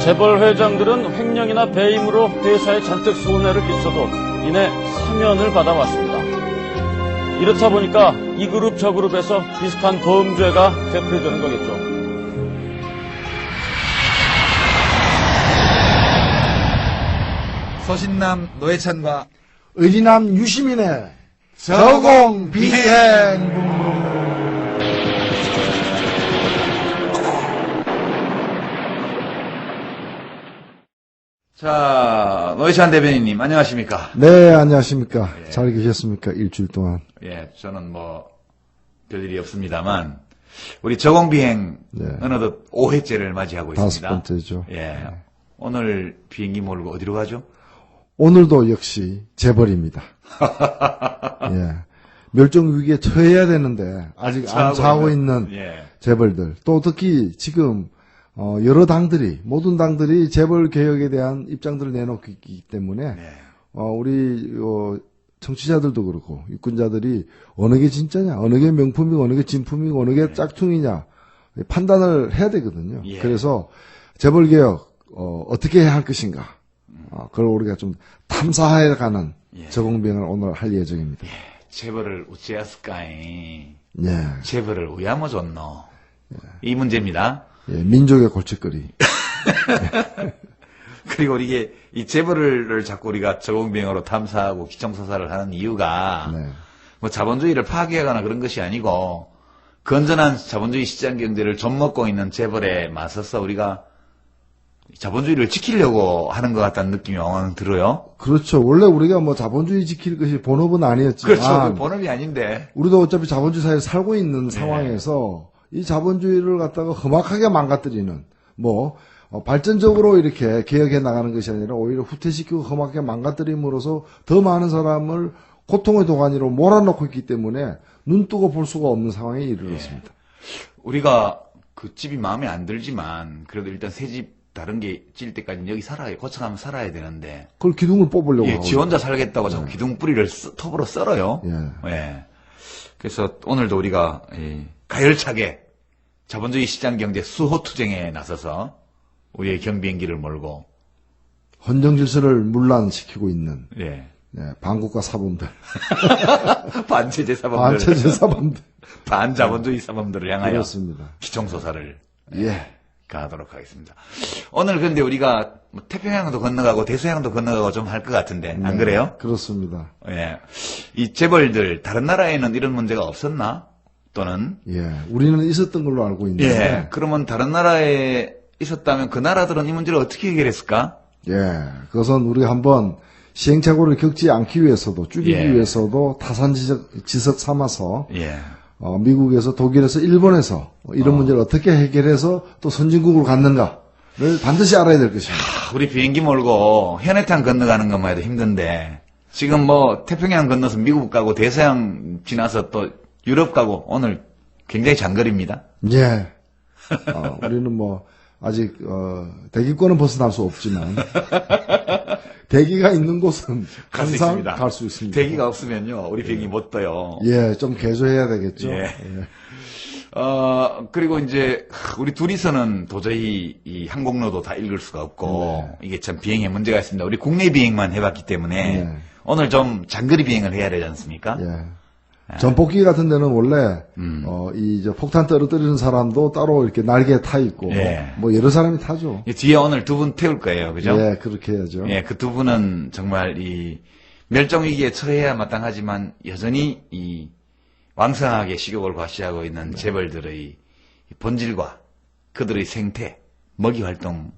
재벌 회장들은 횡령이나 배임으로 회사에 잔뜩 손해를 끼쳐도 이내 사면을 받아왔습니다. 이렇다 보니까 이 그룹 저 그룹에서 비슷한 범죄가 되풀이되는 거겠죠. 서신남 노회찬과 의리남 유시민의 저공 비행. 자, 노회찬 대변인님 안녕하십니까? 네, 안녕하십니까. 잘 계셨습니까? 일주일 동안. 예, 저는 뭐 별일이 없습니다만 우리 저공비행 네. 어느덧 5회째를 맞이하고 있습니다. 5번째죠. 예, 오늘 비행기 몰고 어디로 가죠? 오늘도 역시 재벌입니다. 예. 멸종 위기에 처해야 되는데 아직 안 처하고 있는 예. 재벌들. 또 특히 지금 여러 당들이, 모든 당들이 재벌 개혁에 대한 입장들을 내놓고 있기 때문에 네. 우리 청취자들도 그렇고 육군자들이 어느 게 진짜냐, 어느 게 명품이고 어느 게 진품이고 어느 게 짝퉁이냐 판단을 해야 되거든요. 예. 그래서 재벌 개혁 어떻게 해야 할 것인가, 그걸 우리가 좀 탐사해 가는 예. 저공비행을 오늘 할 예정입니다. 재벌을 어찌했을까이? 예. 재벌을 왜 안 줬노? 이 문제입니다. 예, 민족의 골칫거리. 그리고 이게 이 재벌을 자꾸 우리가 저공비행으로 탐사하고 기청수사를 하는 이유가 네. 뭐 자본주의를 파괴하거나 그런 것이 아니고 건전한 자본주의 시장 경제를 좀먹고 있는 재벌에 맞서서 우리가 자본주의를 지키려고 하는 것 같다는 느낌이 왕왕 들어요. 그렇죠. 원래 우리가 뭐 자본주의 지킬 것이 본업은 아니었지만. 그렇죠. 그 본업이 아닌데. 우리도 어차피 자본주의 사회에 살고 있는 상황에서 이 자본주의를 갖다가 험악하게 망가뜨리는, 발전적으로 이렇게 개혁해 나가는 것이 아니라 오히려 후퇴시키고 험하게 망가뜨림으로써 더 많은 사람을 고통의 도가니로 몰아넣고 있기 때문에 눈 뜨고 볼 수가 없는 상황에 이르렀습니다. 우리가 그 집이 마음에 안 들지만 그래도 일단 새 집 다른 게 질 때까지 여기 살아야, 거쳐가면 살아야 되는데. 그걸 기둥을 뽑으려고 예, 하고. 지 혼자 살겠다고 자꾸 기둥 뿌리를 톱으로 썰어요. 예. 예. 그래서 오늘도 우리가 가열차게 자본주의 시장 경제 수호 투쟁에 나서서 우리의 경비행기를 몰고 헌정 질서를 문란시키고 있는 예. 반국가 사범들, 반체제 사범들, 반체제 사범들. 반자본주의 사범들을 향하여 그렇습니다. 기총소사를 예. 가하도록 하겠습니다. 오늘 그런데 우리가 뭐 태평양도 건너가고 대서양도 건너가고 좀 할 것 같은데 안 그래요? 그렇습니다. 예. 이 재벌들 다른 나라에는 이런 문제가 없었나? 또는 예. 우리는 있었던 걸로 알고 있는데. 예. 그러면 다른 나라에 있었다면 그 나라들은 이 문제를 어떻게 해결했을까? 예. 그것은 우리가 한번 시행착오를 겪지 않기 위해서도, 줄이기 예. 위해서도 타산지석 삼아서 예. 미국에서, 독일에서, 일본에서 이런 문제를 어떻게 해결해서 또 선진국으로 갔는가를 반드시 알아야 될 것입니다. 우리 비행기 몰고 현해탄 건너가는 것만 해도 힘든데 지금 뭐 태평양 건너서 미국 가고 대서양 지나서 또 유럽 가고 오늘 굉장히 장거리입니다. 예. 우리는 아직 대기권은 벗어날 수 없지만 대기가 있는 곳은 갈수 항상 있습니다. 갈 수 있습니다. 대기가 없으면요 우리 비행기 못 떠요. 예, 좀 개조해야 되겠죠. 예. 예. 그리고 이제 우리 둘이서는 도저히 이 항공로도 다 읽을 수가 없고 이게 참 비행에 문제가 있습니다. 우리 국내 비행만 해봤기 때문에 네. 오늘 좀 장거리 비행을 해야 되지 않습니까? 예. 전폭기 같은 데는 원래 폭탄 떨어뜨리는 사람도 따로 이렇게 날개에 타 있고 예. 여러 사람이 타죠. 뒤에 오늘 두 분 태울 거예요, 그죠? 예, 그렇게 해야죠. 예, 그 두 분은 정말 이 멸종 위기에 처해야 마땅하지만 여전히 이 왕성하게 식욕을 과시하고 있는 재벌들의 본질과 그들의 생태, 먹이 활동,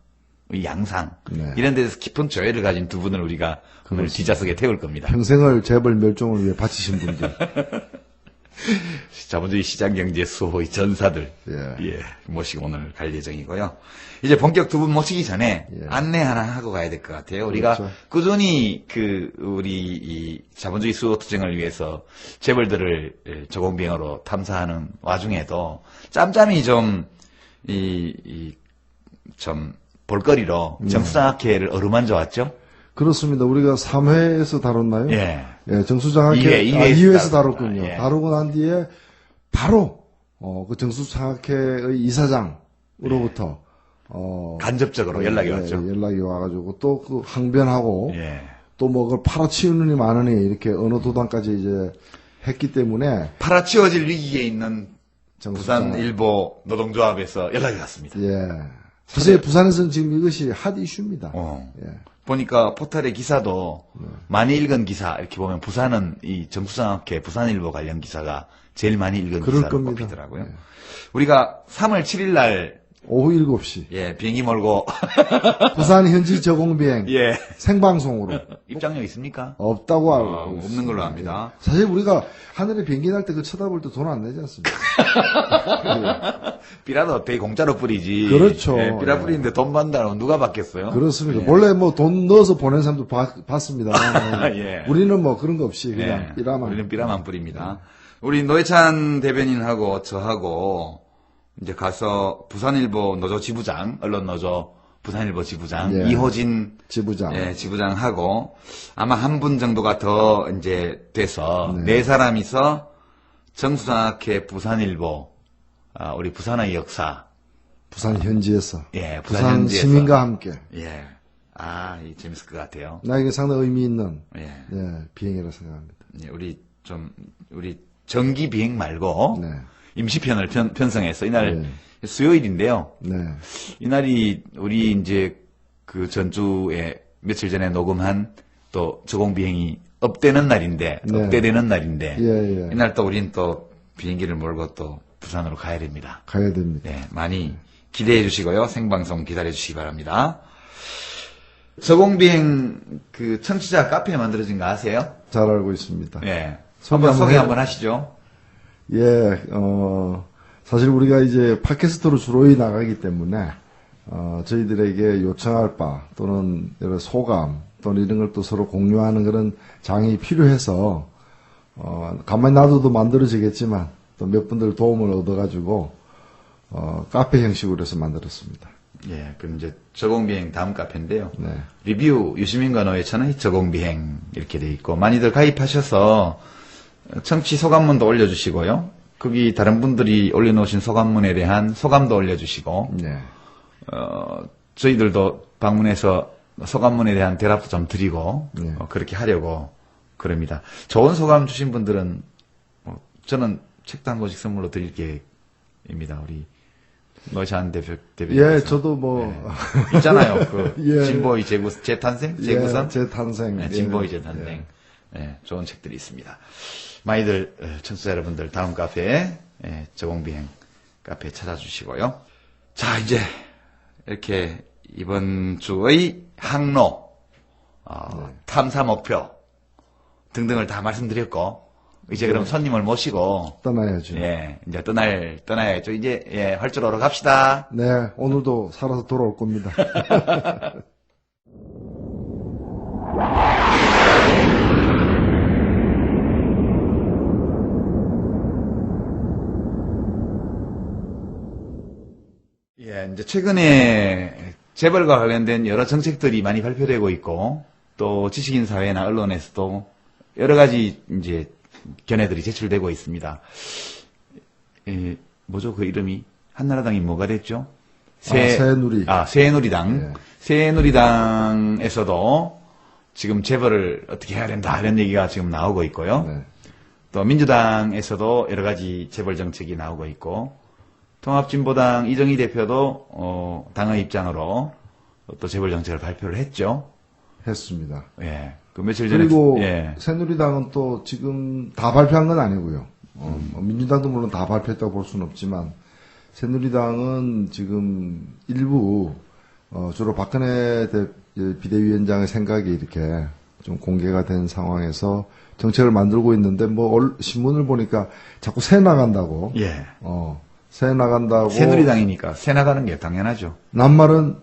양상 이런 데서 깊은 조예를 가진 두 분을 우리가 오늘 뒷좌석에 태울 겁니다. 평생을 재벌 멸종을 위해 바치신 분들. 자본주의 시장경제 수호의 전사들 예. 모시고 오늘 갈 예정이고요. 이제 본격 두 분 모시기 전에 안내 하나 하고 가야 될 것 같아요. 우리가 그렇죠. 꾸준히 우리 이 자본주의 수호 투쟁을 위해서 재벌들을 저공비행으로 탐사하는 와중에도 짬짬이 좀 좀 볼거리로 정수장학회를 어루만져 왔죠. 그렇습니다. 우리가 3회에서 다뤘나요? 예. 예, 정수장학회 2회에서 2회에서 다뤘군요. 예. 다루고 난 뒤에 바로 그 정수장학회의 이사장으로부터 간접적으로 연락이 왔죠. 연락이 와가지고 또 그 항변하고 예. 또 뭐 그걸 팔아치우느니 마느니 이렇게 어느 도단까지 이제 했기 때문에 팔아치워질 위기에 있는 정수장. 부산일보 노동조합에서 연락이 왔습니다. 예. 사실 부산에서는 지금 이것이 핫 이슈입니다. 예. 보니까 포털의 기사도 많이 읽은 기사 이렇게 보면 부산은 이 정수장학회 부산일보 관련 기사가 제일 많이 읽은 그럴 기사로 겁니다. 꼽히더라고요. 예. 우리가 3월 7일 날 오후 7시 예, 비행기 몰고 부산 현지 저공비행 예. 생방송으로 입장료 있습니까? 없다고 알고 없는 걸로 압니다. 사실 우리가 하늘에 비행기 날 때 그 쳐다볼 때 돈 안 내지 않습니까? 삐라도 되게 공짜로 뿌리지. 그렇죠. 예, 삐라 예. 뿌리는데 돈 받는다고 누가 받겠어요? 그렇습니다. 예. 원래 뭐 돈 넣어서 보낸 사람도 받습니다. 예. 우리는 뭐 그런 거 없이 그냥 예, 삐라만. 우리는 삐라만 뿌립니다. 우리 노회찬 대변인하고 저하고 이제 가서 부산일보 노조 지부장, 언론노조 부산일보 지부장, 예. 이호진 지부장. 예, 지부장하고 아마 한 분 정도가 더 이제 돼서 네. 네 사람이서 정수장학회 부산일보, 우리 부산의 역사, 부산 현지에서. 예, 부산 현지에서. 시민과 함께. 예, 이 재밌을 것 같아요. 나에게 상당히 의미 있는 예, 비행이라 생각합니다. 예, 우리 정기 비행 말고 네. 임시편을 편성해서 이날 네. 수요일인데요. 네. 이날이 우리 이제 그 전주에 며칠 전에 녹음한 또 저공비행이 업되는 날인데, 네. 업되되는 날인데, 예. 이날 또 우린 또 비행기를 몰고 또 부산으로 가야 됩니다. 가야 됩니다. 네, 많이 기대해 주시고요. 생방송 기다려 주시기 바랍니다. 저공비행 그 청취자 카페 만들어진 거 아세요? 잘 알고 있습니다. 네. 소개 한번 소개 한번 한번 하시죠. 예, 사실 우리가 이제 팟캐스트로 주로 나가기 때문에, 저희들에게 요청할 바, 또는 여러 소감, 또는 이런 걸 또 서로 공유하는 그런 장이 필요해서, 가만히 놔둬도 만들어지겠지만, 또 몇 분들 도움을 얻어가지고, 카페 형식으로 해서 만들었습니다. 예, 그럼 이제 저공비행 다음 카페인데요. 네. 리뷰 유시민과 노회찬의 저공비행 이렇게 돼 있고 많이들 가입하셔서 청취 소감문도 올려주시고요. 거기 다른 분들이 올려놓으신 소감문에 대한 소감도 올려주시고 네. 저희들도 방문해서 소감문에 대한 대답도 좀 드리고 네. 그렇게 하려고 그럽니다. 좋은 소감 주신 분들은 저는 책도 한 권씩 선물로 드릴 계획입니다. 우리 노회찬 대변인. 예, 저도 뭐, 있잖아요. 그 예. 진보의 재탄생? 재구성? 예, 재탄생. 네, 진보의 재탄생. 네, 좋은 책들이 있습니다. 많이들 청취자 여러분들 다음 카페에 저공비행 카페 찾아주시고요. 자, 이제 이렇게 이번 주의 항로, 탐사 목표 등등을 다 말씀드렸고 이제 그럼 손님을 모시고 떠나야죠. 예, 이제 떠나야죠. 이제 활주로로 갑시다. 네, 오늘도 살아서 돌아올 겁니다. 예, 이제 최근에 재벌과 관련된 여러 정책들이 많이 발표되고 있고 또 지식인 사회나 언론에서도 여러 가지 이제 견해들이 제출되고 있습니다. 뭐죠? 그 이름이 한나라당이 뭐가 됐죠? 새누리. 새누리당. 예. 새누리당에서도 지금 재벌을 어떻게 해야 된다 이런 얘기가 지금 나오고 있고요. 네. 또 민주당에서도 여러 가지 재벌 정책이 나오고 있고 통합진보당 이정희 대표도 당의 입장으로 또 재벌 정책을 발표를 했죠. 했습니다. 예. 그 며칠 전에 그리고 예. 새누리당은 또 지금 다 발표한 건 아니고요. 민주당도 물론 다 발표했다고 볼 수는 없지만 새누리당은 지금 일부 주로 박근혜 비대위원장의 생각이 이렇게 좀 공개가 된 상황에서 정책을 만들고 있는데 뭐 신문을 보니까 자꾸 새 나간다고. 예. 새 나간다고. 새누리당이니까 새 나가는 게 당연하죠. 낱말은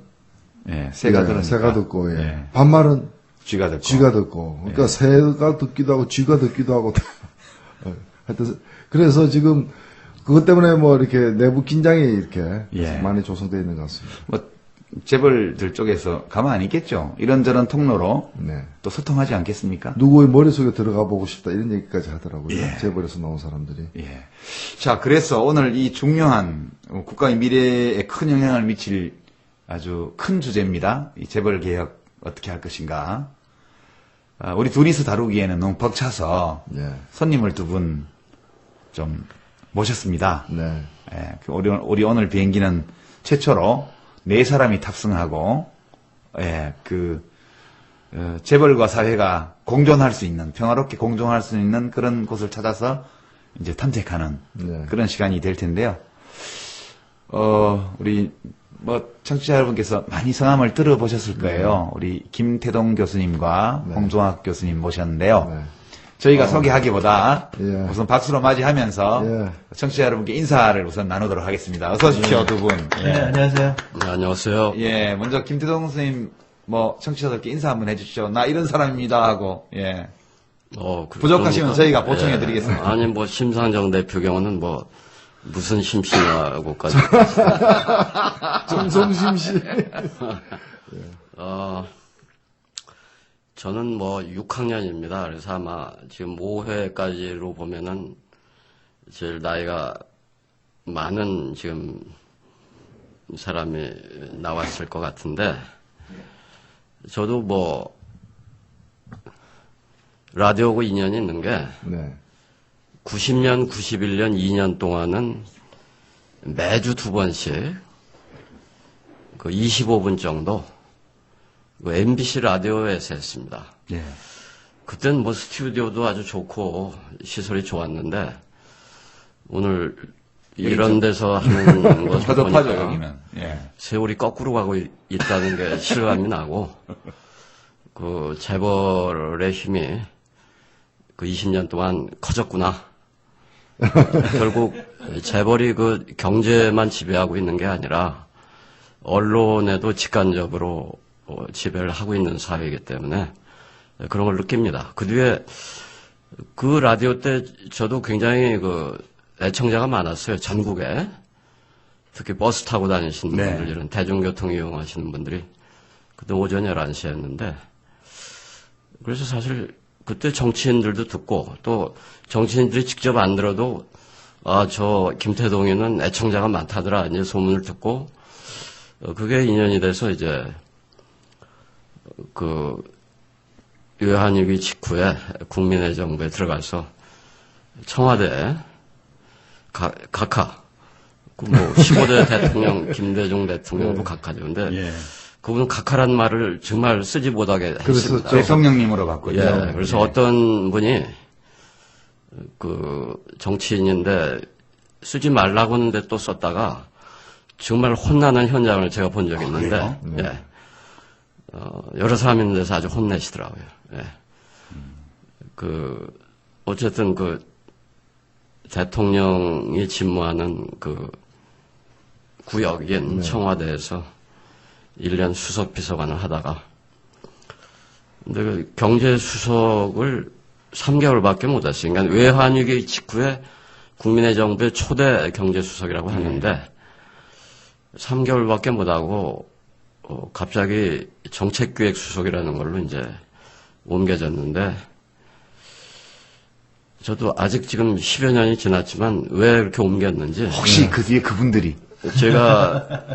예. 새가 들으니까. 새가 듣고, 예. 예. 반말은 쥐가 듣고. 쥐가 듣고. 그러니까 예. 새가 듣기도 하고 쥐가 듣기도 하고. 하여튼 그래서 지금 그것 때문에 뭐 이렇게 내부 긴장이 이렇게 예. 많이 조성되어 있는 것 같습니다. 뭐 재벌들 쪽에서 가만 안 있겠죠. 이런저런 통로로 네. 또 소통하지 않겠습니까? 누구의 머릿속에 들어가 보고 싶다 이런 얘기까지 하더라고요. 예. 재벌에서 나온 사람들이. 예. 자, 그래서 오늘 이 중요한 국가의 미래에 큰 영향을 미칠 아주 큰 주제입니다. 이 재벌 개혁 어떻게 할 것인가. 우리 둘이서 다루기에는 너무 벅차서 네. 손님을 두 분 좀 모셨습니다. 네. 예, 우리 오늘 비행기는 최초로 4사람이 탑승하고, 예, 재벌과 사회가 공존할 수 있는, 평화롭게 공존할 수 있는 그런 곳을 찾아서 이제 탐색하는 네. 그런 시간이 될 텐데요. 우리, 청취자 여러분께서 많이 성함을 들어보셨을 거예요. 우리 김태동 교수님과 네. 홍종학 교수님 모셨는데요. 네. 저희가 소개하기보다 예. 우선 박수로 맞이하면서 예. 청취자 여러분께 인사를 우선 나누도록 하겠습니다. 어서 오십시오, 두 분. 예. 네, 안녕하세요. 네, 안녕하세요. 예, 먼저 김태동 선생님, 청취자들께 인사 한번 해주시죠. 나 이런 사람입니다 하고, 예. 부족하시면 저희가 보충해 드리겠습니다. 아니, 심상정 대표 경우는 무슨 심씨냐고까지. 정성심씨. 저는 6학년입니다. 그래서 아마 지금 5회까지로 보면은 제일 나이가 많은 지금 사람이 나왔을 것 같은데, 저도 라디오하고 인연이 있는 게, 네. 90년, 91년, 2년 동안은 매주 2번씩 25분 정도 MBC 라디오에서 했습니다. 예. 그땐 스튜디오도 아주 좋고 시설이 좋았는데 오늘 이런 데서 하는 것을 허접하죠, 보니까 여기는. 예. 세월이 거꾸로 가고 있다는 게 실감이 나고 재벌의 힘이 20년 동안 커졌구나. 결국 재벌이 경제만 지배하고 있는 게 아니라 언론에도 직간접으로 지배를 하고 있는 사회이기 때문에 그런 걸 느낍니다. 그 뒤에 라디오 때 저도 굉장히 애청자가 많았어요. 전국에. 특히 버스 타고 다니시는 네. 분들, 이런 대중교통 이용하시는 분들이 그때 오전 11시였는데 그래서 사실 그때 정치인들도 듣고 또 정치인들이 직접 안 들어도 저 김태동이는 애청자가 많다더라 이제 소문을 듣고 그게 인연이 돼서 이제 외환위기 직후에 국민의 정부에 들어가서 청와대 각하 15대 대통령 김대중 대통령도 각하죠. 근데 예. 그분은 각하란 말을 정말 쓰지 못하게 했습니다. 대통령님으로 바꿨죠. 예, 그래서 어떤 분이 정치인인데 쓰지 말라고 하는데 또 썼다가 정말 혼나는 현장을 제가 본 적이 있는데, 예. 여러 사람 있는 데서 아주 혼내시더라고요. 예. 어쨌든 대통령이 집무하는 구역인 청와대에서 1년 수석 비서관을 하다가, 근데 경제수석을 3개월밖에 못 했어요. 그러니까 외환위기 직후에 국민의 정부의 초대 경제수석이라고 하는데, 3개월밖에 못하고, 갑자기 정책기획수석이라는 걸로 이제 옮겨졌는데, 저도 아직 지금 10여 년이 지났지만 왜 이렇게 옮겼는지. 혹시 그 뒤에 그분들이. 제가,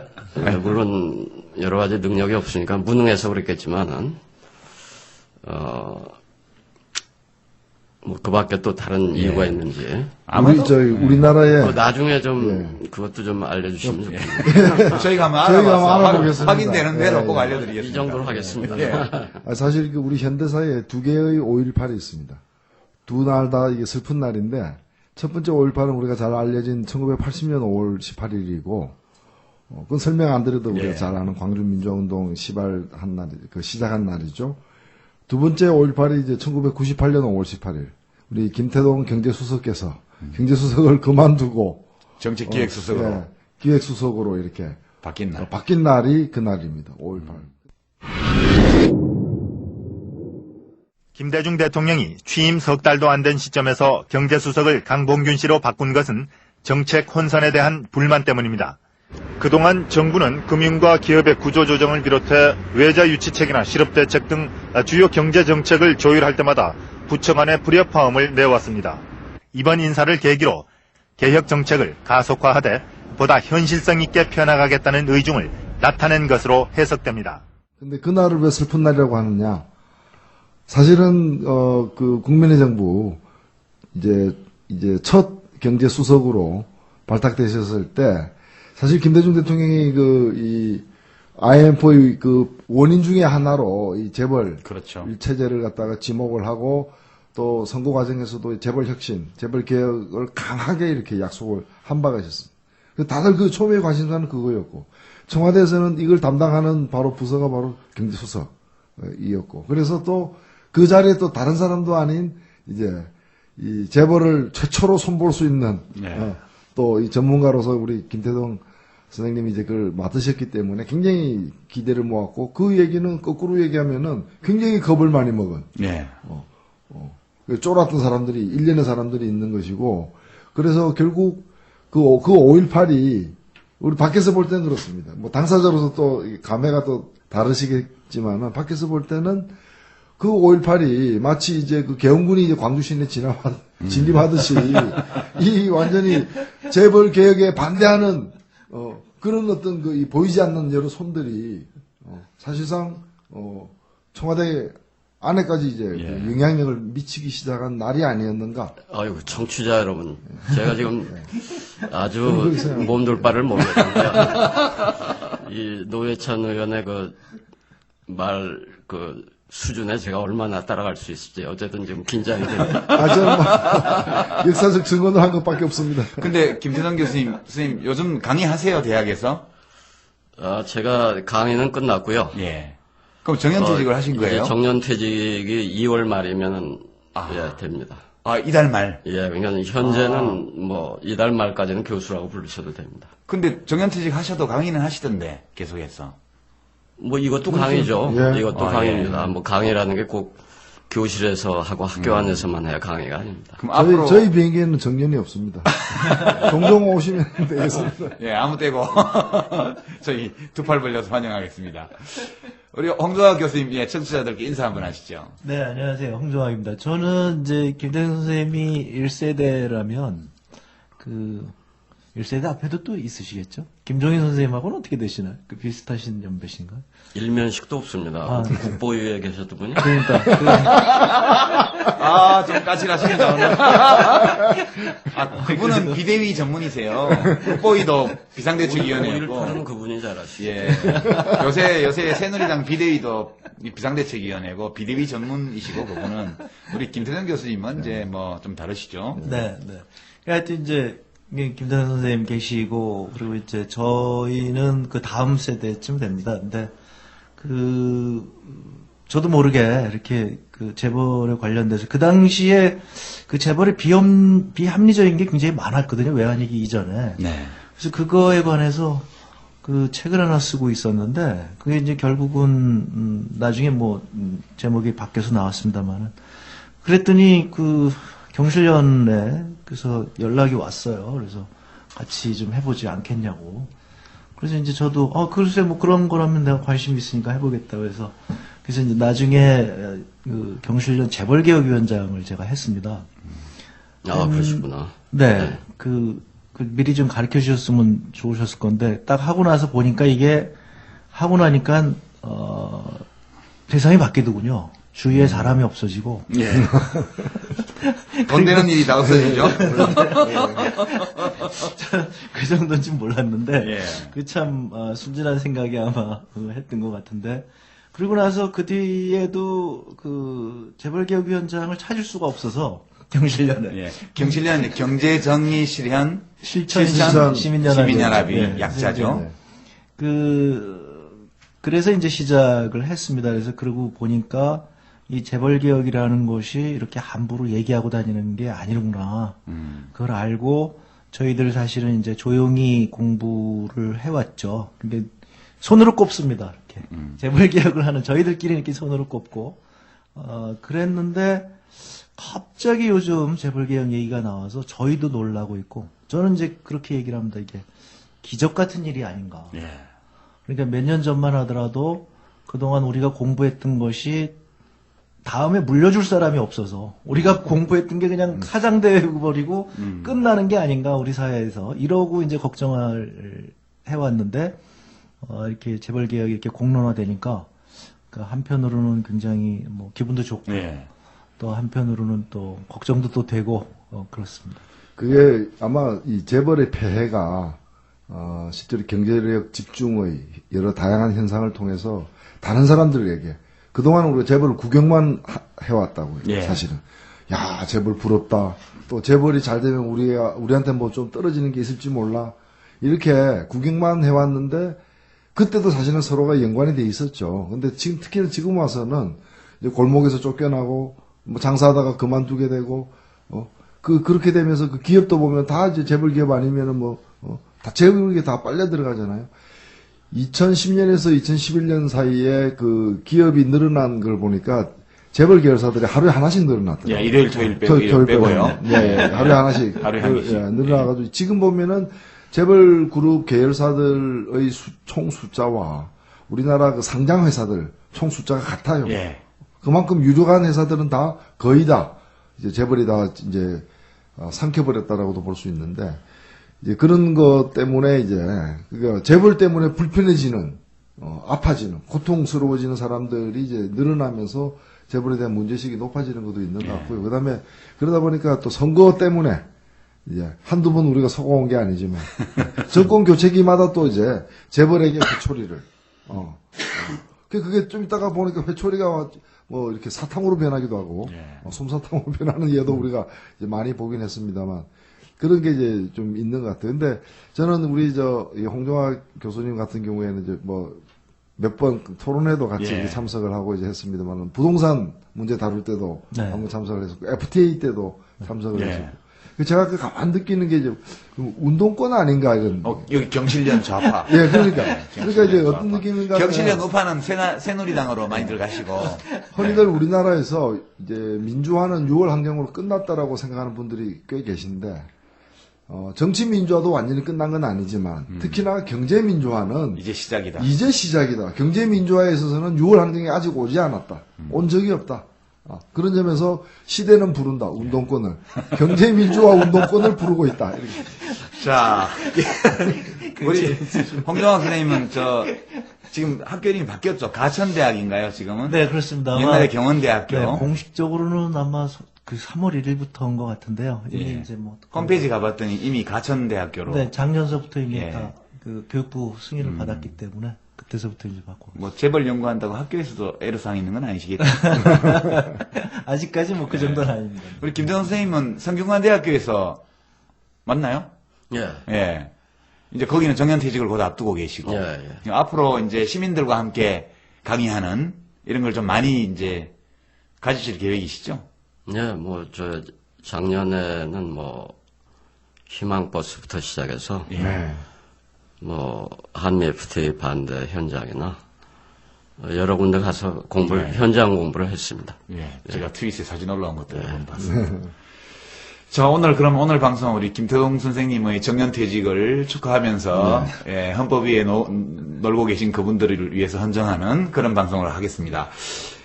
물론 여러 가지 능력이 없으니까 무능해서 그랬겠지만은, 그 밖에 또 다른 이유가 있는지. 우리나라에 나중에 그것도 좀 알려주시면 좋겠습니다. 저희가 한번 한번 알아보겠습니다. 확인되는 대로 예, 꼭 예. 알려드리겠습니다. 이 정도로 하겠습니다. 예. 사실 우리 현대사에 두 개의 5.18이 있습니다. 두 날 다 이게 슬픈 날인데, 첫 번째 5.18은 우리가 잘 알려진 1980년 5월 18일이고, 그건 설명 안 드려도 우리가 잘 아는 광주민주화운동 시작한 날이죠. 두 번째 5.18이 이제 1998년 5월 18일. 우리 김태동 경제수석께서 경제수석을 그만두고, 정책기획수석으로. 기획수석으로 이렇게 바뀐 날. 바뀐 날이 그 날입니다. 5.18. 김대중 대통령이 취임 석 달도 안 된 시점에서 경제수석을 강봉균 씨로 바꾼 것은 정책 혼선에 대한 불만 때문입니다. 그동안 정부는 금융과 기업의 구조조정을 비롯해 외자 유치책이나 실업대책 등 주요 경제정책을 조율할 때마다 부처 간의 불협화음을 내왔습니다. 이번 인사를 계기로 개혁정책을 가속화하되 보다 현실성 있게 펴나가겠다는 의중을 나타낸 것으로 해석됩니다. 근데 그날을 왜 슬픈 날이라고 하느냐? 사실은 그 국민의 정부 이제 첫 경제 수석으로 발탁되셨을 때 사실 김대중 대통령이 이 IMF의 그 원인 중에 하나로 이 재벌 그렇죠. 체제를 갖다가 지목을 하고 또 선거 과정에서도 재벌 혁신, 재벌 개혁을 강하게 이렇게 약속을 한 바가 있었습니다. 다들 그 초미의 관심사는 그거였고 청와대에서는 이걸 담당하는 바로 부서가 바로 경제수석이었고 그래서 또 그 자리에 또 다른 사람도 아닌 이제 이 재벌을 최초로 손볼 수 있는 네. 또 이 전문가로서 우리 김태동 선생님이 이제 그걸 맡으셨기 때문에 굉장히 기대를 모았고 그 얘기는 거꾸로 얘기하면은 굉장히 겁을 많이 먹은 네. 쫄았던 사람들이 일련의 사람들이 있는 것이고 그래서 결국 그 5.18이 우리 밖에서 볼 때는 그렇습니다. 뭐 당사자로서 또 감회가 또 다르시겠지만은 밖에서 볼 때는 그 5.18이 마치 이제 그 계엄군이 이제 광주 시내 진입하듯이 이 완전히 재벌 개혁에 반대하는 그런 어떤 그 이 보이지 않는 여러 손들이 사실상 청와대 안에까지 이제 그 영향력을 미치기 시작한 날이 아니었는가? 아이고, 청취자 여러분. 제가 지금 아주 몸둘 바를 모르겠는데요. 이 노회찬 의원의 수준에 제가 얼마나 따라갈 수 있을지 어쨌든 지금 긴장이 됩니다. 저는 역사적 증언을 한 것밖에 없습니다. 근데 김태성 교수님, 선생님 요즘 강의하세요 대학에서? 제가 강의는 끝났고요. 예. 그럼 정년퇴직을 하신 거예요? 이제 정년퇴직이 2월 말이면은 됩니다. 이달 말. 예, 그러니까 현재는 뭐 이달 말까지는 교수라고 부르셔도 됩니다. 근데 정년퇴직 하셔도 강의는 하시던데 계속해서. 뭐 이것도 강의죠. 예. 이것도 강의입니다. 뭐 강의라는 게 꼭 교실에서 하고 학교 안에서만 해야 강의가 아닙니다. 그럼 앞으로 저희 비행기에는 정년이 없습니다. 종종 오시면 되겠습니다. 예, 아무 때고 저희 두 팔 벌려서 환영하겠습니다. 우리 홍조학 교수님, 청취자들께 인사 한번 하시죠. 네, 안녕하세요. 홍종학입니다. 저는 이제 김대중 선생님이 1세대라면 1세대 앞에도 또 있으시겠죠? 김종인 선생님하고는 어떻게 되시나요? 비슷하신 연배신가? 일면식도 없습니다. 국보위에 계셨던 분이. 그러니까 좀 까칠하십니다, 오늘. 그분은 비대위 전문이세요. 국보위도 비상대책위원회였고. 5.18은 그분이 잘하시죠. 예. 요새 새누리당 비대위도 비상대책위원회고 비대위 전문이시고 그분은 우리 김태성 교수님은 이제 뭐 좀 다르시죠. 네. 하여튼 이제 김대중 선생님 계시고 그리고 이제 저희는 그 다음 세대쯤 됩니다. 근데 저도 모르게 이렇게 그 재벌에 관련돼서 그 당시에 그 재벌의 비합리적인 게 굉장히 많았거든요. 외환위기 이전에. 네. 그래서 그거에 관해서 그 책을 하나 쓰고 있었는데 그게 이제 결국은 나중에 제목이 바뀌어서 나왔습니다만은 그랬더니 경실련에 그래서 연락이 왔어요. 그래서 같이 좀 해보지 않겠냐고. 그래서 이제 저도 글쎄 그런 거라면 내가 관심 있으니까 해보겠다고 해서 그래서 이제 나중에 경실련 재벌개혁위원장을 제가 했습니다. 그러시구나. 네. 미리 좀 가르쳐 주셨으면 좋으셨을 건데 딱 하고 나서 보니까 이게 하고 나니까 세상이 바뀌더군요. 주위에 사람이 없어지고. 예. 돈 되는 일이 다 없어지죠. 그 정도인지 몰랐는데, 예. 참 순진한 생각이 아마 했던 것 같은데, 그리고 나서 그 뒤에도 재벌개혁위원장을 찾을 수가 없어서 경실련에. 예. 경실련 경제정의실현 실천 시민연합이 네. 약자죠. 그래서 이제 시작을 했습니다. 그래서 그러고 보니까 이 재벌개혁이라는 것이 이렇게 함부로 얘기하고 다니는 게 아니구나. 그걸 알고 저희들 사실은 이제 조용히 공부를 해왔죠. 근데 손으로 꼽습니다. 이렇게. 재벌개혁을 하는 저희들끼리 이렇게 손으로 꼽고, 그랬는데 갑자기 요즘 재벌개혁 얘기가 나와서 저희도 놀라고 있고, 저는 이제 그렇게 얘기를 합니다. 이게 기적 같은 일이 아닌가. 예. 그러니까 몇 년 전만 하더라도 그동안 우리가 공부했던 것이 다음에 물려줄 사람이 없어서 우리가 공부했던 게 그냥 사장돼 버리고 끝나는 게 아닌가 우리 사회에서 이러고 이제 걱정을 해왔는데 이렇게 재벌 개혁이 이렇게 공론화되니까 그 한편으로는 굉장히 뭐 기분도 좋고 예. 또 한편으로는 또 걱정도 또 되고 그렇습니다. 그게 아마 이 재벌의 폐해가 실제로 경제력 집중의 여러 다양한 현상을 통해서 다른 사람들에게 그동안 우리가 재벌을 구경만 해왔다고요. 예. 사실은. 야, 재벌 부럽다. 또 재벌이 잘 되면 우리한테 뭐 좀 떨어지는 게 있을지 몰라. 이렇게 구경만 해왔는데 그때도 사실은 서로가 연관이 돼 있었죠. 근데 지금 특히나 지금 와서는 이제 골목에서 쫓겨나고 뭐 장사하다가 그만두게 되고 그렇게 되면서 그 기업도 보면 다 이제 재벌 기업 아니면은 다 재벌에 다 빨려 들어가잖아요. 2010년에서 2011년 사이에 그 기업이 늘어난 걸 보니까 재벌 계열사들이 하루에 하나씩 늘어났더라고요. 예, 일요일, 토요일 빼고요. 예, 하루에 하나씩. 하루에 한 개씩. 늘어나가지고 지금 보면은 재벌 그룹 계열사들의 총 숫자와 우리나라 그 상장 회사들 총 숫자가 같아요. 예. 그만큼 유력한 회사들은 다 거의 다 이제 재벌이 다 이제 삼켜버렸다라고도 볼 수 있는데 이제 그런 것 때문에 이제 그러니까 재벌 때문에 불편해지는 아파지는 고통스러워지는 사람들이 이제 늘어나면서 재벌에 대한 문제식이 높아지는 것도 있는 것 같고요. 그다음에 그러다 보니까 또 선거 때문에 이제 한두 번 우리가 속아온 게 아니지만 정권 교체기마다 또 이제 재벌에게 회초리를 그게 좀 있다가 보니까 회초리가 뭐 이렇게 사탕으로 변하기도 하고 솜사탕으로 변하는 예도 우리가 이제 많이 보긴 했습니다만 그런 게 이제 좀 있는 것 같아요. 근데 저는 우리 이 홍정학 교수님 같은 경우에는 이제 뭐 몇 번 토론회도 같이 이렇게 참석을 하고 이제 했습니다만 부동산 문제 다룰 때도 한번 참석을 했었고 FTA 때도 참석을 했었고 제가 가만 느끼는 게 이제 운동권 아닌가 이런. 여기 경실련 좌파. 예, 그러니까 이제 어떤 느낌인가. 경실련 우파는 새누리당으로 많이 들어가시고. 흔히들 우리나라에서 이제 민주화는 6월 환경으로 끝났다라고 생각하는 분들이 꽤 계신데, 정치 민주화도 완전히 끝난 건 아니지만, 특히나 경제 민주화는 이제 시작이다. 이제 시작이다. 경제 민주화에 있어서는 6월 환경이 아직 오지 않았다. 온 적이 없다. 그런 점에서 시대는 부른다. 운동권을. 경제 민주화 운동권을 부르고 있다. 이렇게. 자, 우리 홍정학 선생님은 지금 학교 이름이 바뀌었죠. 가천대학인가요, 지금은? 네, 그렇습니다. 옛날에 경원대학교. 네, 공식적으로는 아마 그 3월 1일부터 온 것 같은데요. 이미 예. 이제 뭐 홈페이지 가봤더니 이미 가천대학교로. 네, 작년서부터 이미 예. 다 그 교육부 승인을 받았기 때문에 그때서부터 이제 받고. 뭐 재벌 연구한다고 학교에서도 애로사항 있는 건 아니시겠죠? 아직까지 뭐 그 정도는 아닙니다. 우리 김대원 선생님은 성균관대학교에서 맞나요? 예. 예. 이제 거기는 정년퇴직을 곧 앞두고 계시고. 예. 앞으로 이제 시민들과 함께 강의하는 이런 걸 좀 많이 이제 가지실 계획이시죠? 예, 작년에는 희망버스부터 시작해서, 네. 한미 FTA 반대 현장이나, 여러 군데 가서 현장 공부를 했습니다. 예. 제가 트윗에 사진 올라온 것들 한번 봤습니다. 자, 오늘 방송 우리 김태동 선생님의 정년퇴직을 축하하면서, 예, 헌법 위에 놀고 계신 그분들을 위해서 헌정하는 그런 방송을 하겠습니다.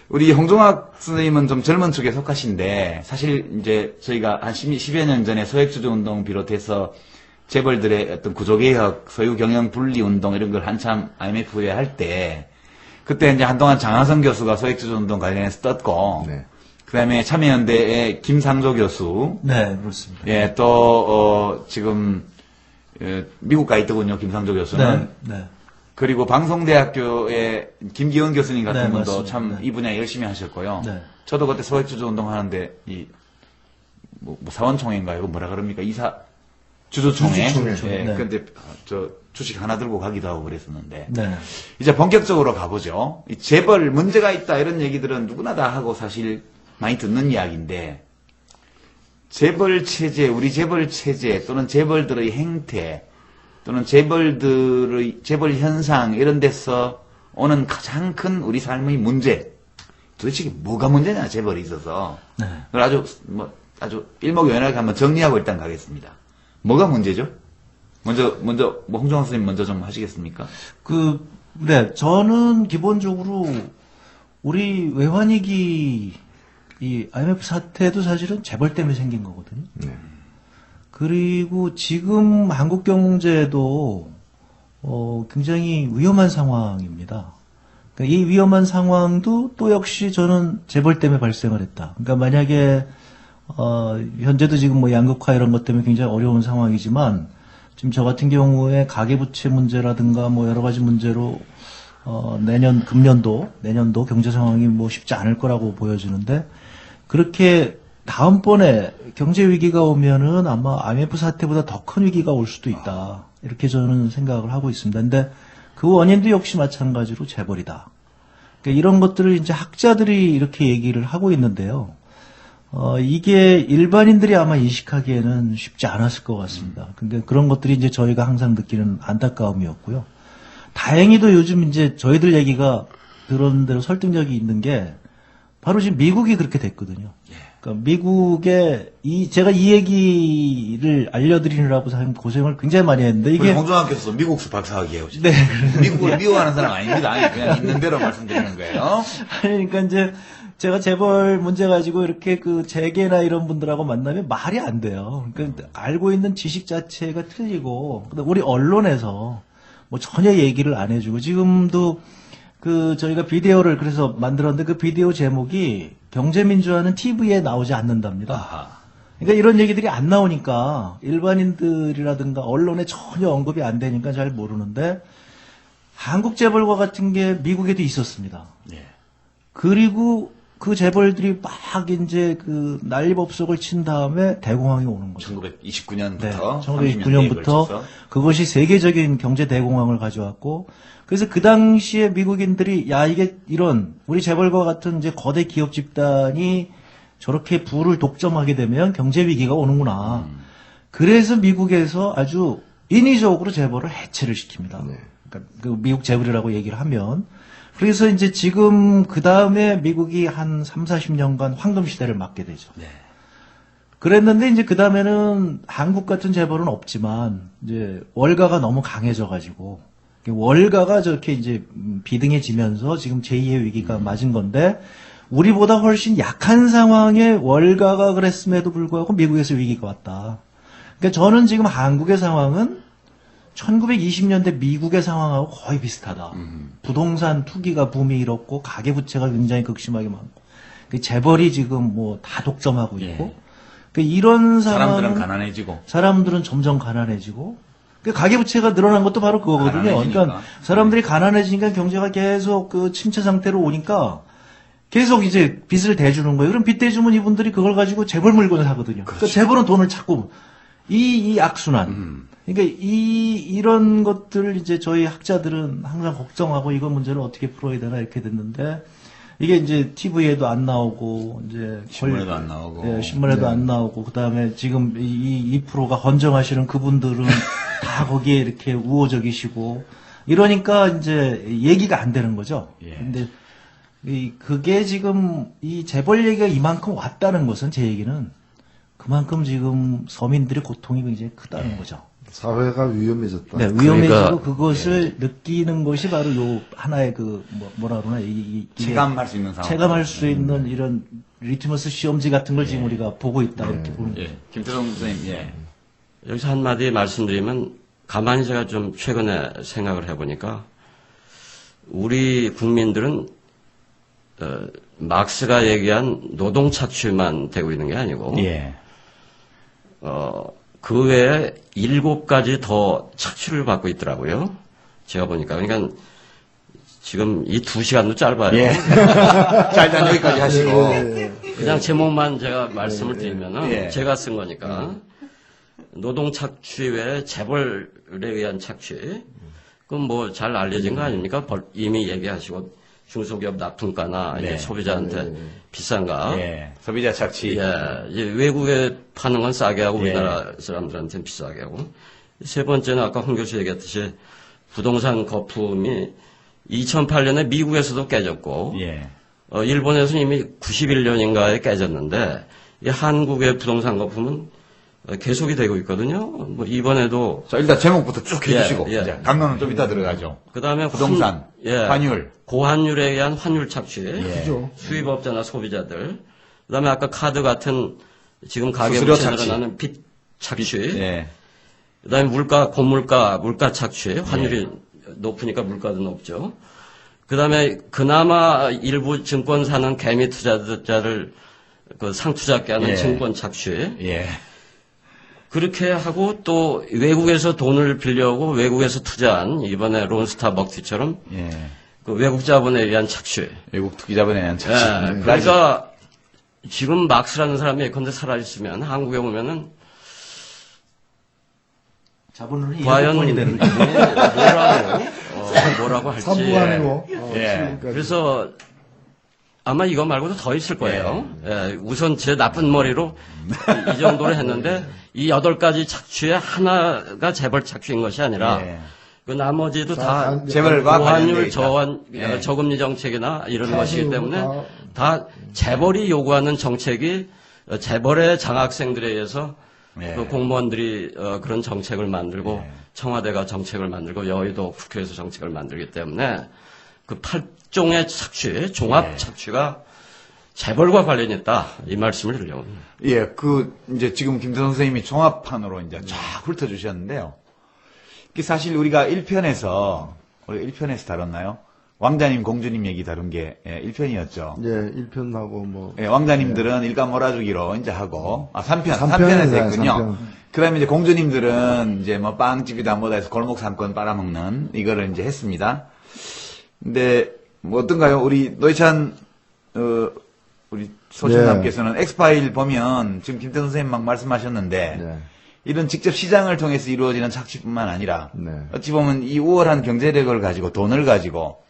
우리 홍종학 선생님은 좀 젊은 축에 속하신데, 사실 이제 저희가 한 10여 년 전에 소액주주운동 비롯해서 재벌들의 어떤 구조개혁, 소유경영 분리운동 이런 걸 한참 IMF에 할 때, 그때 이제 한동안 장하성 교수가 소액주주운동 관련해서 떴고, 네. 그 다음에 참여연대의 김상조 교수, 네, 그렇습니다. 예, 또, 지금, 미국 가 있더군요, 김상조 교수는. 네. 그리고 방송대학교의 김기현 교수님 같은 네, 분도 맞습니다. 참 네. 이 분야 열심히 하셨고요. 네. 저도 그때 소액주주 운동 하는데, 사원총회인가요? 뭐라 그럽니까? 주주총회. 주주총회. 예, 네. 근데, 주식 하나 들고 가기도 하고 그랬었는데. 네. 이제 본격적으로 가보죠. 이 재벌 문제가 있다 이런 얘기들은 누구나 다 하고 사실 많이 듣는 이야기인데, 재벌 체제, 우리 재벌 체제 또는 재벌들의 행태 또는 재벌 현상 이런 데서 오는 가장 큰 우리 삶의 문제, 도대체 뭐가 문제냐, 재벌이 있어서. 네. 그걸 아주 일목요연하게 한번 정리하고 일단 가겠습니다. 뭐가 문제죠? 먼저 홍정학 선생님 먼저 좀 하시겠습니까? 네, 저는 기본적으로 우리 외환위기 이 IMF 사태도 사실은 재벌 때문에 생긴 거거든요. 그리고 지금 한국 경제도 굉장히 위험한 상황입니다. 그러니까 이 위험한 상황도 또 역시 저는 재벌 때문에 발생을 했다. 그러니까 만약에 현재도 지금 뭐 양극화 이런 것 때문에 굉장히 어려운 상황이지만 지금 저 같은 경우에 가계부채 문제라든가 뭐 여러 가지 문제로 내년도 경제 상황이 뭐 쉽지 않을 거라고 보여지는데 그렇게 다음번에 경제 위기가 오면은 아마 IMF 사태보다 더 큰 위기가 올 수도 있다. 이렇게 저는 생각을 하고 있습니다. 근데 그 원인도 역시 마찬가지로 재벌이다. 그러니까 이런 것들을 이제 학자들이 이렇게 얘기를 하고 있는데요. 이게 일반인들이 아마 인식하기에는 쉽지 않았을 것 같습니다. 근데 그런 것들이 이제 저희가 항상 느끼는 안타까움이었고요. 다행히도 요즘 이제 저희들 얘기가 그런 대로 설득력이 있는 게 바로 지금 미국이 그렇게 됐거든요. 그러니까 미국에 제가 이 얘기를 알려드리느라고 사실 고생을 굉장히 많이 했는데 이게 홍종학께서 미국수 박사학이에요. 네. 미국을 미워하는 사람 아닙니다. 그냥 있는 대로 말씀드리는 거예요. 그러니까 이제 제가 재벌 문제 가지고 이렇게 그 재계나 이런 분들하고 만나면 말이 안 돼요. 그러니까 알고 있는 지식 자체가 틀리고 우리 언론에서 뭐 전혀 얘기를 안 해주고 지금도 그 저희가 비디오를 그래서 만들었는데 그 비디오 제목이 경제민주화는 TV에 나오지 않는답니다. 아하. 그러니까 이런 얘기들이 안 나오니까 일반인들이라든가 언론에 전혀 언급이 안 되니까 잘 모르는데 한국 재벌과 같은 게 미국에도 있었습니다. 예. 그리고 그 재벌들이 막 이제 그 난리법석을 친 다음에 대공황이 오는 거죠. 1929년부터 네, 1929년부터 그것이 세계적인 경제 대공황을 가져왔고 그래서 그 당시에 미국인들이 야 이게 이런 우리 재벌과 같은 이제 거대 기업 집단이 저렇게 부를 독점하게 되면 경제 위기가 오는구나. 그래서 미국에서 아주 인위적으로 재벌을 해체를 시킵니다. 네. 그러니까 그 미국 재벌이라고 얘기를 하면 그래서 이제 지금 그 다음에 미국이 한 3, 40년간 황금 시대를 맞게 되죠. 네. 그랬는데 이제 그 다음에는 한국 같은 재벌은 없지만 이제 월가가 너무 강해져 가지고 월가가 저렇게 이제 비등해지면서 지금 제2의 위기가 맞은 건데 우리보다 훨씬 약한 상황에 월가가 그랬음에도 불구하고 미국에서 위기가 왔다. 그러니까 저는 지금 한국의 상황은 1920년대 미국의 상황하고 거의 비슷하다. 부동산 투기가 붐이 일었고 가계부채가 굉장히 극심하게 많고 재벌이 지금 뭐 다 독점하고 있고 그러니까 이런 사람들은 가난해지고 사람들은 점점 가난해지고 가계부채가 늘어난 것도 바로 그거거든요. 가난해지니까. 그러니까 사람들이 가난해지니까 경제가 계속 그 침체 상태로 오니까 계속 이제 빚을 대주는 거예요. 그럼 빚 대주면 이분들이 그걸 가지고 재벌 물건을 사거든요. 그러니까 재벌은 돈을 찾고 이 악순환. 그러니까 이런 것들을 이제 저희 학자들은 항상 걱정하고 이거 문제를 어떻게 풀어야 되나 이렇게 됐는데 이게 이제 TV에도 안 나오고 이제 신문에도 안 나오고 예, 신문에도 안 나오고 그다음에 지금 이 프로가 헌정하시는 그분들은 다 거기에 이렇게 우호적이시고 이러니까 이제 얘기가 안 되는 거죠. 예. 근데 그게 지금 이 재벌 얘기가 이만큼 왔다는 것은 제 얘기는 그만큼 지금 서민들의 고통이 굉장히 크다는 거죠. 사회가 위험해졌다. 네, 위험해지고 그러니까, 그것을 느끼는 것이 바로 요 하나의 그 뭐라 그러나 이게 체감할 수 있는 상황. 체감할 수 있는 이런 리트머스 시험지 같은 걸 지금 우리가 보고 있다 이렇게 보는 거죠. 예. 김태성 선생님, 예. 여기서 한마디 말씀드리면 가만히 제가 좀 최근에 생각을 해보니까 우리 국민들은 막스가 얘기한 노동 착취만 되고 있는 게 아니고 예. 그 외에 7가지 더 착취를 받고 있더라고요. 제가 보니까. 그러니까 지금 이 2시간도 짧아요. 예. 자, 일단 여기까지 하시고. 그냥 제목만 제가 말씀을 드리면은 예. 제가 쓴 거니까 노동 착취 외에 재벌에 의한 착취. 그건 뭐 잘 알려진 거 아닙니까? 이미 얘기하시고 중소기업 납품가나 네. 이제 소비자한테 비싼가. 예. 소비자 착취. 예, 이제 외국에 파는 건 싸게 하고 우리나라 사람들한테는 비싸게 하고. 세 번째는 아까 홍 교수 얘기했듯이 부동산 거품이 2008년에 미국에서도 깨졌고, 예. 일본에서는 이미 91년인가에 깨졌는데, 이 한국의 부동산 거품은 계속이 되고 있거든요. 뭐 이번에도 자, 일단 제목부터 쭉 해주시고. 예. 이제 강론은 좀 이따 들어가죠. 그다음에 부동산, 환율. 고환율에 의한 환율 착취, 그죠. 수입업자나 소비자들, 그다음에 아까 카드 같은 지금 가계 수수료 부채 착취. 늘어나는 빚 착취, 예. 그다음에 물가 착취, 환율이 높으니까 물가도 높죠. 그다음에 그나마 일부 증권 사는 개미 투자자를 그 상투잡게 하는 예. 증권 착취. 예. 그렇게 하고 또 외국에서 돈을 빌려오고 외국에서 투자한 이번에 론스타 먹튀처럼 예. 그 외국 자본에 의한 착취. 외국 투기 자본에 대한 예, 착취. 그러니까 지금 막스라는 사람이 예컨대 살아있으면 한국에 오면은 자본은 과연 7번이 되는 거예요. 뭐라고 할지. 3부가 아니고. 예. 그래서 아마 이거 말고도 더 있을 거예요. 예, 우선 제 나쁜 머리로 이 정도로 했는데 이 8가지 착취의 하나가 재벌 착취인 것이 아니라 예. 그 나머지도 다 재벌과 고환율 관련돼 있다. 예. 저금리 정책이나 이런 것이기 때문에 다 다 재벌이 요구하는 정책이 재벌의 장학생들에 의해서 예. 그 공무원들이 그런 정책을 만들고 예. 청와대가 정책을 만들고 여의도 국회에서 정책을 만들기 때문에 그 8종의 착취, 종합 예. 착취가 재벌과 관련이 있다. 이 말씀을 드리려고 합니다. 예, 이제 지금 김선 선생님이 종합판으로 이제 쫙 훑어주셨는데요. 그 사실 우리가 1편에서 다뤘나요? 왕자님, 공주님 얘기 다룬 게 1편이었죠. 예, 1편하고 뭐. 예, 왕자님들은 일감 몰아주기로 이제 하고, 3편에서 삼편에서 했군요. 3편. 그 다음에 이제 공주님들은 이제 뭐 빵집이다 뭐다 해서 골목 상권 빨아먹는 이거를 이제 했습니다. 근데 뭐 어떤가요? 우리 노회찬, 우리 소장님께서는 엑스파일 보면 지금 김태훈 선생님 막 말씀하셨는데, 네. 이런 직접 시장을 통해서 이루어지는 착취뿐만 아니라, 네. 어찌 보면 이 우월한 경제력을 가지고 돈을 가지고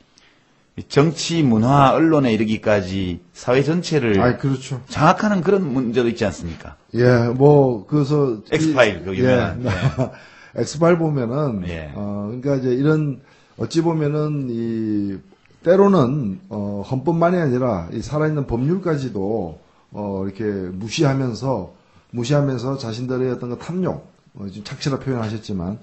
정치, 문화, 언론에 이르기까지 사회 전체를 그렇죠. 장악하는 그런 문제도 있지 않습니까? 예, 뭐, 그래서. 엑스파일, 그 유명한. 예. 엑스파일 보면은, 예. 그러니까 이제 이런, 어찌 보면은, 때로는, 헌법만이 아니라, 이 살아있는 법률까지도, 이렇게 무시하면서 자신들의 어떤 그 탐욕, 지금 착취라 표현하셨지만,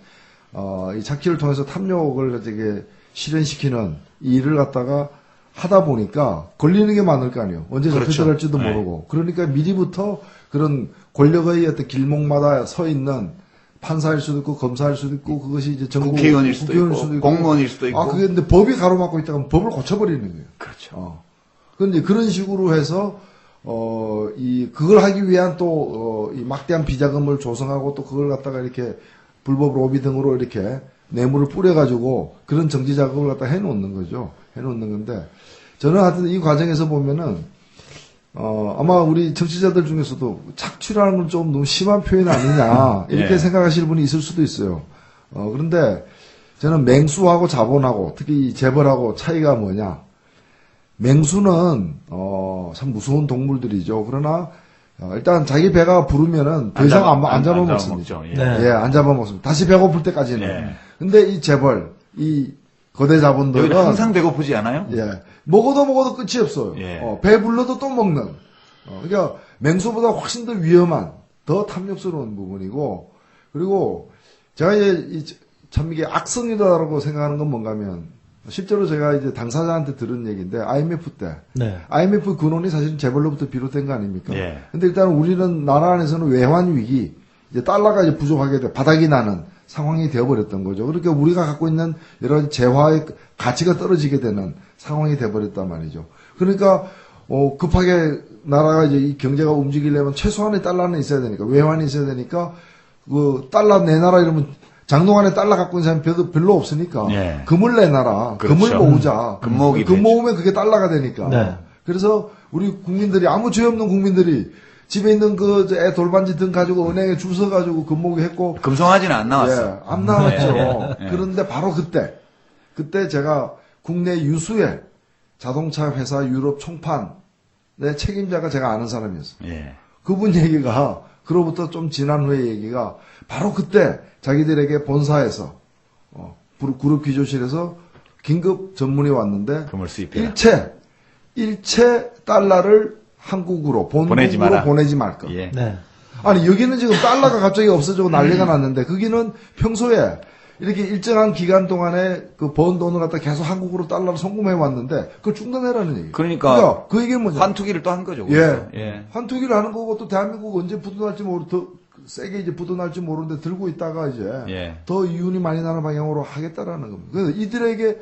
이 착취를 통해서 탐욕을 되게 실현시키는 이 일을 갖다가 하다 보니까 걸리는 게 많을 거 아니에요. 언제 그렇죠. 잡혀들할지도 네. 모르고. 그러니까 미리부터 그런 권력의 어떤 길목마다 서 있는 판사일 수도 있고 검사일 수도 있고 그것이 이제 정부 국회의원일 수도 있고, 공무원일 수도 있고. 그게 근데 법이 가로막고 있다가 법을 고쳐버리는 거예요. 그렇죠. 그런데 그런 식으로 해서 그걸 하기 위한 이 막대한 비자금을 조성하고 또 그걸 갖다가 이렇게 불법 로비 등으로 이렇게 뇌물을 뿌려가지고 그런 정치 작업을 갖다 해놓는 거죠. 해놓는 건데 저는 하여튼 이 과정에서 보면은 아마 우리 정치자들 중에서도 착취라는 건 좀 너무 심한 표현 아니냐 이렇게 예. 생각하실 분이 있을 수도 있어요. 그런데 저는 맹수하고 자본하고 특히 이 재벌하고 차이가 뭐냐? 맹수는 참 무서운 동물들이죠. 그러나 일단 자기 배가 부르면은 더 이상 안 잡아먹습니다. 잡아먹죠. 예. 네. 예, 안 잡아먹습니다. 다시 배고플 때까지는. 예. 근데 이 재벌, 이 거대 자본들은 여기는 항상 배고프지 않아요? 예, 먹어도 끝이 없어요. 예. 배 불러도 또 먹는. 그러니까 맹수보다 훨씬 더 위험한, 더 탐욕스러운 부분이고, 그리고 제가 참 이게 악성이다라고 생각하는 건 뭔가면 실제로 제가 이제 당사자한테 들은 얘기인데 IMF 때 네. IMF 근원이 사실은 재벌로부터 비롯된 거 아닙니까? 예. 근데 일단 우리는 나라 안에서는 외환 위기, 이제 달러가 이제 부족하게 돼 바닥이 나는 상황이 되어버렸던 거죠. 그러니까 우리가 갖고 있는 여러 가지 재화의 가치가 떨어지게 되는 상황이 되어버렸단 말이죠. 그러니까 급하게 나라가 이제 이 경제가 움직이려면 최소한의 달러는 있어야 되니까 외환이 있어야 되니까 그 달러 내놔라 이러면 장동안에 달러 갖고 있는 사람이 별로 없으니까 예. 금을 내놔라. 그렇죠. 금을 모으자. 금 모으기 금 되죠. 모으면 그게 달러가 되니까. 네. 그래서 우리 국민들이 아무 죄 없는 국민들이 집에 있는 애 돌반지 등 가지고 은행에 줄 서가지고 금 모으기 했고 금송아지는 안 나왔어. 예, 안 나왔죠. 예. 그런데 바로 그때 제가 국내 유수의 자동차 회사 유럽 총판의 책임자가 제가 아는 사람이었어요. 예. 그분 얘기가 그로부터 좀 지난 후의 얘기가 바로 그때 자기들에게 본사에서 그룹 기조실에서 긴급 전문이 왔는데 금을 수입해라. 일체 달러를 한국으로 보내지 본국으로 마라. 보내지 말 것. 예. 네. 아니 여기는 지금 달러가 갑자기 없어지고 난리가 났는데 거기는 평소에 이렇게 일정한 기간 동안에 그 번 돈을 갖다 계속 한국으로 달러로 송금해 왔는데 그걸 중단해라는 얘기. 그러니까 그 얘기는 뭐냐? 환투기를 또 한 거죠. 예. 예. 환투기를 하는 거고 또 대한민국 언제 부도날지 모르 더 세게 이제 붙어날지 모르는데 들고 있다가 이제 예. 더 이윤이 많이 나는 방향으로 하겠다라는 겁니다. 그래서 이들에게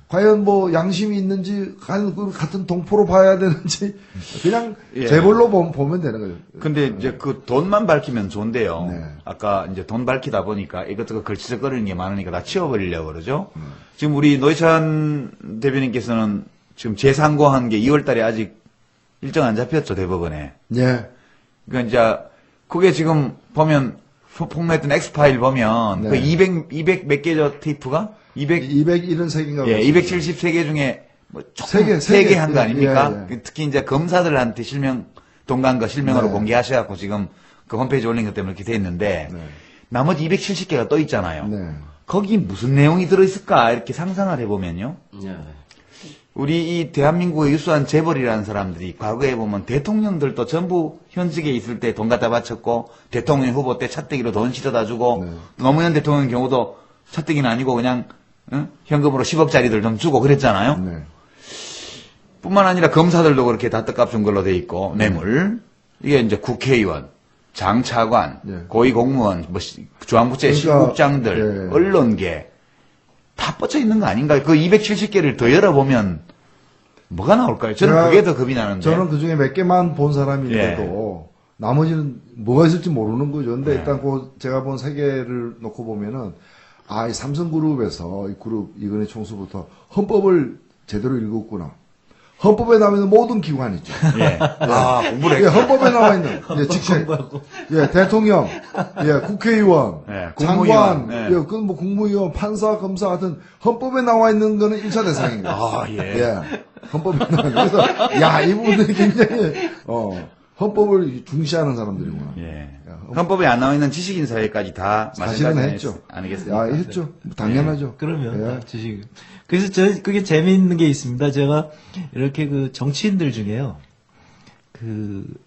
과연 뭐 양심이 있는지, 과연 그 같은 동포로 봐야 되는지, 그냥 예. 재벌로 보면 되는 거죠. 근데 이제 그 돈만 밝히면 좋은데요. 네. 아까 이제 돈 밝히다 보니까 이것저것 걸치적거리는 게 많으니까 다 치워버리려고 그러죠. 지금 우리 노회찬 대변인께서는 지금 재상고한 게 2월 달에 아직 일정 안 잡혔죠, 대법원에. 예. 그러니까 이제 그게 지금 보면 폭로했던 엑스파일 보면 네. 그 200 몇 개죠, 테이프가? 273개인가. 예, 273개 중에 뭐 세 개, 조금 3개 한 거 예, 아닙니까? 예, 예. 특히 이제 검사들한테 동간 거 실명으로 네. 공개하셔갖고 지금 그 홈페이지 올린 것 때문에 이렇게 돼 있는데 네. 나머지 270개가 또 있잖아요. 네. 거기 무슨 내용이 들어있을까 이렇게 상상을 해보면요. 예. 우리 이 대한민국의 유수한 재벌이라는 사람들이 과거에 보면 대통령들도 전부 현직에 있을 때 돈 갖다 바쳤고 대통령 후보 때 차떼기로 돈 실어다 주고 네. 노무현 대통령 경우도 차떼기는 아니고 그냥 현금으로 10억짜리들 좀 주고 그랬잖아요. 네. 뿐만 아니라 검사들도 그렇게 다 떡값 준 걸로 돼 있고 뇌물 이게 이제 국회의원, 장차관, 네. 고위공무원, 뭐 중앙부처의 그러니까, 실국장들, 네. 언론계 다 뻗쳐 있는 거 아닌가요? 그 270개를 더 열어보면 뭐가 나올까요? 저는 제가- 그게 더 겁이 나는데. 저는 그 중에 몇 개만 본 사람인데도 나머지는 뭐가 있을지 모르는 거죠. 근데 네. 일단 그 제가 본 세 개를 놓고 보면은 이 삼성그룹에서 이 그룹 이건희 총수부터 헌법을 제대로 읽었구나. 헌법에 나와 있는 모든 기관이죠. 예. 아, 공부를 예, 했구나. 헌법에 나와 있는 직책, 예, 대통령, 예, 국회의원, 예, 장관, 국무위원, 예. 예, 그건 뭐 국무위원, 판사, 검사 같은 헌법에 나와 있는 거는 1차 대상인 거예요. 아, 예. 예. 헌법에 나와 있는. 그래서 야, 이 부분들이 굉장히 헌법을 중시하는 사람들이구나. 예. 헌법에 안 나와 있는 지식인 사회까지 다 사실은 마찬가지 했죠. 아니겠습니까? 야, 했죠. 뭐 당연하죠. 그러면 예. 다 주식. 그래서 그게 재미있는 게 있습니다. 제가 이렇게 그 정치인들 중에요.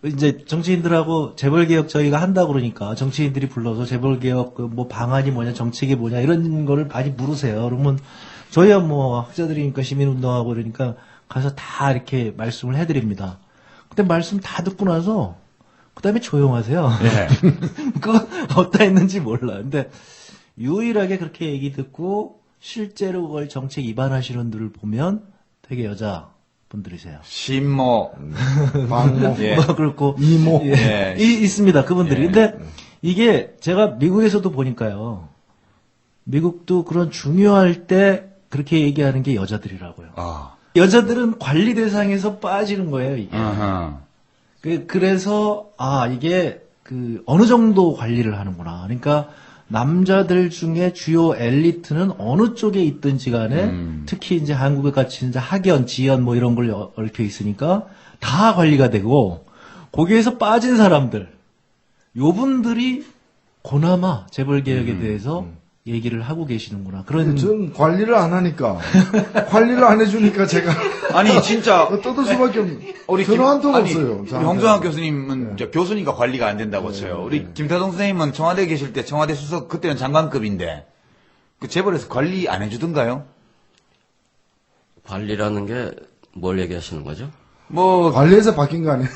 이제 정치인들하고 재벌개혁 저희가 한다 그러니까 정치인들이 불러서 재벌개혁 뭐 방안이 뭐냐, 정책이 뭐냐 이런 거를 많이 물으세요. 그러면 저희야 뭐 학자들이니까 시민운동하고 그러니까 가서 다 이렇게 말씀을 해드립니다. 근데 말씀 다 듣고 나서 그 다음에 조용하세요. 예. 그거 어디다 했는지 몰라. 근데 유일하게 그렇게 얘기 듣고 실제로 그걸 정책 위반하시는 분들을 보면 되게 여자분들이세요. 신모, 방모, 예. 뭐 그렇고 이모. 예. 있습니다. 그분들이. 예. 근데 이게 제가 미국에서도 보니까요. 미국도 그런 중요할 때 그렇게 얘기하는 게 여자들이라고요. 아. 여자들은 관리 대상에서 빠지는 거예요, 이게. 어허. 그래서 이게 어느 정도 관리를 하는구나. 그러니까 남자들 중에 주요 엘리트는 어느 쪽에 있든지 간에 특히 이제 한국에 같이 이제 학연, 지연 뭐 이런 걸 얽혀 있으니까 다 관리가 되고 거기에서 빠진 사람들 요분들이 그나마 재벌 개혁에 대해서 얘기를 하고 계시는구나. 그런 전 관리를 안 하니까 관리를 안 해주니까 제가 아니, 진짜. 떠들 수밖에 없는. 우리 저는 한 통 아니, 없어요. 우리 저한테. 홍정학 교수님은 저 교수니까 관리가 안 된다고 쳐요. 우리 김태동 선생님은 청와대에 계실 때 청와대 수석 그때는 장관급인데 그 재벌에서 관리 안 해주던가요? 관리라는 게 뭘 얘기하시는 거죠? 뭐 관리에서 바뀐 거 아니에요?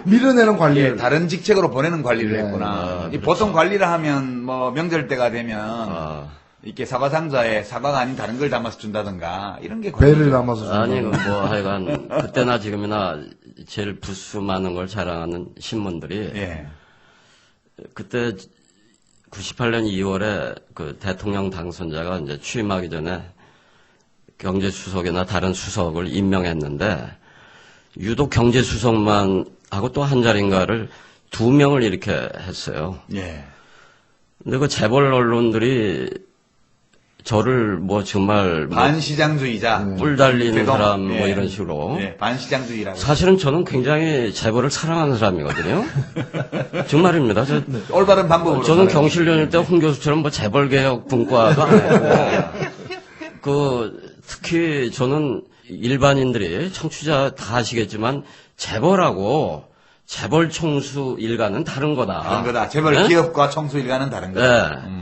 밀어내는 관리를. 예, 다른 직책으로 보내는 관리를 네. 했구나. 이 그렇죠. 보통 관리를 하면 뭐 명절 때가 되면 이렇게 사과 상자에 사과가 아닌 다른 걸 담아서 준다든가 이런 게 배를 관리죠. 담아서 준다. 아니, 뭐 하여간 그때나 지금이나 제일 부수 많은 걸 자랑하는 신문들이 예. 그때 98년 2월에 그 대통령 당선자가 이제 취임하기 전에 경제수석이나 다른 수석을 임명했는데 유독 경제수석만 하고 또 한 자리인가를 2명을 이렇게 했어요. 예. 근데 그 재벌 언론들이 저를 뭐 정말 뭐 반시장주의자. 뿔 달리는 대동, 사람 뭐 예. 이런 식으로. 예, 반시장주의라고. 사실은 저는 굉장히 재벌을 사랑하는 사람이거든요. 정말입니다. 올바른 방법으로. 저는 살아요. 경실련일 때 홍 교수처럼 뭐 재벌개혁 분과가 아니고 특히 저는 일반인들이 청취자 다 아시겠지만 재벌하고 재벌 총수 일가는 다른 거다. 다른 거다. 재벌 네? 기업과 청수 일가는 다른 거다. 네.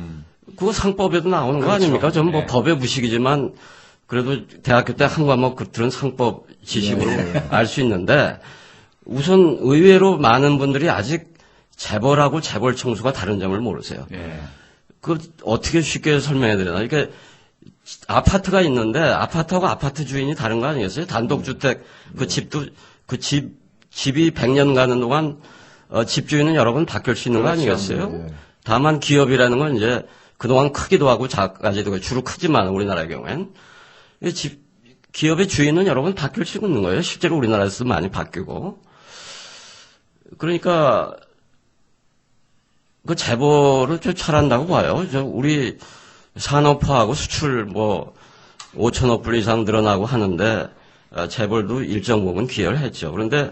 그거 상법에도 나오는 거 그렇죠. 아닙니까? 저는 뭐 네. 법의 무식이지만 그래도 대학교 때 한 과목 들은 상법 지식으로 알 수 있는데 우선 의외로 많은 분들이 아직 재벌하고 재벌 총수가 다른 점을 모르세요. 예. 그 어떻게 쉽게 설명해 드리나? 이게 아파트가 있는데 아파트하고 아파트 주인이 다른 거 아니겠어요? 단독주택 그 집도 집이 100년 가는 동안 집주인은 여러 번 바뀔 수 있는 거 아니겠어요? 다만 기업이라는 건 이제 그동안 크기도 하고 작아지도 주로 크지만 우리나라의 경우엔 기업의 주인은 여러 번 바뀔 수 있는 거예요. 실제로 우리나라에서도 많이 바뀌고. 그러니까 그 재벌을 좀 잘한다고 봐요. 우리 산업화하고 수출 5천억 불 이상 늘어나고 하는데 재벌도 일정 부분 기여를 했죠. 그런데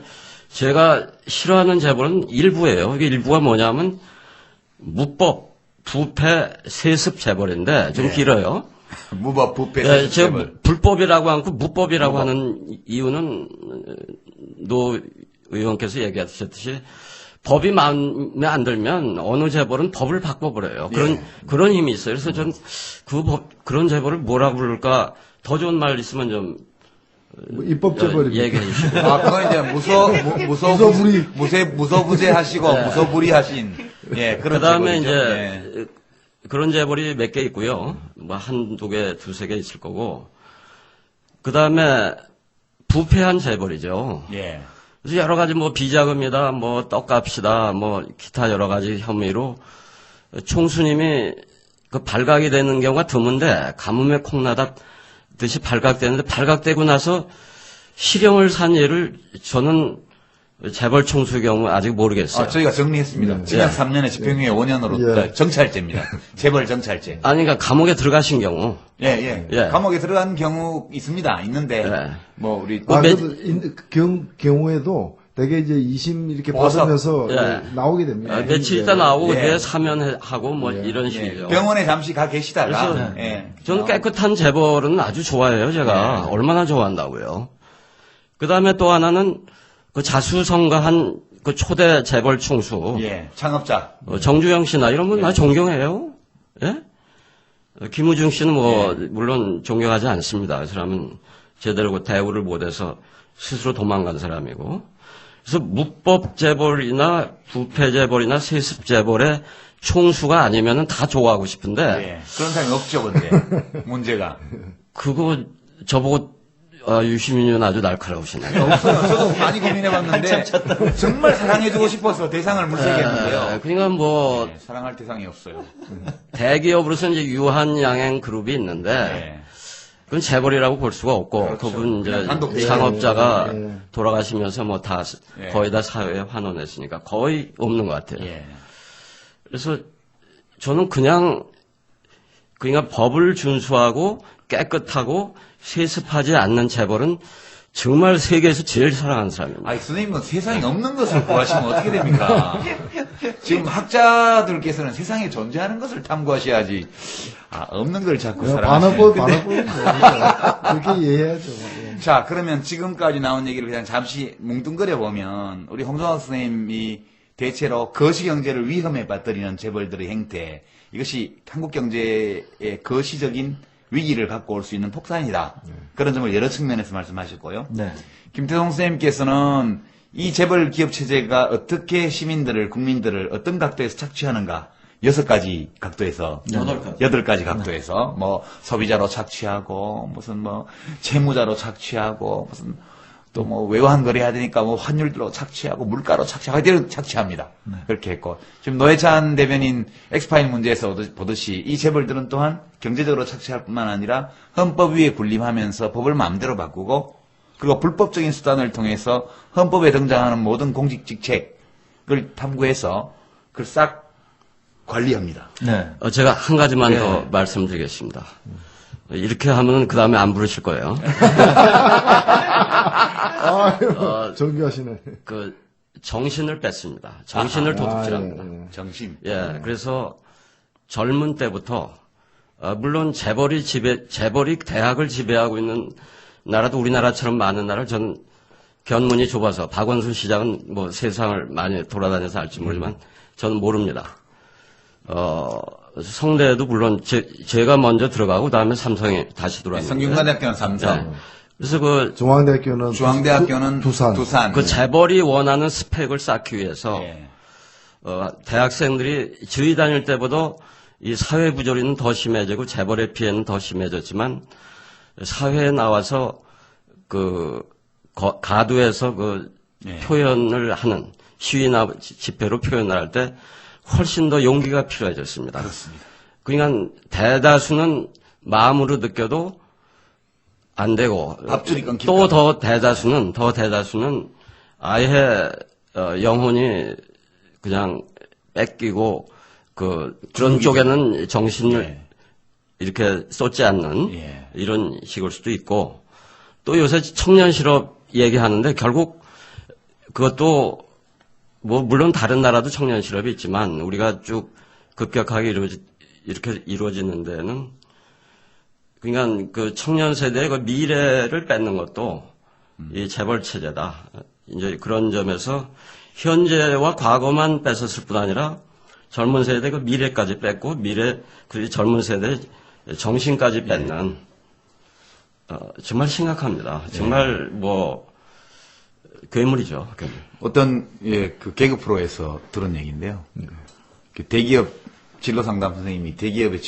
제가 싫어하는 재벌은 일부예요. 이게 일부가 뭐냐면 무법, 부패, 세습 재벌인데 좀 길어요. 무법, 부패, 세습 제가 재벌. 불법이라고 하고 무법이라고 하는 이유는 노 의원께서 얘기하셨듯이 법이 마음에 안 들면 어느 재벌은 법을 바꿔버려요. 그런 힘이 있어요. 그래서 전 그런 재벌을 뭐라 부를까 더 좋은 말 있으면 좀 입법 재벌입니다. 얘기해 주시고. 그건 이제 무소부재 하시고 무소불위 하신 그런 그다음에 재벌이죠. 이제 그런 재벌이 몇 개 있고요. 한두 개, 두세 개 있을 거고. 그다음에 부패한 재벌이죠. 예. 그래서 여러 가지 비자금이다, 떡값이다, 기타 여러 가지 혐의로 총수님이 그 발각이 되는 경우가 드문데 가뭄에 콩나듯이 발각되는데 발각되고 나서 실형을 산 예를 저는 재벌 총수의 경우 아직 모르겠어요. 저희가 정리했습니다. 징역 3년에 집행유예 5년으로 정찰제입니다. 재벌 정찰제. 아니, 그러니까 감옥에 들어가신 경우. 예. 감옥에 들어간 경우 있습니다. 있는데 우리 경우에도 대개 이제 2심 이렇게 받으면서 나오게 됩니다. 며칠 있다 나오고 그때 사면하고 이런 식이죠. 병원에 잠시 가 계시다가 그래서 저는 깨끗한 재벌은 아주 좋아해요. 제가 얼마나 좋아한다고요. 그다음에 또 하나는 그 자수성가한 그 초대 재벌 총수. 창업자. 정주영 씨나 이런 분 나 존경해요. 예? 김우중 씨는 물론 존경하지 않습니다. 그 사람은 제대로 그 대우를 못해서 스스로 도망간 사람이고. 그래서 무법 재벌이나 부패 재벌이나 세습 재벌의 총수가 아니면은 다 좋아하고 싶은데. 그런 사람이 없죠, 근데. 문제가. 그거 저보고 유시민은 아주 날카로우시네요. 없어요. 저도 많이 고민해봤는데 정말 사랑해주고 싶어서 대상을 물색했는데요. 그러니까 사랑할 대상이 없어요. 대기업으로서 이제 유한양행 그룹이 있는데 그건 재벌이라고 볼 수가 없고 그분 이제 창업자가 돌아가시면서 다 거의 다 사회에 환원했으니까 거의 없는 것 같아요. 그래서 저는 그냥 법을 준수하고 깨끗하고 세습하지 않는 재벌은 정말 세계에서 제일 사랑하는 사람입니다. 선생님은 세상에 없는 것을 구하시면 어떻게 됩니까? 지금 학자들께서는 세상에 존재하는 것을 탐구하셔야지. 없는 걸 자꾸 사랑하시는. 그렇게 이해해야죠. 자, 그러면 지금까지 나온 얘기를 그냥 잠시 뭉뚱그려 보면 우리 홍성학 선생님이 대체로 거시경제를 위험에 빠뜨리는 재벌들의 행태, 이것이 한국 경제의 거시적인 위기를 갖고 올 수 있는 폭탄이다. 그런 점을 여러 측면에서 말씀하셨고요. 김태성 선생님께서는 이 재벌 기업 체제가 어떻게 시민들을, 국민들을 어떤 각도에서 착취하는가, 6가지 각도에서, 8가지 각도에서, 소비자로 착취하고, 채무자로 착취하고, 또 외환 거래해야 되니까 환율로 착취하고, 물가로 착취하고, 이런 착취합니다. 그렇게 했고, 지금 노회찬 대변인 엑스파일 문제에서 보듯이 이 재벌들은 또한 경제적으로 착취할 뿐만 아니라 헌법 위에 군림하면서 법을 마음대로 바꾸고, 그리고 불법적인 수단을 통해서 헌법에 등장하는 모든 공직 직책을 탐구해서 그걸 싹 관리합니다. 제가 한 가지만 더 말씀드리겠습니다. 이렇게 하면 그 다음에 안 부르실 거예요. 정교하시네. 정신을 뺐습니다. 정신을 도둑질합니다. 정신. 그래서 젊은 때부터 물론 재벌이 대학을 지배하고 있는 나라도 우리나라처럼 많은 나라를 저는 견문이 좁아서 박원순 시장은 세상을 많이 돌아다녀서 알지 모르지만 저는 모릅니다. 성대에도 물론 제가 먼저 들어가고 그다음에 삼성에 다시 들어왔는데 성균관대학교는 삼성. 그래서 중앙대학교는 두산. 그 재벌이 원하는 스펙을 쌓기 위해서 대학생들이 저희 다닐 때보다 이 사회 부조리는 더 심해지고 재벌의 피해는 더 심해졌지만 사회에 나와서 가두에서 표현을 하는 시위나 집회로 표현을 할 때 훨씬 더 용기가 필요해졌습니다. 그렇습니다. 그러니까 대다수는 마음으로 느껴도 안 되고 앞줄이 끊길까 또 더 대다수는 아예 영혼이 그냥 뺏기고 그런 쪽에는 정신을 예. 이렇게 쏟지 않는 예. 이런 식일 수도 있고 또 요새 청년 실업 얘기하는데 결국 그것도 뭐 물론 다른 나라도 청년 실업이 있지만 우리가 쭉 급격하게 이렇게 이루어지는 데는 그러니까 그 청년 세대의 그 미래를 뺏는 것도 이 재벌 체제다. 이제 그런 점에서 현재와 과거만 뺏었을 뿐 아니라 젊은 세대 그 미래까지 뺏고 그 젊은 세대 정신까지 뺏는 정말 심각합니다. 정말 뭐 괴물이죠. 괴물. 어떤 그 개그 프로에서 들은 얘기인데요. 그 대기업 진로 상담 선생님이 대기업에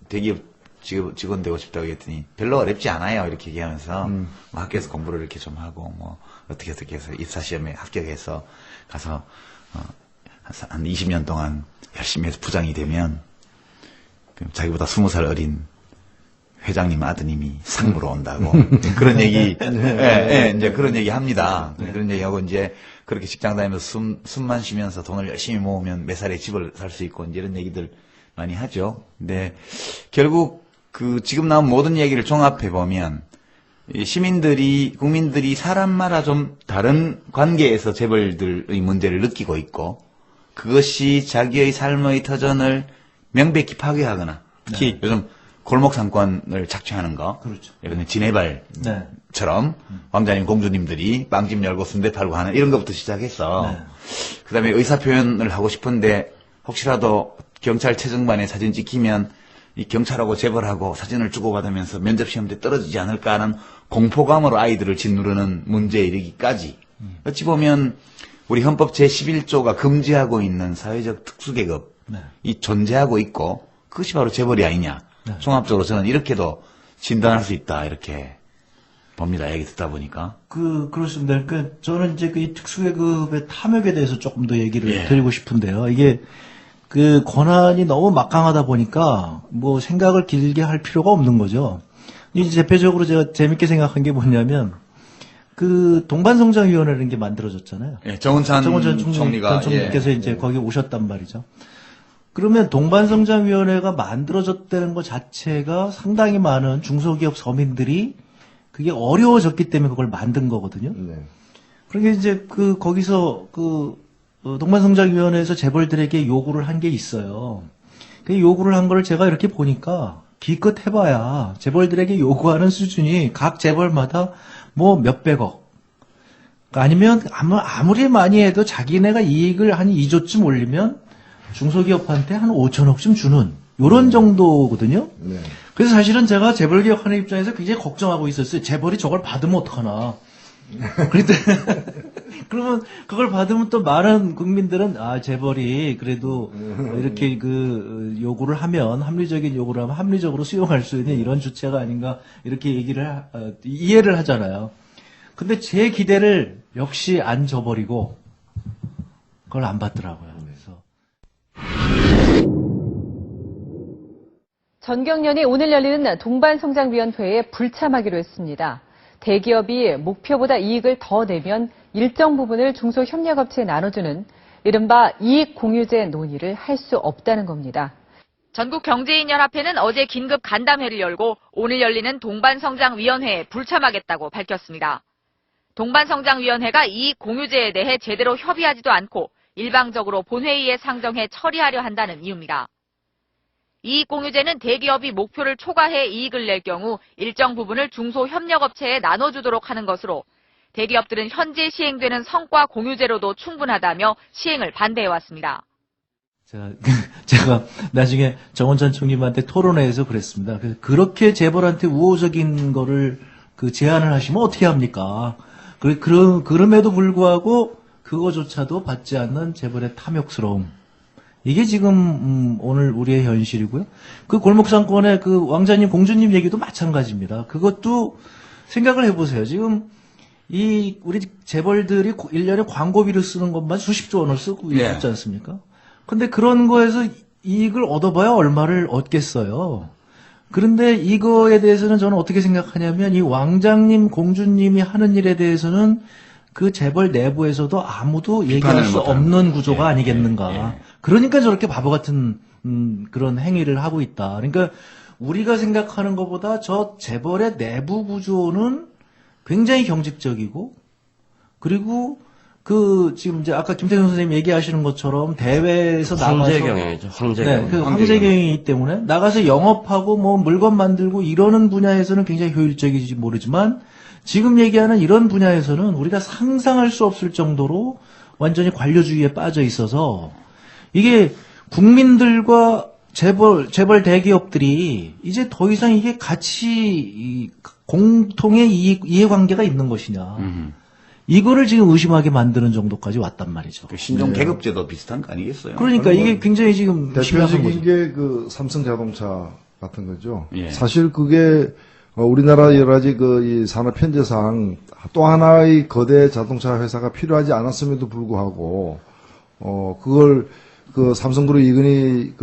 대기업 직원 되고 싶다고 했더니 별로 어렵지 않아요. 이렇게 얘기하면서 뭐 학교에서 공부를 이렇게 좀 하고 뭐 어떻게 해서 입사시험에 합격해서 가서 한 20년 동안 열심히 해서 부장이 되면 자기보다 20살 어린 회장님 아드님이 상무로 온다고 그런 얘기 이제 그런 얘기 합니다. 그런 얘기하고 이제 그렇게 직장 다니면서 숨만 쉬면서 돈을 열심히 모으면 몇 살에 집을 살 수 있고 이제 이런 얘기들 많이 하죠. 근데 결국 지금 나온 모든 얘기를 종합해 보면 국민들이 사람마다 좀 다른 관계에서 재벌들의 문제를 느끼고 있고 그것이 자기의 삶의 터전을 명백히 파괴하거나 특히 요즘 골목 상권을 착취하는 거, 그렇죠. 예를 들면 지네발처럼 왕자님 공주님들이 빵집 열고 순대 팔고 하는 이런 것부터 시작해서 그다음에 의사 표현을 하고 싶은데 혹시라도 경찰 체증반에 사진 찍히면 이 경찰하고 재벌하고 사진을 주고받으면서 면접 시험 때 떨어지지 않을까 하는 공포감으로 아이들을 짓누르는 문제에 이르기까지 어찌 보면 우리 헌법 제11조가 금지하고 있는 사회적 특수계급이 존재하고 있고 그것이 바로 재벌이 아니냐. 종합적으로 저는 이렇게도 진단할 수 있다 이렇게 봅니다. 얘기 듣다 보니까. 그렇습니다. 그러니까 저는 이제 이 특수계급의 탐욕에 대해서 조금 더 얘기를 드리고 싶은데요. 이게 그 권한이 너무 막강하다 보니까 뭐 생각을 길게 할 필요가 없는 거죠. 이제 대표적으로 제가 재밌게 생각한 게 뭐냐면 그 동반성장위원회라는 게 만들어졌잖아요. 예, 정은찬 총리가 총리께서 이제 거기 오셨단 말이죠. 그러면 동반성장위원회가 만들어졌다는 것 자체가 상당히 많은 중소기업 서민들이 그게 어려워졌기 때문에 그걸 만든 거거든요. 네. 그러니까 이제 거기서 동반성장위원회에서 재벌들에게 요구를 한 게 있어요. 그 요구를 한 걸 제가 이렇게 보니까 기껏 해봐야 재벌들에게 요구하는 수준이 각 재벌마다 뭐 몇백억. 아니면 아무리 많이 해도 자기네가 이익을 한 2조쯤 올리면 중소기업한테 한 5천억쯤 주는 요런 정도거든요. 네. 그래서 사실은 제가 재벌기업하는 입장에서 굉장히 걱정하고 있었어요. 재벌이 저걸 받으면 어떡하나. 그러면 그걸 받으면 또 많은 국민들은 재벌이 그래도 이렇게 요구를 하면 합리적인 요구를 하면 합리적으로 수용할 수 있는 이런 주체가 아닌가 이렇게 이해를 하잖아요. 근데 제 기대를 역시 안 저버리고 그걸 안 받더라고요. 그래서 전경련이 오늘 열리는 동반성장위원회에 불참하기로 했습니다. 대기업이 목표보다 이익을 더 내면 일정 부분을 중소협력업체에 나눠주는 이른바 이익공유제 논의를 할 수 없다는 겁니다. 전국경제인연합회는 어제 긴급 간담회를 열고 오늘 열리는 동반성장위원회에 불참하겠다고 밝혔습니다. 동반성장위원회가 이익공유제에 대해 제대로 협의하지도 않고 일방적으로 본회의에 상정해 처리하려 한다는 이유입니다. 이익공유제는 대기업이 목표를 초과해 이익을 낼 경우 일정 부분을 중소협력업체에 나눠주도록 하는 것으로 대기업들은 현재 시행되는 성과공유제로도 충분하다며 시행을 반대해왔습니다. 제가 나중에 정원찬 총리님한테 토론회에서 그랬습니다. 그렇게 재벌한테 우호적인 거를 제안을 하시면 어떻게 합니까? 그럼에도 불구하고 그거조차도 받지 않는 재벌의 탐욕스러움. 이게 지금 오늘 우리의 현실이고요. 그 골목상권의 그 왕자님, 공주님 얘기도 마찬가지입니다. 그것도 생각을 해보세요. 지금 이 우리 재벌들이 1년에 광고비를 쓰는 것만 수십조 원을 쓰고 예. 있지 않습니까? 근데 그런 거에서 이익을 얻어봐야 얼마를 얻겠어요. 그런데 이거에 대해서는 저는 어떻게 생각하냐면 이 왕장님, 공주님이 하는 일에 대해서는 그 재벌 내부에서도 아무도 얘기할 수 없는 구조가 아니겠는가. 그러니까 저렇게 바보 같은 그런 행위를 하고 있다. 그러니까 우리가 생각하는 것보다 저 재벌의 내부 구조는 굉장히 경직적이고, 그리고 그 지금 이제 아까 김태경 선생님 얘기하시는 것처럼 대회에서 나가서 황제경영이죠. 황제경. 네, 그 황제경영이기 때문에 나가서 영업하고 뭐 물건 만들고 이러는 분야에서는 굉장히 효율적이지 모르지만 지금 얘기하는 이런 분야에서는 우리가 상상할 수 없을 정도로 완전히 관료주의에 빠져 있어서 이게 국민들과 재벌 대기업들이 이제 더 이상 이게 같이 공통의 이해관계가 있는 것이냐. 이거를 지금 의심하게 만드는 정도까지 왔단 말이죠. 그 신종 계급제도 비슷한 거 아니겠어요? 그러니까 이게 굉장히 지금 심각한 거죠. 대표적인 게 그 삼성자동차 같은 거죠. 예. 사실 그게 우리나라 여러 가지 이 산업 현재상 또 하나의 거대 자동차 회사가 필요하지 않았음에도 불구하고 그걸 그 삼성그룹 이근희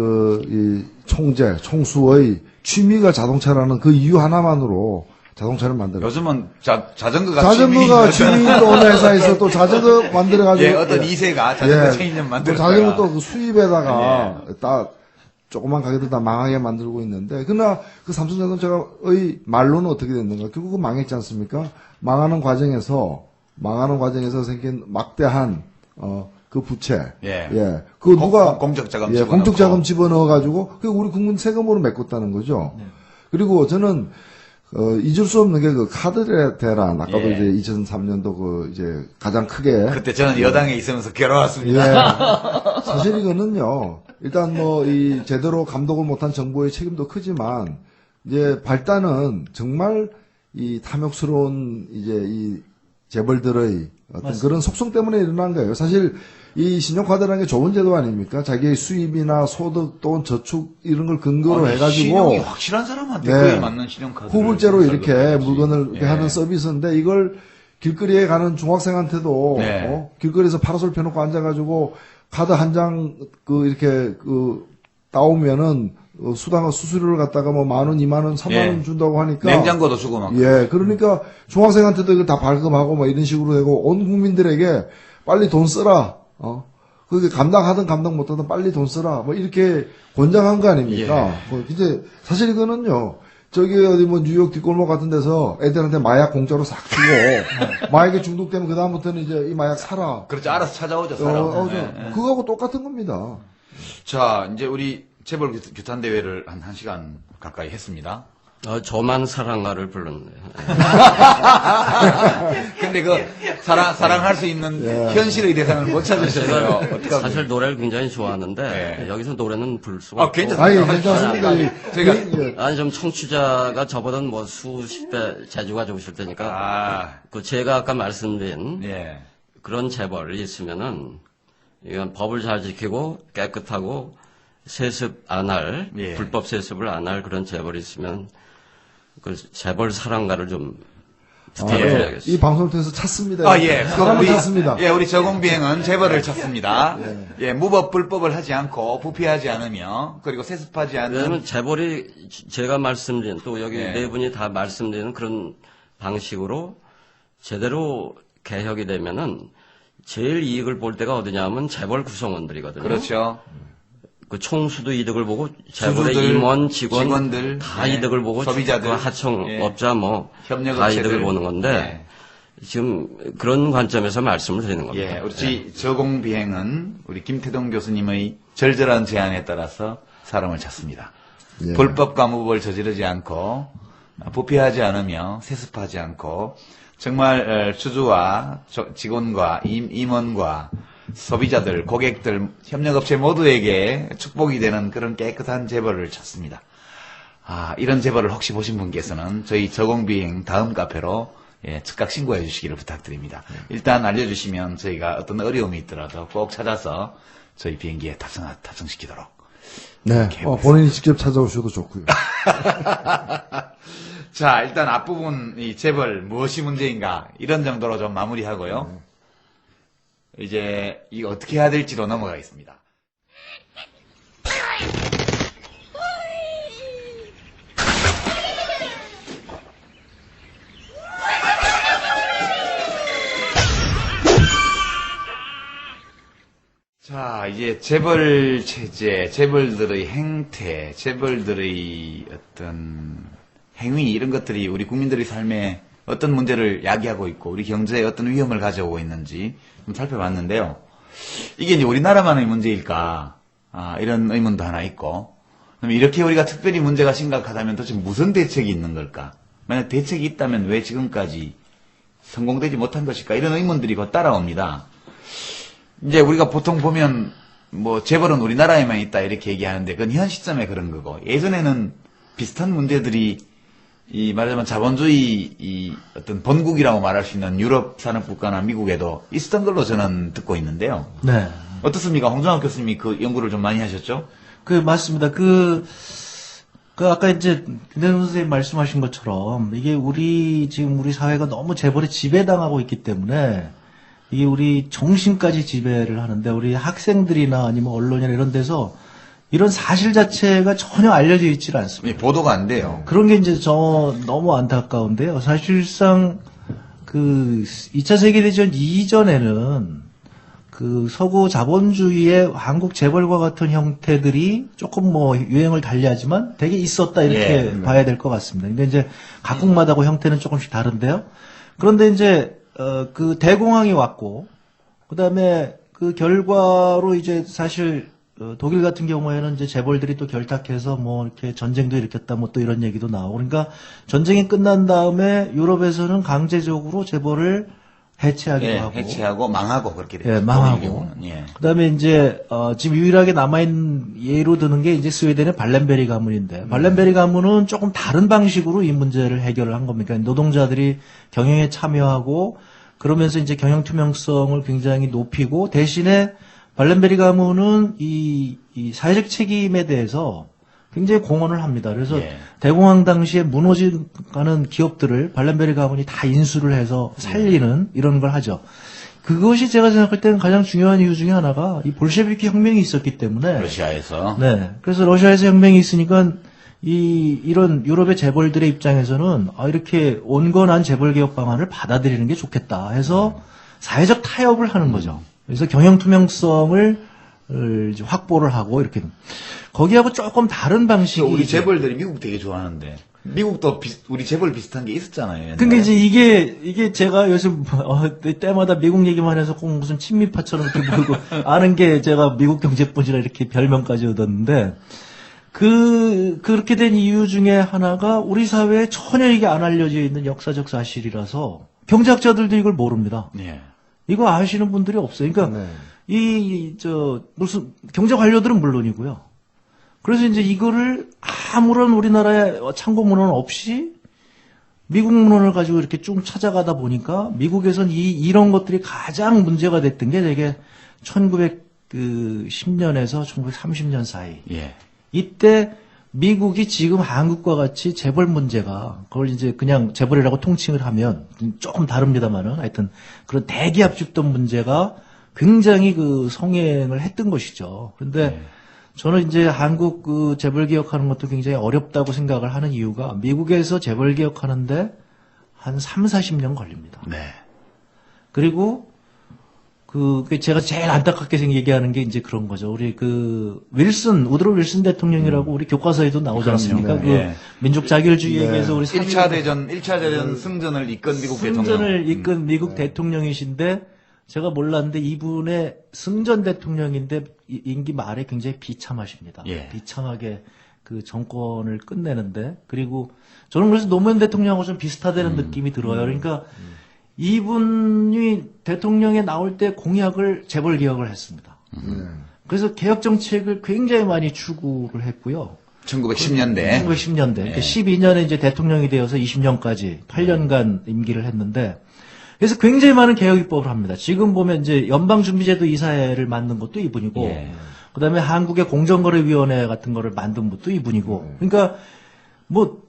이 총수의 취미가 자동차라는 그 이유 하나만으로 자동차를 만들어. 요즘은 자전거가 취미로 어느 회사에서 또 자전거 만들어가지고. 예, 어떤 2세가 자전거 체인점 만들었다가. 자전거 또 그 수입에다가 딱 조그만 가게들 다 망하게 만들고 있는데, 그러나 그 삼성자동차의 말로는 어떻게 됐는가? 결국은 망했지 않습니까? 망하는 과정에서 생긴 막대한, 그 부채. 예. 그 누가. 공적자금 공적자금 집어넣어가지고, 그 우리 국민 세금으로 메꿨다는 거죠. 그리고 저는, 잊을 수 없는 게 그 카드 대란, 아까도 이제 2003년도 이제 가장 크게. 그때 저는 여당에 있으면서 괴로웠습니다. 사실 이거는요, 일단 제대로 감독을 못한 정부의 책임도 크지만, 이제 발단은 정말 이 탐욕스러운 이제 이 재벌들의 어떤 맞습니다. 그런 속성 때문에 일어난 거예요. 사실 이 신용카드라는 게 좋은 제도 아닙니까? 자기의 수입이나 소득 또는 저축 이런 걸 근거로 해가지고 신용이 확실한 사람한테 그에 맞는 신용카드 후불제로 이렇게 물건을 이렇게 하는 서비스인데 이걸 길거리에 가는 중학생한테도 길거리에서 파라솔 펴놓고 앉아가지고 카드 한 장 이렇게 따오면은 수수료를 갖다가 뭐 10,000원, 20,000원, 30,000원 준다고 하니까 냉장고도 주고 막 그러니까 중학생한테도 이거 다 발급하고 뭐 이런 식으로 되고 온 국민들에게 빨리 돈 쓰라. 그게 감당하든 감당 못하든 빨리 돈 쓰라. 뭐 이렇게 권장한 거 아닙니까? 이제 사실 이거는요. 저기 어디 뭐 뉴욕 뒷골목 같은 데서 애들한테 마약 공짜로 싹 주고 마약에 중독되면 그 다음부터는 이제 이 마약 사라. 그렇죠. 알아서 찾아오죠. 사람. 그거하고 똑같은 겁니다. 자, 이제 우리 재벌 규탄 대회를 한 1시간 가까이 했습니다. 저만 사랑가를 불렀네요. 근데 사랑할 수 있는 현실의 대상을 못 찾으셨어요. 제가 사실 노래를 굉장히 좋아하는데 여기서 노래는 부를 수가 없고. 괜찮습니다. 괜찮습니다. 아니 좀 청취자가 저보다 뭐 수십 배 재주가 좋으실 테니까 제가 아까 말씀드린 그런 재벌이 있으면은 이건 법을 잘 지키고 깨끗하고 세습 안 할 불법 세습을 안 할 그런 재벌이 있으면 그 재벌 사랑가를 좀 부탁드려야겠어요. 이 방송을 통해서 찾습니다. 사람을 찾습니다. 우리 저공비행은 재벌을 찾습니다. 무법 불법을 하지 않고 부패하지 않으며 그리고 세습하지 않는. 왜냐하면 재벌이 제가 말씀드린 또 여기 네 분이 다 말씀드리는 그런 방식으로 제대로 개혁이 되면은 제일 이익을 볼 때가 어디냐면 재벌 구성원들이거든요. 그렇죠. 그 총수도 이득을 보고 재벌의 임원, 직원들 다 이득을 보고 소비자들, 하청업자 다 이득을 보는 건데 지금 그런 관점에서 말씀을 드리는 겁니다. 우리 저공비행은 우리 김태동 교수님의 절절한 제안에 따라서 사람을 찾습니다. 불법과 무법을 저지르지 않고 부패하지 않으며 세습하지 않고 정말 주주와 직원과 임원과 소비자들, 고객들, 협력업체 모두에게 축복이 되는 그런 깨끗한 재벌을 찾습니다. 이런 재벌을 혹시 보신 분께서는 저희 저공비행 다음 카페로 예, 즉각 신고해 주시기를 부탁드립니다. 일단 알려주시면 저희가 어떤 어려움이 있더라도 꼭 찾아서 저희 비행기에 탑승시키도록. 네. 본인이 직접 찾아오셔도 좋고요. 자, 일단 앞부분 이 재벌 무엇이 문제인가 이런 정도로 좀 마무리하고요. 이제 이거 어떻게 해야 될지로 넘어가겠습니다. 자, 이제 재벌 체제, 재벌들의 행태, 재벌들의 어떤 행위 이런 것들이 우리 국민들의 삶에 어떤 문제를 야기하고 있고 우리 경제에 어떤 위험을 가져오고 있는지 좀 살펴봤는데요. 이게 이제 우리나라만의 문제일까? 이런 의문도 하나 있고. 그럼 이렇게 우리가 특별히 문제가 심각하다면 도대체 무슨 대책이 있는 걸까? 만약 대책이 있다면 왜 지금까지 성공되지 못한 것일까? 이런 의문들이 곧 따라옵니다. 이제 우리가 보통 보면 뭐 재벌은 우리나라에만 있다 이렇게 얘기하는데 그건 현 시점에 그런 거고 예전에는 비슷한 문제들이 이 말하자면 자본주의 이 어떤 본국이라고 말할 수 있는 유럽 산업국가나 미국에도 있었던 걸로 저는 듣고 있는데요. 네. 어떻습니까? 홍정학 교수님이 그 연구를 좀 많이 하셨죠? 맞습니다. 아까 이제 김대중 선생님 말씀하신 것처럼 이게 지금 우리 사회가 너무 재벌에 지배당하고 있기 때문에 이게 우리 정신까지 지배를 하는데 우리 학생들이나 아니면 언론이나 이런 데서 이런 사실 자체가 전혀 알려져 있질 않습니다. 보도가 안 돼요. 그런 게 이제 너무 안타까운데요. 사실상 2차 세계대전 이전에는 서구 자본주의의 한국 재벌과 같은 형태들이 조금 유행을 달리하지만 되게 있었다 이렇게 봐야 될 것 같습니다. 근데 이제 각국마다 그 형태는 조금씩 다른데요. 그런데 이제 대공황이 왔고, 그 다음에 그 결과로 이제 사실, 독일 같은 경우에는 이제 재벌들이 또 결탁해서 이렇게 전쟁도 일으켰다 또 이런 얘기도 나오고, 그러니까 전쟁이 끝난 다음에 유럽에서는 강제적으로 재벌을 해체하기도 하고. 해체하고 망하고 그렇게 됐죠. 예, 망하고. 그 다음에 이제, 지금 유일하게 남아있는 예로 드는 게 이제 스웨덴의 발렌베리 가문인데, 발렌베리 가문은 조금 다른 방식으로 이 문제를 해결을 한 겁니다. 그러니까 노동자들이 경영에 참여하고, 그러면서 이제 경영 투명성을 굉장히 높이고, 대신에 발렌베리 가문은 이 사회적 책임에 대해서 굉장히 공헌을 합니다. 그래서 대공황 당시에 무너져가는 기업들을 발렌베리 가문이 다 인수를 해서 살리는 이런 걸 하죠. 그것이 제가 생각할 때는 가장 중요한 이유 중에 하나가 이 볼셰비키 혁명이 있었기 때문에. 러시아에서. 네. 그래서 러시아에서 혁명이 있으니까 이런 유럽의 재벌들의 입장에서는 이렇게 온건한 재벌 개혁 방안을 받아들이는 게 좋겠다 해서 사회적 타협을 하는 거죠. 그래서 경영 투명성을 이제 확보를 하고 이렇게 거기하고 조금 다른 방식이 우리 재벌들이 미국 되게 좋아하는데 미국도 우리 재벌 비슷한 게 있었잖아요. 근데 이제 이게 제가 요즘 때마다 미국 얘기만 해서 꼭 무슨 친미파처럼 이렇게 보이고 아는 게 제가 미국 경제뿐이라 이렇게 별명까지 얻었는데 그렇게 된 이유 중에 하나가 우리 사회에 전혀 이게 안 알려져 있는 역사적 사실이라서 경제학자들도 이걸 모릅니다. 이거 아시는 분들이 없어요. 그러니까 무슨 경제 관료들은 물론이고요. 그래서 이제 이거를 아무런 우리나라의 참고 문헌 없이 미국 문헌을 가지고 이렇게 쭉 찾아가다 보니까 미국에선 이런 것들이 가장 문제가 됐던 게 되게 1910년에서 1930년 사이. 이때 미국이 지금 한국과 같이 재벌 문제가 그걸 이제 그냥 재벌이라고 통칭을 하면 조금 다릅니다만은 하여튼 그런 대기업 집단 문제가 굉장히 성행을 했던 것이죠. 그런데 저는 이제 한국 재벌 개혁하는 것도 굉장히 어렵다고 생각을 하는 이유가 미국에서 재벌 개혁하는데 한 3, 40년 걸립니다. 그리고 제가 제일 안타깝게 얘기하는 게 이제 그런 거죠. 우리 우드로 윌슨 대통령이라고 우리 교과서에도 나오지 않습니까? 민족 자결주의에 의해서 우리 1차 대전 승전을 이끈 미국 대통령. 승전을 이끈 미국 대통령이신데 제가 몰랐는데 이분의 승전 대통령인데 임기 말에 굉장히 비참하십니다. 비참하게 그 정권을 끝내는데 그리고 저는 그래서 노무현 대통령하고 좀 비슷하다는 느낌이 들어요. 그러니까 이분이 대통령에 나올 때 공약을 재벌 개혁을 했습니다. 그래서 개혁 정책을 굉장히 많이 추구를 했고요. 1910년대. 1910년대. 그러니까 12년에 이제 대통령이 되어서 20년까지 8년간 임기를 했는데, 그래서 굉장히 많은 개혁 입법을 합니다. 지금 보면 이제 연방준비제도 이사회를 만든 것도 이분이고, 예. 그다음에 한국의 공정거래위원회 같은 거를 만든 것도 이분이고, 그러니까 뭐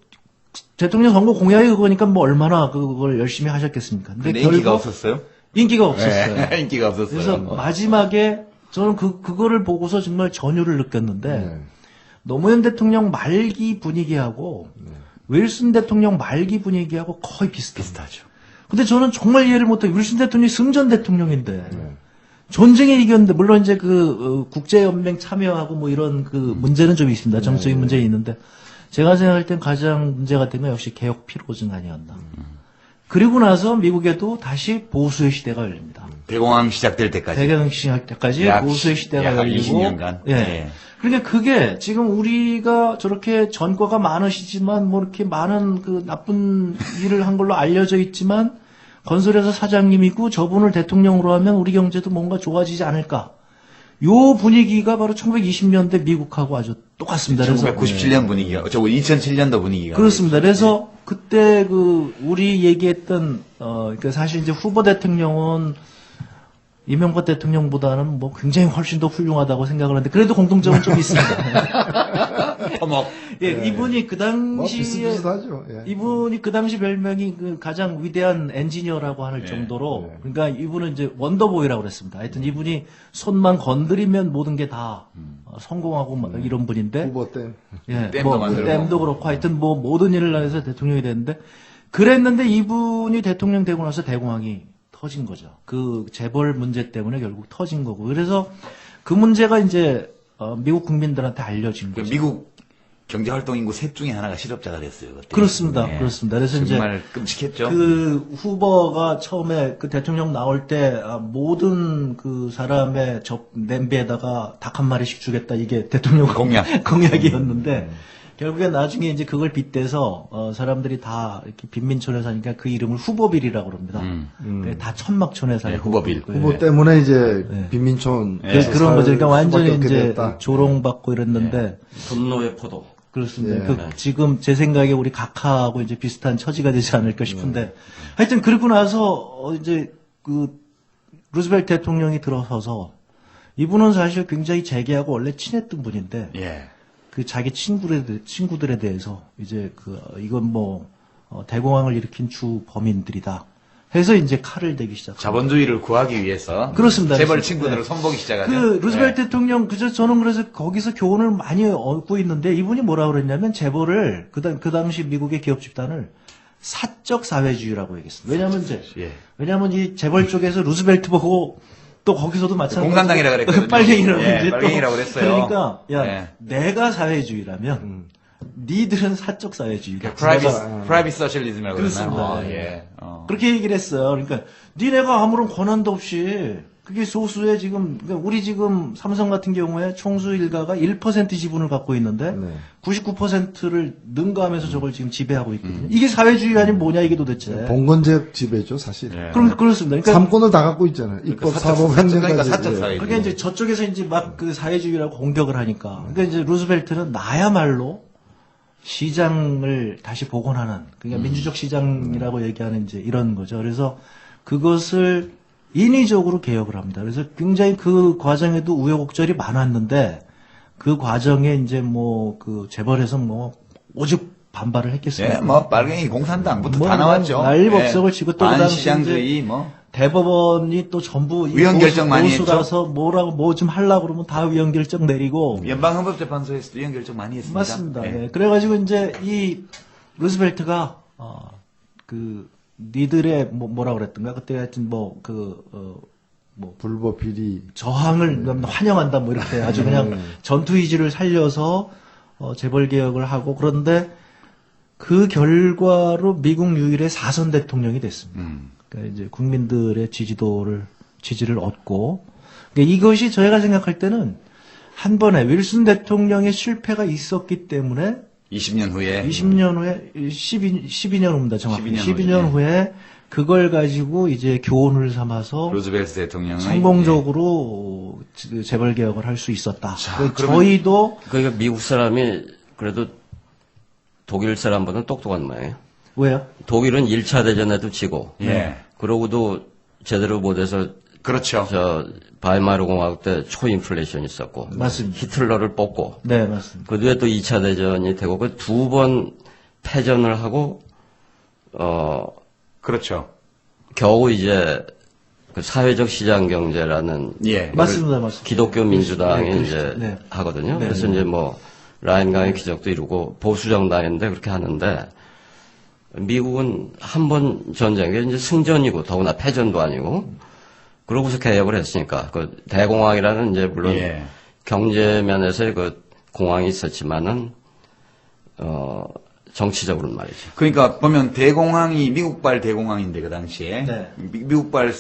대통령 선거 공약이 그거니까 뭐 얼마나 그걸 열심히 하셨겠습니까? 근데 인기가 없었어요? 인기가 없었어요. 네, 인기가 없었어요. 그래서 마지막에 저는 그거를 보고서 정말 전율을 느꼈는데, 노무현 대통령 말기 분위기하고 윌슨 대통령 말기 분위기하고 거의 비슷하죠. 근데 저는 정말 이해를 못해요. 윌슨 대통령이 승전 대통령인데 전쟁에 이겼는데, 물론 이제 국제연맹 참여하고 뭐 이런 문제는 좀 있습니다. 정적인 문제는 있는데, 제가 생각할 땐 가장 문제가 된 건 역시 개혁 피로증 아니었나. 그리고 나서 미국에도 다시 보수의 시대가 열립니다. 대공황 시작될 때까지. 대공황 시작될 때까지 보수의 시대가 열리고. 20년간. 예. 예. 그러니까 그게 지금 우리가 저렇게 전과가 많으시지만 뭐 이렇게 많은 나쁜 일을 한 걸로 알려져 있지만, 건설회사 사장님이고 저분을 대통령으로 하면 우리 경제도 뭔가 좋아지지 않을까. 요 분위기가 바로 1920년대 미국하고 아주 똑같습니다. 1997년 분위기가, 2007년도 분위기가. 그렇습니다. 그래서 그때 우리 얘기했던, 그러니까 사실 이제 후보 대통령은 이명박 대통령보다는 뭐 굉장히 훨씬 더 훌륭하다고 생각을 하는데, 그래도 공통점은 좀 있습니다. 토목. 예, 이분이 그 뭐 당시에, 비슷비슷하죠. 예. 이분이 그 당시 별명이 가장 위대한 엔지니어라고 할 정도로, 그러니까 이분은 이제 원더보이라고 그랬습니다. 하여튼 이분이 손만 건드리면 모든 게 다 성공하고 막 이런 분인데, 후보 때. 예, 댐도 만들고. 댐도 그렇고 하여튼 뭐 모든 일을 해서 대통령이 됐는데, 그랬는데 이분이 대통령 되고 나서 대공황이 터진 거죠. 그 재벌 문제 때문에 결국 터진 거고. 그래서 그 문제가 이제 미국 국민들한테 알려진 거죠. 미국 경제활동 인구 셋 중에 하나가 실업자가 됐어요. 그때. 그렇습니다. 예. 그렇습니다. 그래서 정말 이제 끔찍했죠. 그 후보가 처음에 그 대통령 나올 때 모든 그 사람의 냄비에다가 닭 한 마리씩 주겠다, 이게 대통령 공약이었는데, 결국에 나중에 이제 그걸 빗대서 살람들이 다 이렇게 빈민촌에 사니까 그 이름을 후보빌이라고 그럽니다. 다 천막촌에 살고. 네, 후보빌. 후보 때문에 이제 빈민촌. 그런 거죠. 그러니까 완전히 이제 됐다. 조롱받고 이랬는데. 분노의 포도. 그렇습니다. 지금 제 생각에 우리 각하하고 이제 비슷한 처지가 되지 않을까 싶은데, 하여튼 그러고 나서 이제 루즈벨트 대통령이 들어서서, 이분은 사실 굉장히 재계하고 원래 친했던 분인데, 예. 그 자기 친구들에 대해서 이제 이건 뭐 대공황을 일으킨 주 범인들이다 해서 이제 칼을 대기 시작합니다. 자본주의를 구하기 위해서. 그렇습니다. 재벌 친구들을 손보기 시작하죠. 루즈벨트 대통령, 저는 그래서 거기서 교훈을 많이 얻고 있는데, 이분이 뭐라고 그랬냐면, 재벌을, 그 당시 미국의 기업 집단을 사적 사회주의라고 얘기했습니다. 왜냐면 이 재벌 쪽에서 루즈벨트 보고, 또 거기서도 마찬가지로. 공산당이라고 그랬거든요. 빨갱이라고 빨갱이라고 그랬어요. 그러니까, 내가 사회주의라면, 니들은 사적 사회주의가. 프라이빗 소셜리즘이라고 그렇습니다. 예. 그렇게 얘기를 했어요. 그러니까 니네가 아무런 권한도 없이, 그게 소수의 그러니까 우리 지금 삼성 같은 경우에 총수 일가가 1% 지분을 갖고 있는데 99%를 능가하면서 저걸 지금 지배하고 있거든요. 이게 사회주의 아니면 뭐냐, 이게 도대체. 봉건제 지배죠, 사실. 그렇습니다. 그러니까 삼권을 다 갖고 있잖아요. 입법, 사법, 행정까지. 그러니까 사적 사회주의. 그러니까 이제 저쪽에서 이제 막 그 사회주의라고 공격을 하니까. 그러니까 이제 루즈벨트는 나야말로 시장을 다시 복원하는, 그러니까 민주적 시장이라고 얘기하는 이제 이런 거죠. 그래서 그것을 인위적으로 개혁을 합니다. 그래서 굉장히 그 과정에도 우여곡절이 많았는데, 그 과정에 이제 재벌에서 오직 반발을 했겠습니다. 예, 빨갱이 공산당부터 다 나왔죠. 난리법석을 치고, 또 그 당시 시장주의 대법원이 또 전부 위헌결정 많이 보수라서 뭐라고 뭐 좀 하려고 그러면 다 위헌결정 내리고. 연방헌법재판소에서도 위헌결정 많이 했습니다. 맞습니다. 네. 그래가지고 이제 이 루즈벨트가 니들의 뭐라 그랬던가, 그때 하여튼 불법 비리 저항을 환영한다 뭐 이렇게 아주 그냥 전투 의지를 살려서 재벌 개혁을 하고, 그런데 그 결과로 미국 유일의 4선 대통령이 됐습니다. 그러니까 이제 국민들의 지지를 얻고, 그러니까 이것이 저희가 생각할 때는 한 번에 윌슨 대통령의 실패가 있었기 때문에 20년 후에 12년 후입니다. 정확히 12년 후에 그걸 가지고 이제 교훈을 삼아서 루즈벨트 대통령이 성공적으로 재벌 개혁을 할 수 있었다. 자, 저희도 그러니까 미국 사람이 그래도 독일 사람보다는 똑똑한 모양이에요. 왜요? 독일은 1차 대전에도 지고, 예. 그러고도 제대로 못해서 그렇죠. 바이마르 공화국 때 초인플레이션이 있었고, 맞습니다. 히틀러를 뽑고, 네, 맞습니다. 그 뒤에 또 2차 대전이 되고, 그 두 번 패전을 하고, 그렇죠. 겨우 이제 그 사회적 시장 경제라는 예. 맞습니다. 맞습니다. 기독교 민주당이 네, 이제 네. 하거든요. 네, 그래서 네. 이제 뭐 라인강의 기적도 이루고 보수 정당인데 그렇게 하는데 미국은 한 번 전쟁에 이제 승전이고 더구나 패전도 아니고 그러고서 개혁을 했으니까 그 대공황이라는 이제 물론 예. 경제 면에서의 그 공황이 있었지만은 정치적으로는 말이죠. 그러니까 보면 대공황이 미국발 대공황인데 그 당시에 네. 미국발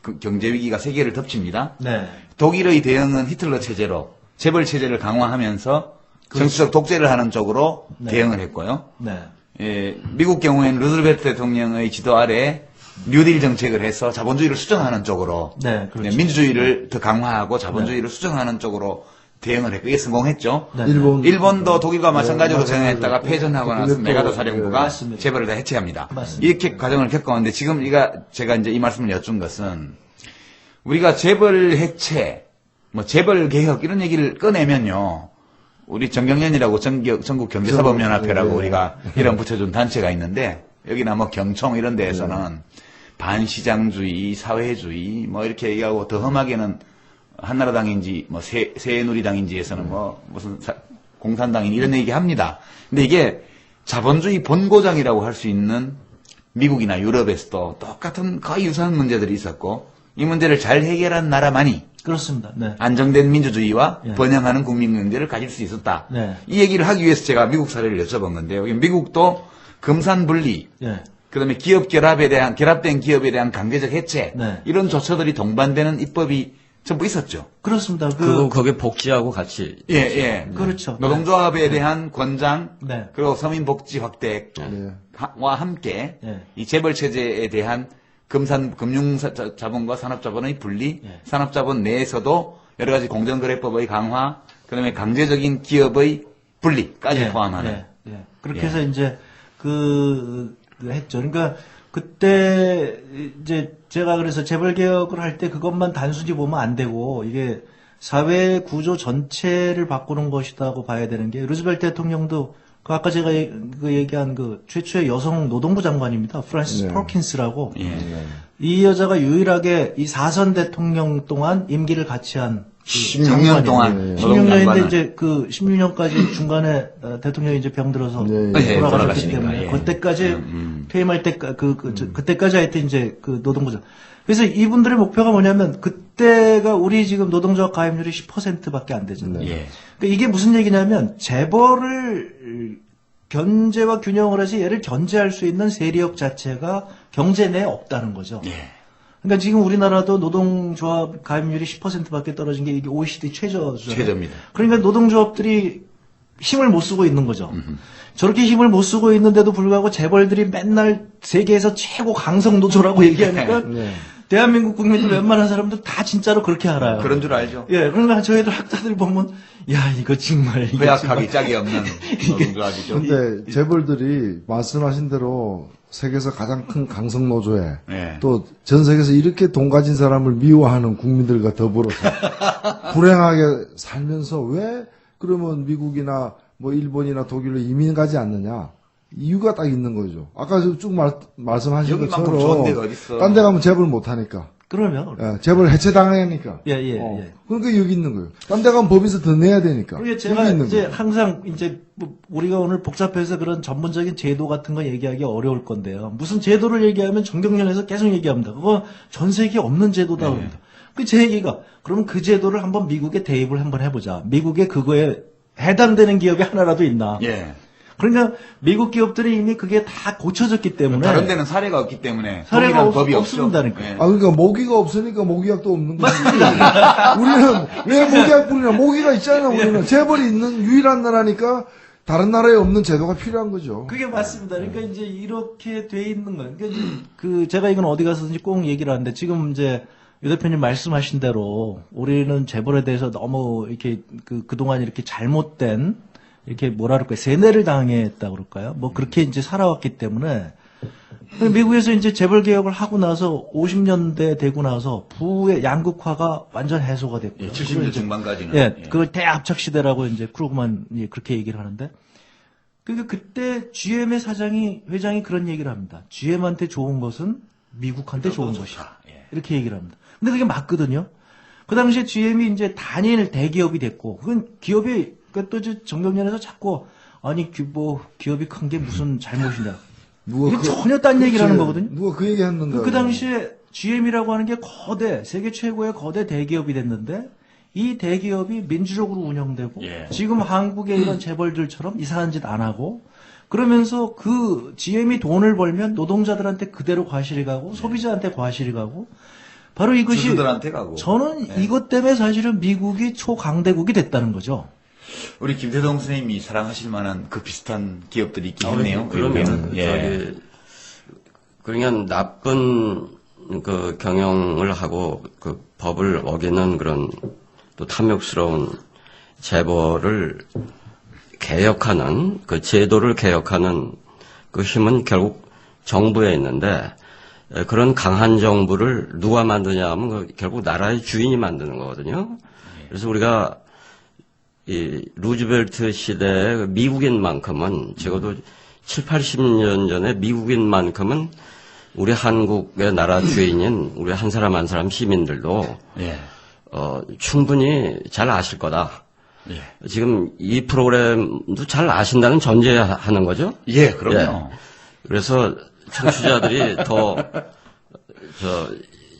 그 경제 위기가 세계를 덮칩니다. 네. 독일의 대응은 히틀러 체제로 재벌 체제를 강화하면서 정치적 독재를 하는 쪽으로 네. 대응을 했고요. 네. 예, 미국 경우에는 루즈벨트 대통령의 지도 아래 뉴딜 정책을 해서 자본주의를 수정하는 쪽으로 네, 그렇죠. 민주주의를 더 강화하고 자본주의를 수정하는 쪽으로 대응을 했고 이게 성공했죠. 네. 일본도 독일과 마찬가지로 네, 대응했다가 마찬가지로. 패전하고 나서 그것도, 메가더 사령부가 맞습니다. 재벌을 다 해체합니다. 맞습니다. 이렇게 과정을 겪어왔는데 지금 제가 이제 이 말씀을 여쭌 것은 우리가 재벌 해체, 뭐 재벌 개혁 이런 얘기를 꺼내면요. 우리 정경련이라고 전국 경제사법연합회라고 네. 우리가 이름 붙여준 단체가 있는데 여기나 뭐 경총 이런 데에서는 반시장주의, 사회주의 뭐 이렇게 얘기하고 더 험하게는 한나라당인지 뭐 새누리당인지에서는 뭐 무슨 공산당인 이런 얘기 합니다. 근데 이게 자본주의 본고장이라고 할 수 있는 미국이나 유럽에서도 똑같은 거의 유사한 문제들이 있었고 이 문제를 잘 해결한 나라만이 그렇습니다. 네. 안정된 민주주의와 예. 번영하는 국민 경제를 가질 수 있었다. 네. 이 얘기를 하기 위해서 제가 미국 사례를 여쭤본 건데요. 미국도 금산분리, 예. 그다음에 기업 결합된 기업에 대한 강제적 해체 네. 이런 조처들이 동반되는 입법이 전부 있었죠. 그렇습니다. 그거 거기에 복지하고 같이 예. 그렇죠. 노동조합에 대한 권장 네. 그리고 서민복지 확대와 네. 함께 네. 이 재벌 체제에 대한 금융자본과 산업자본의 분리, 네. 산업자본 내에서도 여러 가지 공정거래법의 강화, 그다음에 강제적인 기업의 분리까지 예, 포함하는. 예. 그렇게 예. 해서 이제 했죠. 그러니까 그때 이제 제가 그래서 재벌 개혁을 할 때 그것만 단순히 보면 안 되고 이게 사회 구조 전체를 바꾸는 것이다고 봐야 되는 게 루즈벨트 대통령도 그 아까 제가 그 얘기한 그 최초의 여성 노동부 장관입니다. 프란시스 네. 퍼킨스라고. 예. 이 여자가 유일하게 이 4선 대통령 동안 임기를 같이 한 16년 동안 16년인데 노동장관은- 이제 그 16년까지 중간에 대통령이 이제 병들어서 네, 예, 돌아가셨기 돌아가시니까, 때문에 예. 그때까지 퇴임할 때 그때까지 하여튼 이제 그 노동부장. 그래서 이분들의 목표가 뭐냐면 그때가 우리 지금 노동조합 가입률이 10%밖에 안 되잖아요. 예. 그러니까 이게 무슨 얘기냐면 재벌을 견제와 균형을 해서 얘를 견제할 수 있는 세력 자체가 경제 내에 없다는 거죠. 예. 그러니까 지금 우리나라도 노동조합 가입률이 10%밖에 떨어진 게 이게 OECD 최저죠. 최저입니다. 그러니까 노동조합들이 힘을 못 쓰고 있는 거죠. 저렇게 힘을 못 쓰고 있는데도 불구하고 재벌들이 맨날 세계에서 최고 강성 노조라고 얘기하니까 네. 대한민국 국민들 웬만한 사람들 다 진짜로 그렇게 알아요. 그런 줄 알죠. 예, 그러니까 저희들 학자들 보면 야 이거 정말 이거 허약하기 짝이 없는 노동조합이죠. 근데 재벌들이 말씀하신 대로 세계에서 가장 큰 강성 노조에 예. 또 전 세계에서 이렇게 돈 가진 사람을 미워하는 국민들과 더불어서 불행하게 살면서 왜 그러면 미국이나 뭐 일본이나 독일로 이민 가지 않느냐? 이유가 딱 있는 거죠. 아까 쭉 말씀하신 여기만큼 좋은 데가 것처럼 어딨어. 딴 데 가면 재벌 못 하니까. 그러면 재벌 해체당하니까. 예. 그러니까 여기 있는 거예요. 딴 데 가면 법에서 더 내야 되니까. 그게 여기 제가 있는 이제 거예요. 항상 이제 뭐 우리가 오늘 복잡해서 그런 전문적인 제도 같은 거 얘기하기 어려울 건데요. 무슨 제도를 얘기하면 정경련에서 계속 얘기합니다. 그거 전 세계에 없는 제도다 네. 그럽니다. 그 제 얘기가 그러면 그 제도를 한번 미국에 대입을 한번 해보자. 미국에 그거에 해당되는 기업이 하나라도 있나? 예. 그러니까 미국 기업들이 이미 그게 다 고쳐졌기 때문에 다른 데는 사례가 없기 때문에 사례가 독일은 법이 없죠. 없습니다니까. 예. 아, 그러니까 모기가 없으니까 모기약도 없는 거지. 우리는 왜 모기약 뿌리냐? 모기가 있잖아, 우리는. 재벌이 있는 유일한 나라니까 다른 나라에 없는 제도가 필요한 거죠. 그게 맞습니다. 그러니까 이제 이렇게 돼 있는 거예요. 그러니까 이제 그 제가 이건 어디 가서든지 꼭 얘기를 하는데 지금 이제 유 대표님 말씀하신 대로 우리는 재벌에 대해서 너무 이렇게 그동안 이렇게 잘못된 이렇게 뭐라 그럴까요? 세뇌를 당했다 그럴까요? 뭐 그렇게 이제 살아왔기 때문에 미국에서 이제 재벌 개혁을 하고 나서 50년대 되고 나서 부의 양극화가 완전 해소가 됐고. 예, 70년 중반까지는. 예, 그걸 대압착 시대라고 이제 크루그만이 그렇게 얘기를 하는데. 그러니까 그때 GM의 회장이 그런 얘기를 합니다. GM한테 좋은 것은 미국한테 좋은 것이다. 예. 이렇게 얘기를 합니다. 근데 그게 맞거든요. 그 당시에 GM이 이제 단일 대기업이 됐고, 그건 기업이, 또 정경련에서 자꾸, 아니, 기업이 큰 게 무슨 잘못이냐. 이게 전혀 딴 얘기를 하는 거거든요. 누가 그 얘기 했는데. 그 당시에 GM이라고 하는 게 세계 최고의 거대 대기업이 됐는데, 이 대기업이 민주적으로 운영되고, 예. 지금 한국의 이런 재벌들처럼 이상한 짓 안 하고, 그러면서 그 GM이 돈을 벌면 노동자들한테 그대로 과실이 가고, 소비자한테 과실이 가고, 바로 이것이 주주들한테 가고. 저는 네. 이것 때문에 사실은 미국이 초강대국이 됐다는 거죠. 우리 김태동 선생님이 사랑하실 만한 그 비슷한 기업들이 있긴 했네요. 그러면 예. 그러니까 나쁜 그 경영을 하고 그 법을 어기는 그런 또 탐욕스러운 재벌을 개혁하는 그 제도를 개혁하는 그 힘은 결국 정부에 있는데 그런 강한 정부를 누가 만드냐 하면 결국 나라의 주인이 만드는 거거든요. 그래서 우리가 이 루즈벨트 시대의 미국인만큼은 적어도 7, 80년 전에 미국인만큼은 우리 한국의 나라 주인인 우리 한 사람 한 사람 시민들도 예. 충분히 잘 아실 거다. 예. 지금 이 프로그램도 잘 아신다는 전제하는 거죠? 예, 그럼요. 예. 그래서 청취자들이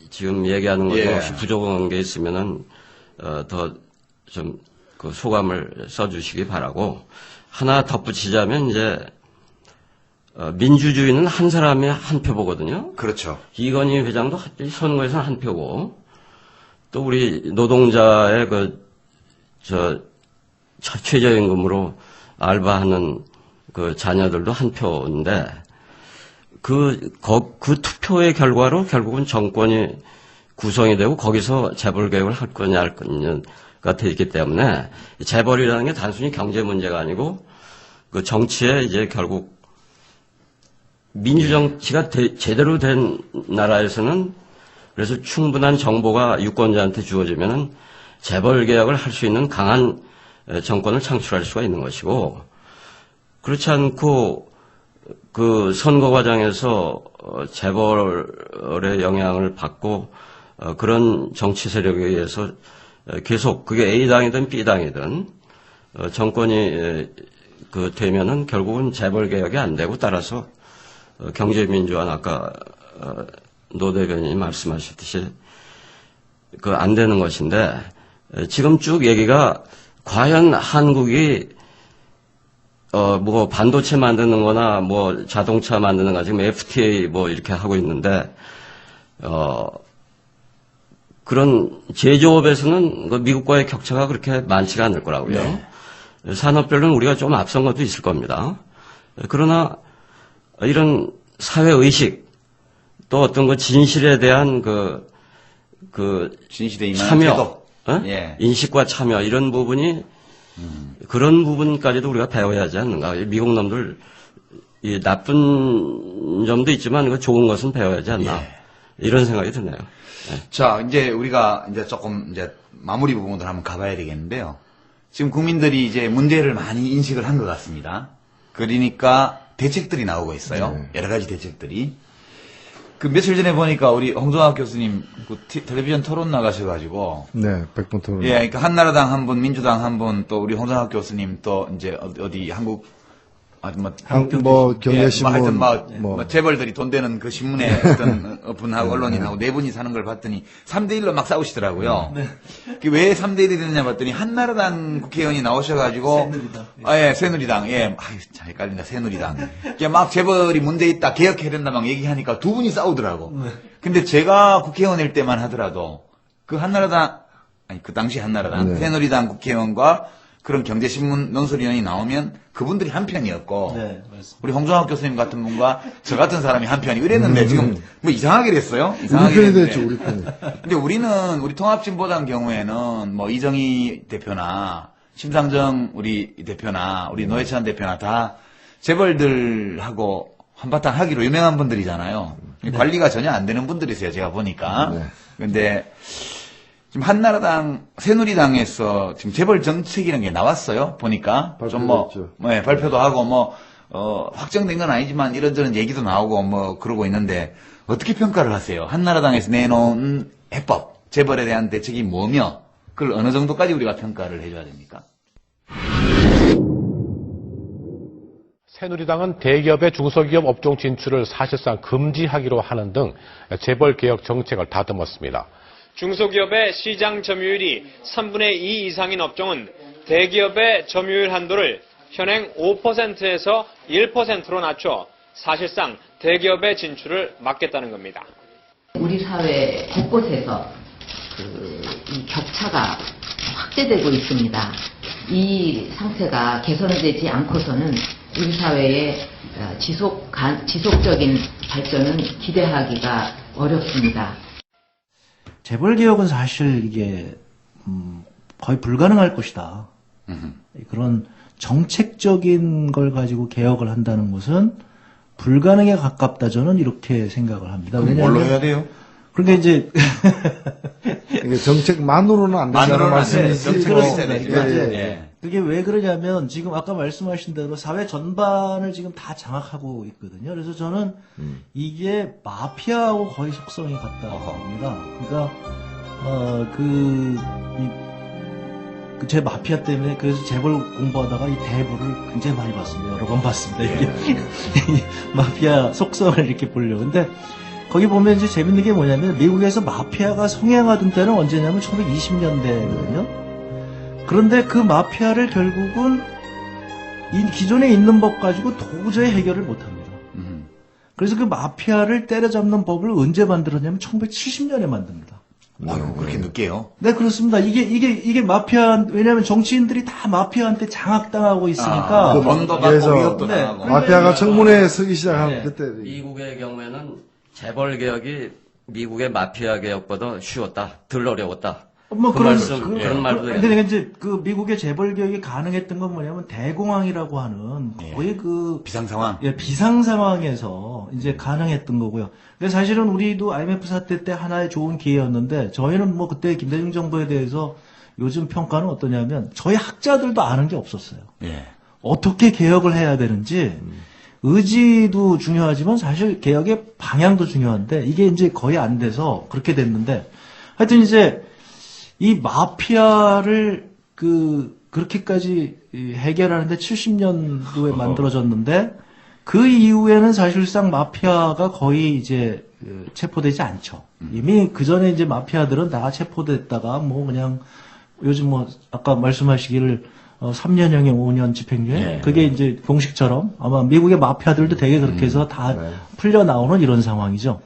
지금 얘기하는 것도 예. 혹시 부족한 게 있으면은, 더 좀 그 소감을 써주시기 바라고. 하나 덧붙이자면 이제, 민주주의는 한 사람의 한 표보거든요. 그렇죠. 이건희 회장도 선거에서 한 표고, 또 우리 노동자의 최저임금으로 알바하는 그 자녀들도 한 표인데, 그 투표의 결과로 결국은 정권이 구성이 되고 거기서 재벌 개혁을 할 거냐 할 거냐가 돼 있기 때문에 재벌이라는 게 단순히 경제 문제가 아니고 그 정치에 이제 결국 민주정치가 제대로 된 나라에서는 그래서 충분한 정보가 유권자한테 주어지면은 재벌 개혁을 할 수 있는 강한 정권을 창출할 수가 있는 것이고 그렇지 않고 그 선거 과정에서 재벌의 영향을 받고 그런 정치 세력에 의해서 계속 그게 A당이든 B당이든 정권이 되면은 결국은 재벌 개혁이 안 되고 따라서 경제민주화는 아까 노 대변인이 말씀하셨듯이 그 안 되는 것인데 지금 쭉 얘기가 과연 한국이 뭐 반도체 만드는 거나 뭐 자동차 만드는 거 지금 FTA 뭐 이렇게 하고 있는데 그런 제조업에서는 그 미국과의 격차가 그렇게 많지가 않을 거라고요. 네. 산업별로는 우리가 좀 앞선 것도 있을 겁니다. 그러나 이런 사회 의식 또 어떤 그 진실에 대한 진실에 참여, 예. 인식과 참여 이런 부분이 그런 부분까지도 우리가 배워야 하지 않는가. 미국 놈들 이 나쁜 점도 있지만 그 좋은 것은 배워야 하지 않나. 예. 이런 생각이 드네요. 네. 자, 이제 우리가 이제 조금 마무리 부분으로 한번 가봐야 되겠는데요. 지금 국민들이 이제 문제를 많이 인식을 한 것 같습니다. 그러니까 대책들이 나오고 있어요. 네. 여러 가지 대책들이. 그 며칠 전에 보니까 우리 홍종학 교수님 그 텔레비전 토론 나가셔가지고. 네, 백분 토론. 예, 그러니까 한나라당 한 분, 민주당 한 분, 또 우리 홍종학 교수님 또 이제 어디 한국 경제신문. 하여튼 뭐 재벌들이 돈 되는 그 신문에 어떤 분하고 언론인하고 네 분이 사는 걸 봤더니 3대1로 막 싸우시더라고요. 네. 왜 3대1이 되느냐 봤더니 한나라당 국회의원이 나오셔가지고. 새누리당. 예. 아유, 참 헷갈린다. 새누리당. 막 재벌이 문제 있다. 개혁해야 된다. 막 얘기하니까 두 분이 싸우더라고. 네. 근데 제가 국회의원일 때만 하더라도 그 당시 한나라당. 네. 새누리당 국회의원과 그런 경제신문 논설위원이 나오면 그분들이 한 편이었고 네, 맞습니다. 우리 홍종학 교수님 같은 분과 저 같은 사람이 한 편이 이랬는데 지금 뭐 이상하게 됐어요. 우리 편이 됐죠, 우리 편이. 근데 우리 통합진보당 경우에는 뭐 이정희 대표나 심상정 우리 대표나 우리 노회찬 대표나 다 재벌들하고 한바탕 하기로 유명한 분들이잖아요. 관리가 전혀 안 되는 분들이세요, 제가 보니까. 근데 지금 한나라당, 새누리당에서 지금 재벌 정책이라는 게 나왔어요. 보니까 좀 발표도 하고 확정된 건 아니지만 이런저런 얘기도 나오고 그러고 있는데 어떻게 평가를 하세요? 한나라당에서 내놓은 해법, 재벌에 대한 대책이 뭐며 그걸 어느 정도까지 우리가 평가를 해줘야 됩니까? 새누리당은 대기업의 중소기업 업종 진출을 사실상 금지하기로 하는 등 재벌 개혁 정책을 다듬었습니다. 중소기업의 시장 점유율이 3분의 2 이상인 업종은 대기업의 점유율 한도를 현행 5%에서 1%로 낮춰 사실상 대기업의 진출을 막겠다는 겁니다. 우리 사회 곳곳에서 이 격차가 확대되고 있습니다. 이 상태가 개선되지 않고서는 우리 사회의 지속적인 발전은 기대하기가 어렵습니다. 재벌개혁은 사실 이게 거의 불가능할 것이다. 그런 정책적인 걸 가지고 개혁을 한다는 것은 불가능에 가깝다, 저는 이렇게 생각을 합니다. 왜냐하면 뭘로 해야 돼요? 그러니까 이제 이게 정책만으로는 안 된다는 말씀이지. 그렇습니다. 그게 왜 그러냐면 지금 아까 말씀하신 대로 사회 전반을 지금 다 장악하고 있거든요. 그래서 저는 이게 마피아하고 거의 속성이 같다고 봅니다. 그러니까 제 마피아 때문에 그래서 재벌 공부하다가 이 대부를 굉장히 많이 봤습니다. 여러 번 봤습니다. 이게 마피아 속성을 이렇게 보려고. 근데 거기 보면 이제 재밌는 게 뭐냐면 미국에서 마피아가 성행하던 때는 언제냐면 1920년대거든요. 그런데 그 마피아를 결국은 이 기존에 있는 법 가지고 도저히 해결을 못합니다. 그래서 그 마피아를 때려잡는 법을 언제 만들었냐면 1970년에 만듭니다. 아유, 그렇게 늦게요? 네, 그렇습니다. 이게 마피아, 왜냐하면 정치인들이 다 마피아한테 장악당하고 있으니까. 돈도 받고 위협도 당하고. 마피아가 청문회에 서기 시작하는 그때. 미국의 경우에는 재벌 개혁이 미국의 마피아 개혁보다 쉬웠다, 덜 어려웠다. 그런 말도 돼요. 근데 이제 그 미국의 재벌 개혁이 가능했던 건 뭐냐면 대공황이라고 하는 거의 비상 상황. 비상 상황에서 이제 가능했던 거고요. 근데 사실은 우리도 IMF 사태 때 하나의 좋은 기회였는데 저희는 그때 김대중 정부에 대해서 요즘 평가는 어떠냐면 저희 학자들도 아는 게 없었어요. 어떻게 개혁을 해야 되는지 의지도 중요하지만 사실 개혁의 방향도 중요한데 이게 이제 거의 안 돼서 그렇게 됐는데 하여튼 이제 이 마피아를 그렇게까지 해결하는데 70년도에 만들어졌는데 그 이후에는 사실상 마피아가 거의 이제 체포되지 않죠. 이미 그 전에 이제 마피아들은 다 체포됐다가 그냥 요즘 아까 말씀하시기를 3년형에 5년 집행유예 그게 이제 공식처럼 아마 미국의 마피아들도 되게 그렇게 해서 다 풀려 나오는 이런 상황이죠.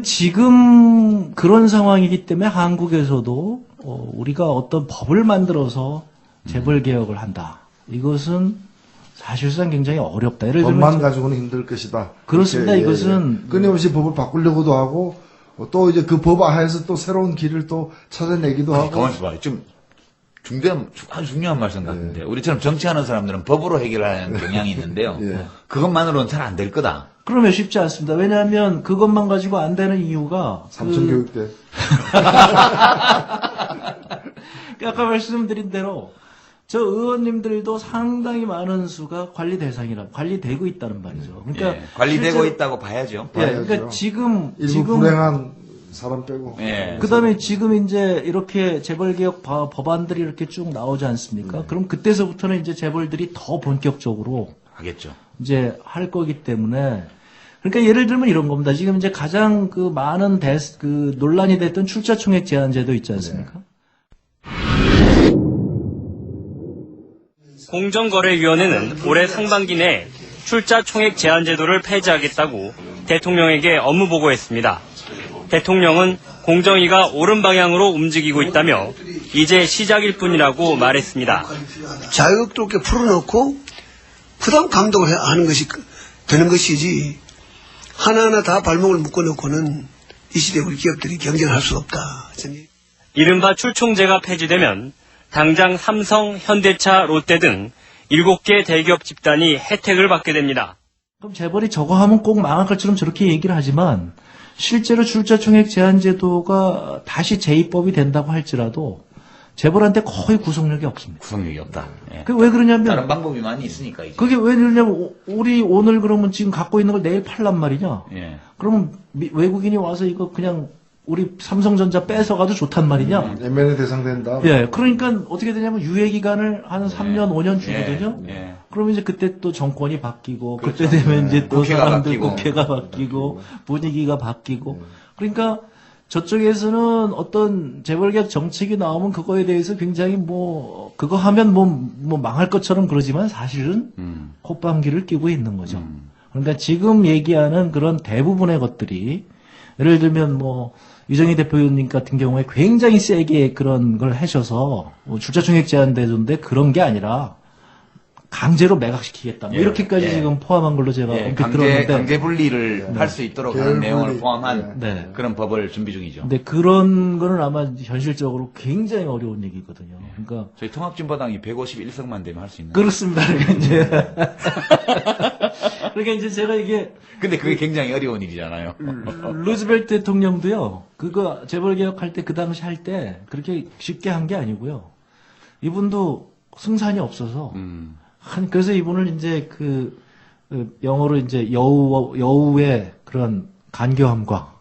지금 그런 상황이기 때문에 한국에서도 우리가 어떤 법을 만들어서 재벌 개혁을 한다. 이것은 사실상 굉장히 어렵다. 예를 들면 법만 가지고는 힘들 것이다. 그렇습니다. 이것은 끊임없이 법을 바꾸려고도 하고 또 이제 그 법 하에서 또 새로운 길을 또 찾아내기도 하고. 가만히 있어봐. 좀 아주 중요한 말씀 같은데 우리처럼 정치하는 사람들은 법으로 해결하는 경향이 있는데요. 그것만으로는 잘 안 될 거다. 그러면 쉽지 않습니다. 왜냐하면 그것만 가지고 안 되는 이유가 삼천교육대. 아까 말씀드린 대로 저 의원님들도 상당히 많은 수가 관리 대상이라 관리되고 있다는 말이죠. 그러니까 관리되고 있다고 봐야죠. 그러니까 지금 불행한 사람 빼고. 그다음에 지금 이제 이렇게 재벌 개혁 법안들이 이렇게 쭉 나오지 않습니까? 그럼 그때서부터는 이제 재벌들이 더 본격적으로 하겠죠. 이제 할 거기 때문에 그러니까 예를 들면 이런 겁니다. 지금 이제 가장 많은 논란이 됐던 출자총액 제한제도 있지 않습니까? 공정거래위원회는 올해 상반기 내에 출자총액 제한제도를 폐지하겠다고 대통령에게 업무 보고했습니다. 대통령은 공정위가 옳은 방향으로 움직이고 있다며 이제 시작일 뿐이라고 말했습니다. 자유롭게 풀어놓고 그다음 감독을 하는 것이 되는 것이지 하나하나 다 발목을 묶어놓고는 이 시대 우리 기업들이 경쟁할 수 없다. 이른바 출총제가 폐지되면 당장 삼성, 현대차, 롯데 등 7개 대기업 집단이 혜택을 받게 됩니다. 그럼 재벌이 저거 하면 꼭 망할 것처럼 저렇게 얘기를 하지만 실제로 출자총액 제한제도가 다시 제2법이 된다고 할지라도 재벌한테 거의 구속력이 없습니다. 구속력이 없다. 예. 그게 왜 그러냐면 다른 방법이 많이 있으니까. 이제. 그게 왜 그러냐면 우리 오늘 그러면 지금 갖고 있는 걸 내일 팔란 말이냐. 예. 그러면 외국인이 와서 이거 그냥 우리 삼성전자 뺏어가도 좋단 말이냐. M&A 대상된다. 예, 그러니까 어떻게 되냐면 유예 기간을 한 3년, 5년 주거든요. 예. 그러면 이제 그때 또 정권이 바뀌고, 그렇죠. 그때 되면 이제 또 국회가 사람들 바뀌고. 국회가 바뀌고, 분위기가 바뀌고. 그러니까 저쪽에서는 어떤 재벌개혁 정책이 나오면 그거에 대해서 굉장히 그거 하면 망할 것처럼 그러지만 사실은 콧방귀를 끼고 있는 거죠. 그러니까 지금 얘기하는 그런 대부분의 것들이 예를 들면 이정희 대표님 같은 경우에 굉장히 세게 그런 걸 하셔서 출자총액 제한되던데 그런 게 아니라 강제로 매각시키겠다. 예, 이렇게까지 예. 지금 포함한 걸로 제가 예, 얼핏 들었는데 강제 분리를 할 수 있도록 하는 내용을 포함한 네. 그런 법을 준비 중이죠. 근데 그런 거는 아마 현실적으로 굉장히 어려운 얘기거든요. 그러니까 저희 통합진보당이 151석만 되면 할 수 있는. 그렇습니다. 그러니까 이제 제가 이게 근데 그게 굉장히 어려운 일이잖아요. 루즈벨트 대통령도요. 그거 재벌 개혁할 때 그 당시 할 때 그렇게 쉽게 한 게 아니고요. 이분도 승산이 없어서 그래서 이분을 이제 그 영어로 이제 여우의 그런 간교함과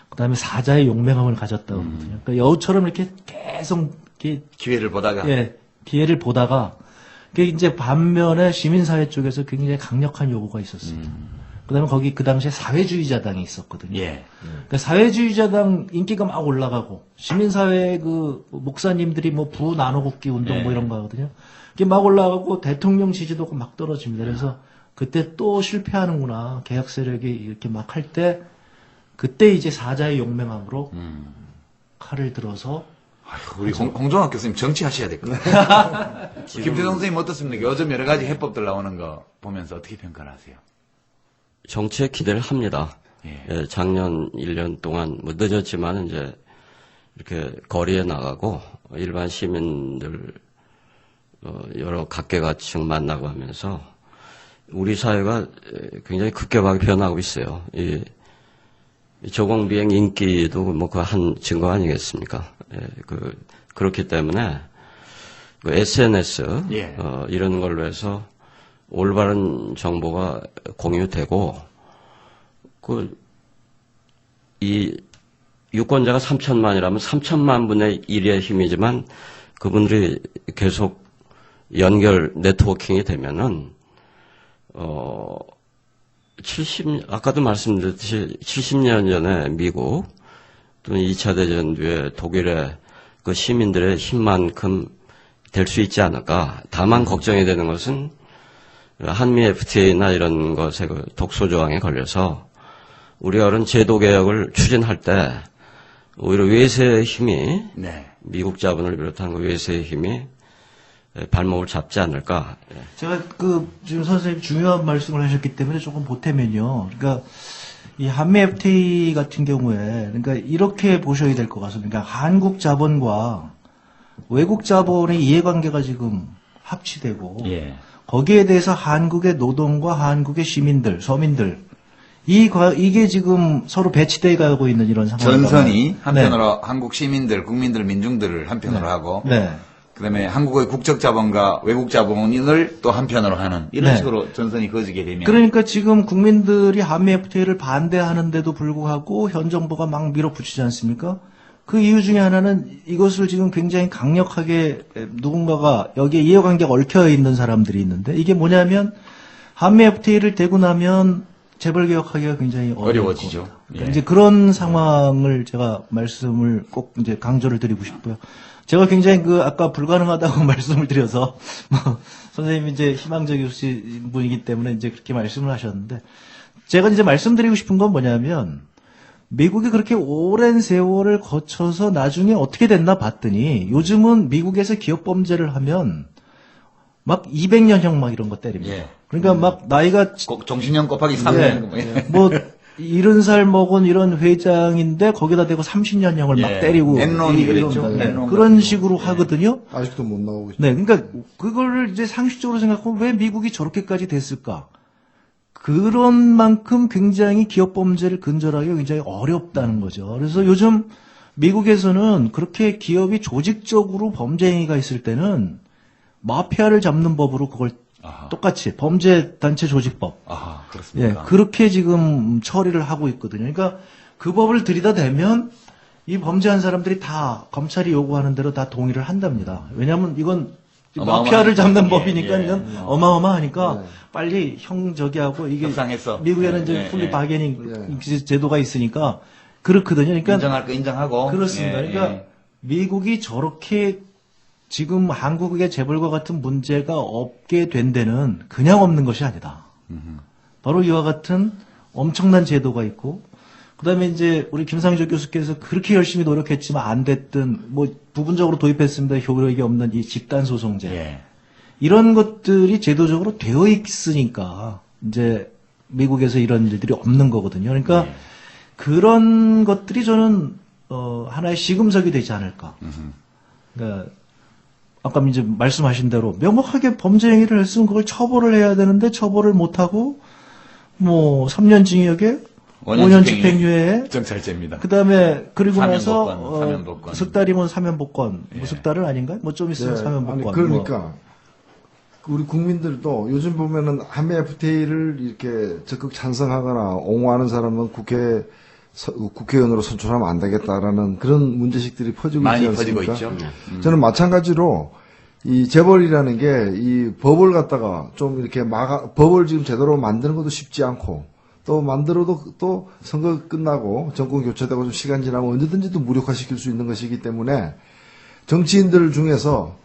그다음에 사자의 용맹함을 가졌다고 하거든요. 그러니까 여우처럼 이렇게 계속 이렇게 기회를 보다가 기회를 보다가 그게 이제 반면에 시민사회 쪽에서 굉장히 강력한 요구가 있었습니다. 그다음에 거기 그 당시에 사회주의자당이 있었거든요. 예. 그러니까 사회주의자당 인기가 막 올라가고 시민사회 그 목사님들이 부 나눠먹기 운동 이런 거 하거든요. 이게 막 올라가고 대통령 지지도가 막 떨어집니다. 그래서 그때 또 실패하는구나. 개혁 세력이 이렇게 막 할 때 그때 이제 사자의 용맹함으로 칼을 들어서 우리 공정학 교수님 정치하셔야 될 것 같아요. 김태성 선생님 어떻습니까? 요즘 여러 가지 해법들 나오는 거 보면서 어떻게 평가를 하세요? 정치에 기대를 합니다. 예, 작년 1년 동안 늦었지만 이제 이렇게 거리에 나가고 일반 시민들 여러 각계각층 만나고 하면서 우리 사회가 굉장히 급격하게 변하고 있어요. 이 저공비행 인기도 그 한 증거 아니겠습니까? 예, 그렇기 때문에 그 SNS 이런 걸로 해서 올바른 정보가 공유되고 이 유권자가 3천만이라면 3천만 분의 1의 힘이지만 그분들이 계속 네트워킹이 되면은 아까도 말씀드렸듯이 70년 전에 미국 또는 2차 대전 뒤에 독일의 그 시민들의 힘만큼 될 수 있지 않을까. 다만 걱정이 되는 것은 한미 FTA나 이런 것에 그 독소 조항에 걸려서 우리가 그런 제도 개혁을 추진할 때 오히려 외세의 힘이 미국 자본을 비롯한 그 외세의 힘이 발목을 잡지 않을까. 제가 지금 선생님 중요한 말씀을 하셨기 때문에 조금 보태면요. 그러니까 이 한미 FTA 같은 경우에 그러니까 이렇게 보셔야 될 것 같습니다. 그러니까 한국 자본과 외국 자본의 이해관계가 지금 합치되고 거기에 대해서 한국의 노동과 한국의 시민들, 서민들 이게 지금 서로 배치되어 가고 있는 이런 상황입니다. 전선이 한편으로 한국 시민들, 국민들, 민중들을 한편으로 하고 그다음에 한국의 국적 자본과 외국 자본을 또 한편으로 하는 이런 식으로 전선이 그어지게 되면 그러니까 지금 국민들이 한미 FTA를 반대하는데도 불구하고 현 정부가 막 밀어붙이지 않습니까? 그 이유 중에 하나는 이것을 지금 굉장히 강력하게 누군가가 여기에 이해관계가 얽혀 있는 사람들이 있는데 이게 뭐냐면 한미 FTA를 되고 나면 재벌개혁하기가 굉장히 어려워지죠. 그러니까 이제 그런 상황을 제가 말씀을 꼭 이제 강조를 드리고 싶고요. 제가 굉장히 아까 불가능하다고 말씀을 드려서 선생님이 이제 희망적이신 분이기 때문에 이제 그렇게 말씀을 하셨는데 제가 이제 말씀드리고 싶은 건 뭐냐면 미국이 그렇게 오랜 세월을 거쳐서 나중에 어떻게 됐나 봤더니 요즘은 미국에서 기업 범죄를 하면 막 200년형 막 이런 거 때립니다. 그러니까 막 나이가 정신형 곱하기 3년 70살 먹은 이런 회장인데 거기다 대고 30년형을 막 예. 때리고 앤론이 그랬죠. 네. 앤론 그런 같은 식으로 하거든요. 아직도 못 나오고 있죠. 네, 그러니까 그거를 이제 상식적으로 생각하면 왜 미국이 저렇게까지 됐을까? 그런 만큼 굉장히 기업 범죄를 근절하기가 굉장히 어렵다는 거죠. 그래서 요즘 미국에서는 그렇게 기업이 조직적으로 범죄 행위가 있을 때는 마피아를 잡는 법으로 그걸 똑같이 범죄 단체 조직법. 예, 그렇습니까? 그렇게 지금 처리를 하고 있거든요. 그러니까 그 법을 들이다 대면 이 범죄한 사람들이 다 검찰이 요구하는 대로 다 동의를 한답니다. 왜냐하면 이건 마피아를 잡는 법이니까 이건 어마어마하니까 빨리 형 저기 하고 이게 협상해서. 미국에는 이제 풀리 바게닝 제도가 있으니까 그렇거든요. 그러니까 인정할 거 인정하고. 그렇습니다. 그러니까 미국이 저렇게 지금 한국의 재벌과 같은 문제가 없게 된 데는 그냥 없는 것이 아니다. 바로 이와 같은 엄청난 제도가 있고, 그 다음에 이제 우리 김상조 교수께서 그렇게 열심히 노력했지만 안 됐던, 뭐 부분적으로 도입했습니다. 효력이 없는 이 집단소송제. 이런 것들이 제도적으로 되어 있으니까 이제 미국에서 이런 일들이 없는 거거든요. 그러니까 그런 것들이 저는 하나의 시금석이 되지 않을까. 그러니까 아까 이제 말씀하신 대로 명확하게 범죄 행위를 했으면 그걸 처벌을 해야 되는데 처벌을 못 하고 뭐 3년 징역에 5년 집행유예에 정찰제입니다. 그다음에 그리고 나서 사면복권. 석 달이면 사면복권. 뭐 석 달은 아닌가요? 뭐 좀 있으면 사면복권. 아니, 그러니까 우리 국민들도 요즘 보면은 한미 FTA를 이렇게 적극 찬성하거나 옹호하는 사람은 국회의원으로 선출하면 안 되겠다라는 그런 문제식들이 퍼지고 많이 있지 퍼지고 않습니까? 있죠. 저는 마찬가지로 이 재벌이라는 게 이 법을 갖다가 좀 이렇게 법을 지금 제대로 만드는 것도 쉽지 않고 또 만들어도 또 선거 끝나고 정권 교체되고 좀 시간 지나면 언제든지 또 무력화시킬 수 있는 것이기 때문에 정치인들 중에서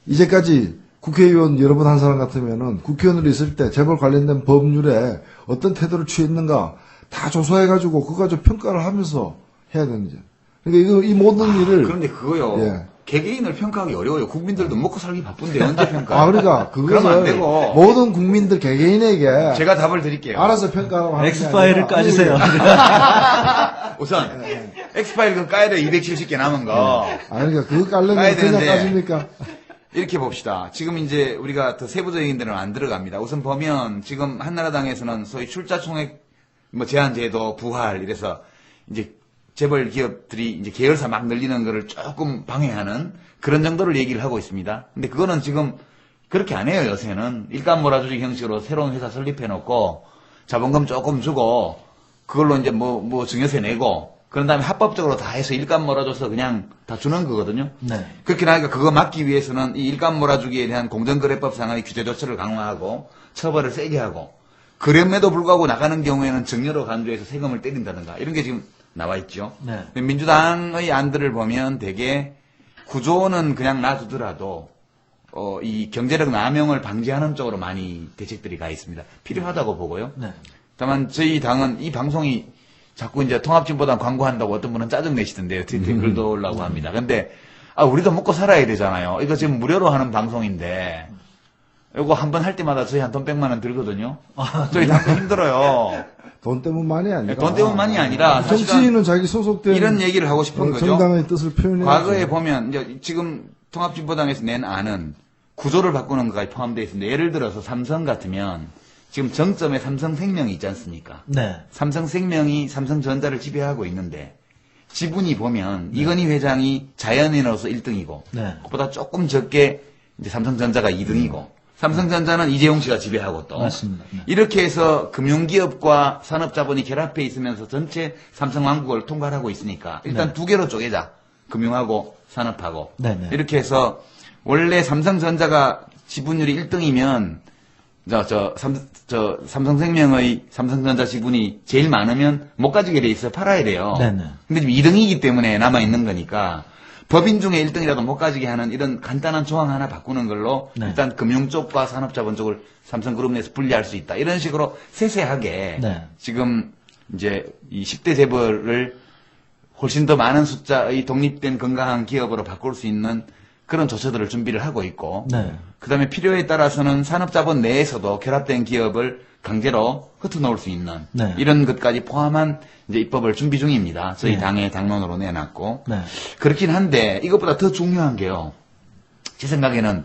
이제까지 국회의원 여러 번 한 사람 같으면은 국회의원으로 있을 때 재벌 관련된 법률에 어떤 태도를 취했는가 다 조사해가지고 그거 가지고 평가를 하면서 해야 되는 거죠. 그러니까 이 모든 일을 그런데 그거요. 개개인을 평가하기 어려워요. 국민들도 먹고 살기 바쁜데 언제 평가? 그러니까 그러면 안 그것을 되고. 모든 국민들 개개인에게 제가 답을 드릴게요. 알아서 평가하고 하는 게 엑스파일을 아니라 까주세요. 우선 엑스파일 그 까야 돼. 270개 남은 거. 그러니까 그거 깔려면 까야 그냥 되는데. 까집니까? 이렇게 봅시다. 지금 이제 우리가 더 세부적인 데는 안 들어갑니다. 우선 보면 지금 한나라당에서는 소위 출자 총액 뭐 제한제도 부활 이래서 이제 재벌 기업들이 이제 계열사 막 늘리는 거를 조금 방해하는 그런 정도를 얘기를 하고 있습니다. 근데 그거는 지금 그렇게 안 해요, 요새는. 일감 몰아주기 형식으로 새로운 회사 설립해 놓고 자본금 조금 주고 그걸로 이제 뭐 증여세 내고 그런 다음에 합법적으로 다 해서 일감 몰아줘서 그냥 다 주는 거거든요. 네. 그렇게 나니까 그거 막기 위해서는 이 일감 몰아주기에 대한 공정거래법 상의 규제 조처를 강화하고 처벌을 세게 하고 그럼에도 불구하고 나가는 경우에는 증여로 간주해서 세금을 때린다든가 이런 게 지금 나와 있죠. 네. 민주당의 안들을 보면 대개 구조는 그냥 놔두더라도 이 경제력 남용을 방지하는 쪽으로 많이 대책들이 가 있습니다. 필요하다고 보고요. 네. 다만 저희 당은 이 방송이 자꾸 이제 통합진보당 광고한다고 어떤 분은 짜증내시던데요. 댓글도 올라오고 합니다. 근데 우리도 먹고 살아야 되잖아요. 이거 지금 무료로 하는 방송인데 이거 한 번 할 때마다 저희 한 돈 100만 원 들거든요. 저희 당도 힘들어요. 돈 때문만이 아니라. 돈 때문만이 아니라 정치인은 자기 소속된 이런 얘기를 하고 싶은 거죠. 정당의 뜻을 표현해. 과거에 보면 이제 지금 통합진보당에서 낸 안은 구조를 바꾸는 것까지 포함되어 있습니다. 예를 들어서 삼성 같으면 지금 정점에 삼성생명이 있지 않습니까? 네. 삼성생명이 삼성전자를 지배하고 있는데 지분이 보면 이건희 회장이 자연인으로서 1등이고 네. 그보다 조금 적게 이제 삼성전자가 2등이고 삼성전자는 이재용 씨가 지배하고 또 맞습니다. 네. 이렇게 해서 금융기업과 산업자본이 결합해 있으면서 전체 삼성왕국을 통괄하고 있으니까 일단 두 개로 쪼개자. 금융하고 산업하고 네네. 이렇게 해서 원래 삼성전자가 지분율이 1등이면 삼성생명의 삼성전자 지분이 제일 많으면 못 가지게 돼 있어 팔아야 돼요. 네네. 근데 지금 2등이기 때문에 남아 있는 거니까 법인 중에 1등이라도 못 가지게 하는 이런 간단한 조항 하나 바꾸는 걸로 네. 일단 금융 쪽과 산업자본 쪽을 삼성그룹 내에서 분리할 수 있다. 이런 식으로 세세하게 네. 지금 이제 이 10대 재벌을 훨씬 더 많은 숫자의 독립된 건강한 기업으로 바꿀 수 있는 그런 조처들을 준비를 하고 있고, 네. 그다음에 필요에 따라서는 산업자본 내에서도 결합된 기업을 강제로 흩어놓을 수 있는 네. 이런 것까지 포함한 이제 입법을 준비 중입니다. 저희 네. 당의 당론으로 내놨고, 네. 그렇긴 한데 이것보다 더 중요한 게요. 제 생각에는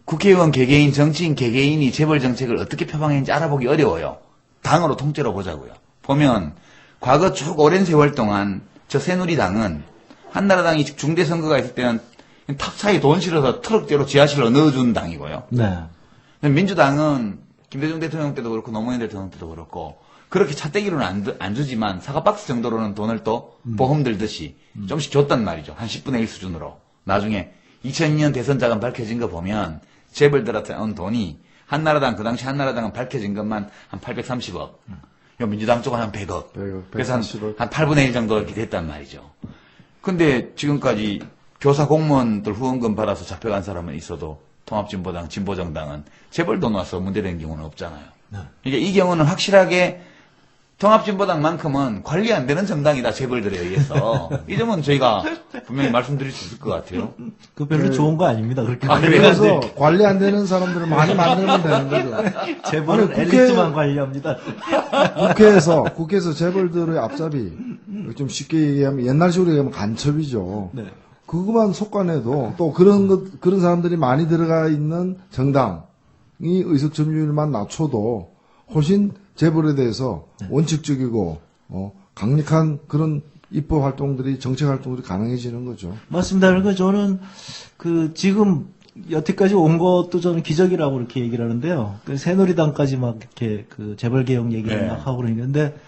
국회의원 개개인, 정치인 개개인이 재벌 정책을 어떻게 표방했는지 알아보기 어려워요. 당으로 통째로 보자고요. 보면 과거 쭉 오랜 세월 동안 저 새누리당은 한나라당이 중대선거가 있을 때는 탑차에 돈 실어서 트럭대로 지하실로 넣어준 당이고요. 네. 민주당은 김대중 대통령 때도 그렇고 노무현 대통령 때도 그렇고 그렇게 차떼기로는 안 주지만 사과박스 정도로는 돈을 또 보험 들듯이 좀씩 줬단 말이죠. 한 10분의 1 수준으로. 나중에 2002년 대선 자금 밝혀진 거 보면 재벌들한테 온 돈이 한나라당, 그 당시 한나라당은 밝혀진 것만 한 830억. 민주당 쪽은 한 100억. 그래서 한 8분의 1 정도 이렇게 됐단 말이죠. 근데 지금까지 교사 공무원들 후원금 받아서 잡혀간 사람은 있어도 통합진보당, 진보정당은 재벌 돈 와서 문제된 경우는 없잖아요. 이게 이 경우는 확실하게 통합진보당만큼은 관리 안 되는 정당이다, 재벌들에 의해서. 이 점은 저희가 분명히 말씀드릴 수 있을 것 같아요. 그 별로 좋은 거 아닙니다. 그렇게 그래서 관리 안 되는 사람들을 많이 만들면 되는 거죠. 재벌은 엘리트만 관리합니다. 국회에서 재벌들의 앞잡이, 좀 쉽게 얘기하면 옛날식으로 얘기하면 간첩이죠. 네. 그것만 속관해도 또 그런 사람들이 많이 들어가 있는 정당이 의석 점유율만 낮춰도 훨씬 재벌에 대해서 원칙적이고 강력한 그런 입법 활동들이, 정책 활동들이 가능해지는 거죠. 맞습니다. 그러니까 저는 지금 여태까지 온 것도 저는 기적이라고 이렇게 얘기를 하는데요. 새누리당까지 막 이렇게 재벌 개혁 얘기를 막 하고 그러는데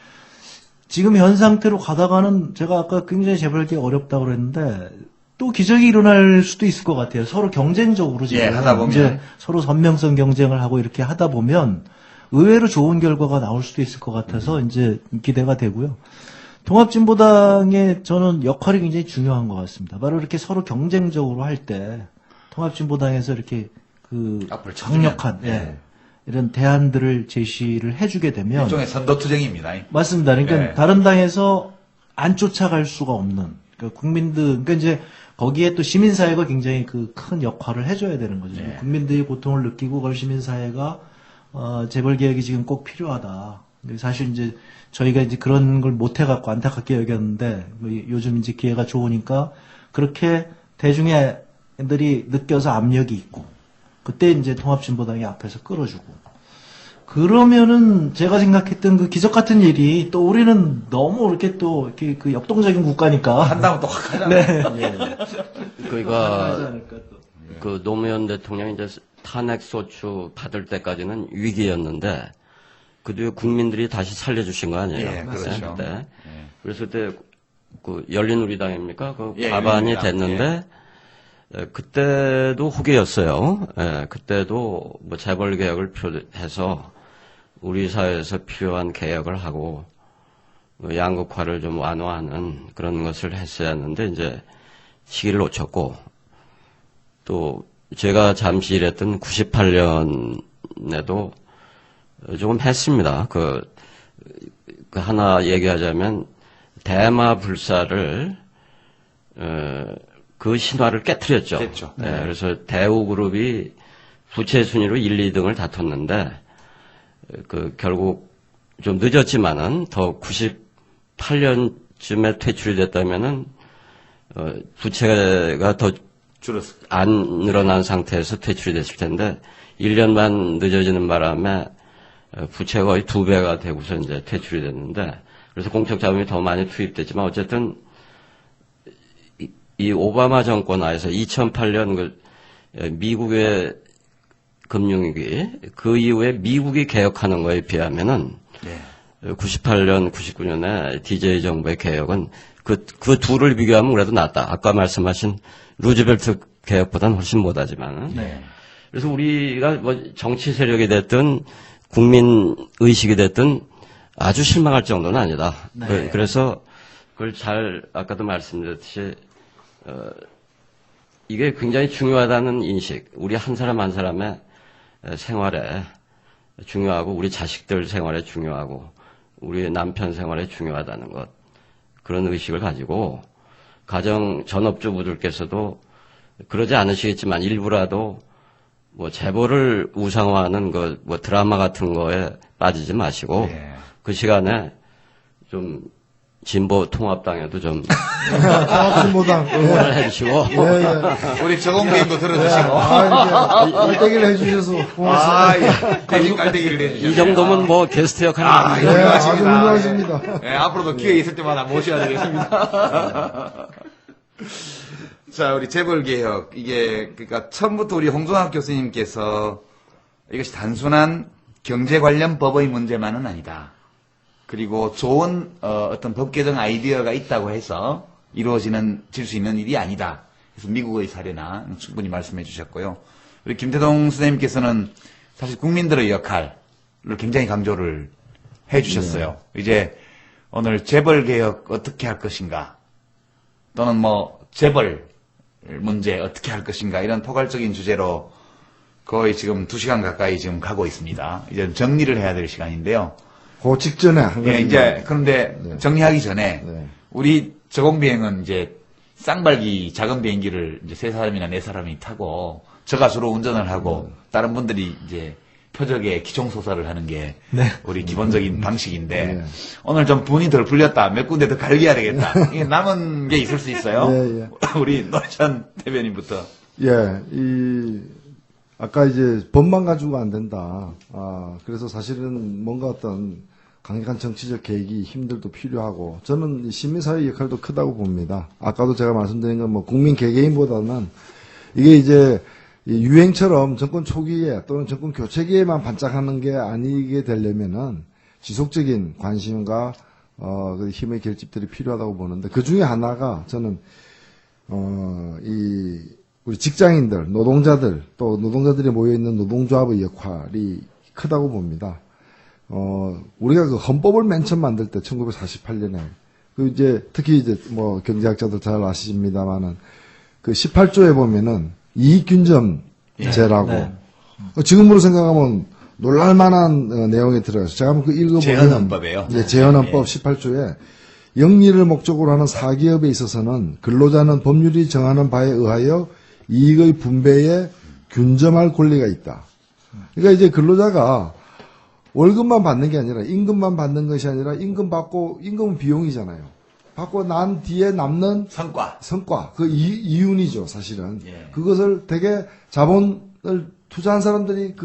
지금 현 상태로 가다가는 제가 아까 굉장히 재벌 개혁 어렵다고 그랬는데 또 기적이 일어날 수도 있을 것 같아요. 서로 경쟁적으로 지금 하다 보면 이제 서로 선명성 경쟁을 하고 이렇게 하다 보면 의외로 좋은 결과가 나올 수도 있을 것 같아서 이제 기대가 되고요. 통합진보당의 저는 역할이 굉장히 중요한 것 같습니다. 바로 이렇게 서로 경쟁적으로 할 때 통합진보당에서 이렇게 강력한 이런 대안들을 제시를 해주게 되면 일종의 선도투쟁입니다. 맞습니다. 그러니까 다른 당에서 안 쫓아갈 수가 없는 그러니까 국민들, 그러니까 이제 거기에 또 시민사회가 굉장히 큰 역할을 해줘야 되는 거죠. 국민들이 고통을 느끼고 그걸 시민사회가 재벌 개혁이 지금 꼭 필요하다. 사실 이제 저희가 이제 그런 걸 못 해갖고 안타깝게 여겼는데 요즘 이제 기회가 좋으니까 그렇게 대중의 애들이 느껴서 압력이 있고 그때 이제 통합진보당이 앞에서 끌어주고 그러면은 제가 생각했던 그 기적 같은 일이 또 우리는 너무 이렇게 또 이렇게 역동적인 국가니까 한다면 또 확 하잖아요. 네. 그러니까 노무현 대통령이 이제 탄핵소추 받을 때까지는 위기였는데 그 뒤에 국민들이 다시 살려주신 거 아니에요? 그렇죠. 네. 그래서 그때 열린우리당입니까? 과반이 됐는데 그때도 후계였어요. 그때도 뭐 재벌 개혁을 필요해서 우리 사회에서 필요한 개혁을 하고 양극화를 좀 완화하는 그런 것을 했어야 했는데 이제 시기를 놓쳤고 또 제가 잠시 일했던 98년에도 조금 했습니다. 하나 얘기하자면 대마 불사를 그 신화를 깨트렸죠. 그래서 대우그룹이 부채 순위로 1, 2등을 다퉜는데 결국 좀 늦었지만은 더 98년쯤에 퇴출이 됐다면은 부채가 더 안 늘어난 상태에서 퇴출이 됐을 텐데 1년 반 늦어지는 바람에 부채가 거의 2배가 되고서 이제 퇴출이 됐는데 그래서 공적 자금이 더 많이 투입됐지만 어쨌든 이 오바마 정권 하에서 2008년 미국의 금융위기 그 이후에 미국이 개혁하는 거에 비하면은 98년, 99년에 DJ 정부의 개혁은 그 둘을 비교하면 그래도 낫다. 아까 말씀하신 루즈벨트 개혁보다는 훨씬 못하지만. 그래서 우리가 뭐 정치 세력이 됐든 국민 의식이 됐든 아주 실망할 정도는 아니다. 그래서 그걸 아까도 말씀드렸듯이 이게 굉장히 중요하다는 인식, 우리 한 사람 한 사람의 생활에 중요하고 우리 자식들 생활에 중요하고 우리 남편 생활에 중요하다는 것, 그런 의식을 가지고 가정 전업주부들께서도 그러지 않으시겠지만 일부라도 뭐 재벌을 우상화하는 뭐 드라마 같은 거에 빠지지 마시고 그 시간에 좀 진보 통합당에도 좀 진보당 응원을 해주시고 우리 저공비행도 들어주시고 깔때기를 해주셔서 고맙습니다. 대신 깔때기를 해주시고 이 정도면 뭐 게스트 역할이 아주 훌륭하십니다. 앞으로도 기회 있을 때마다 모셔야 되겠습니다. 자, 우리 재벌개혁. 그러니까 처음부터 우리 홍종학 교수님께서 이것이 단순한 경제 관련 법의 문제만은 아니다. 그리고 좋은 어떤 법 개정 아이디어가 있다고 해서 질 수 있는 일이 아니다. 그래서 미국의 사례나 충분히 말씀해 주셨고요. 우리 김태동 선생님께서는 사실 국민들의 역할을 굉장히 강조를 해 주셨어요. 이제 오늘 재벌개혁 어떻게 할 것인가, 또는 뭐 재벌 문제 어떻게 할 것인가, 이런 포괄적인 주제로 거의 지금 2시간 가까이 지금 가고 있습니다. 이제 정리를 해야 될 시간인데요. 그 직전에 한 가지. 이제 그런데 정리하기 전에 우리 저공비행은 이제 쌍발기 작은 비행기를 이제 3사람이나 4사람이 타고 저가 주로 운전을 하고 다른 분들이 이제 표적에 기총소사를 하는 게 우리 기본적인 방식인데 오늘 좀 분이 덜 풀렸다, 몇 군데 더 갈겨야 되겠다, 이게 남은 게 있을 수 있어요. 우리 노회찬 대변인부터. 아까 이제 법만 가지고 안 된다. 그래서 사실은 뭔가 어떤 강력한 정치적 계획이 힘들도 필요하고, 저는 시민사회 역할도 크다고 봅니다. 아까도 제가 말씀드린 건 뭐 국민 개개인보다는 이게 이제 유행처럼 정권 초기에 또는 정권 교체기에만 반짝하는 게 아니게 되려면은 지속적인 관심과 그 힘의 결집들이 필요하다고 보는데, 그 중에 하나가 저는 우리 직장인들, 노동자들, 또 노동자들이 모여있는 노동조합의 역할이 크다고 봅니다. 우리가 그 헌법을 맨 처음 만들 때, 1948년에, 특히 이제 뭐 경제학자들 잘 아십니다만은, 그 18조에 보면은, 이익균점제라고, 지금으로 생각하면 놀랄만한 내용이 들어가서, 제가 한번 그 읽어보면, 재헌헌법이에요. 재헌헌법 18조에, 영리를 목적으로 하는 사기업에 있어서는 근로자는 법률이 정하는 바에 의하여 이익의 분배에 균점할 권리가 있다. 그러니까 이제 근로자가 월급만 받는 게 아니라, 임금만 받는 것이 아니라, 임금은 비용이잖아요. 받고 난 뒤에 남는 성과, 그 이윤이죠, 사실은. 그것을 되게 자본을 투자한 사람들이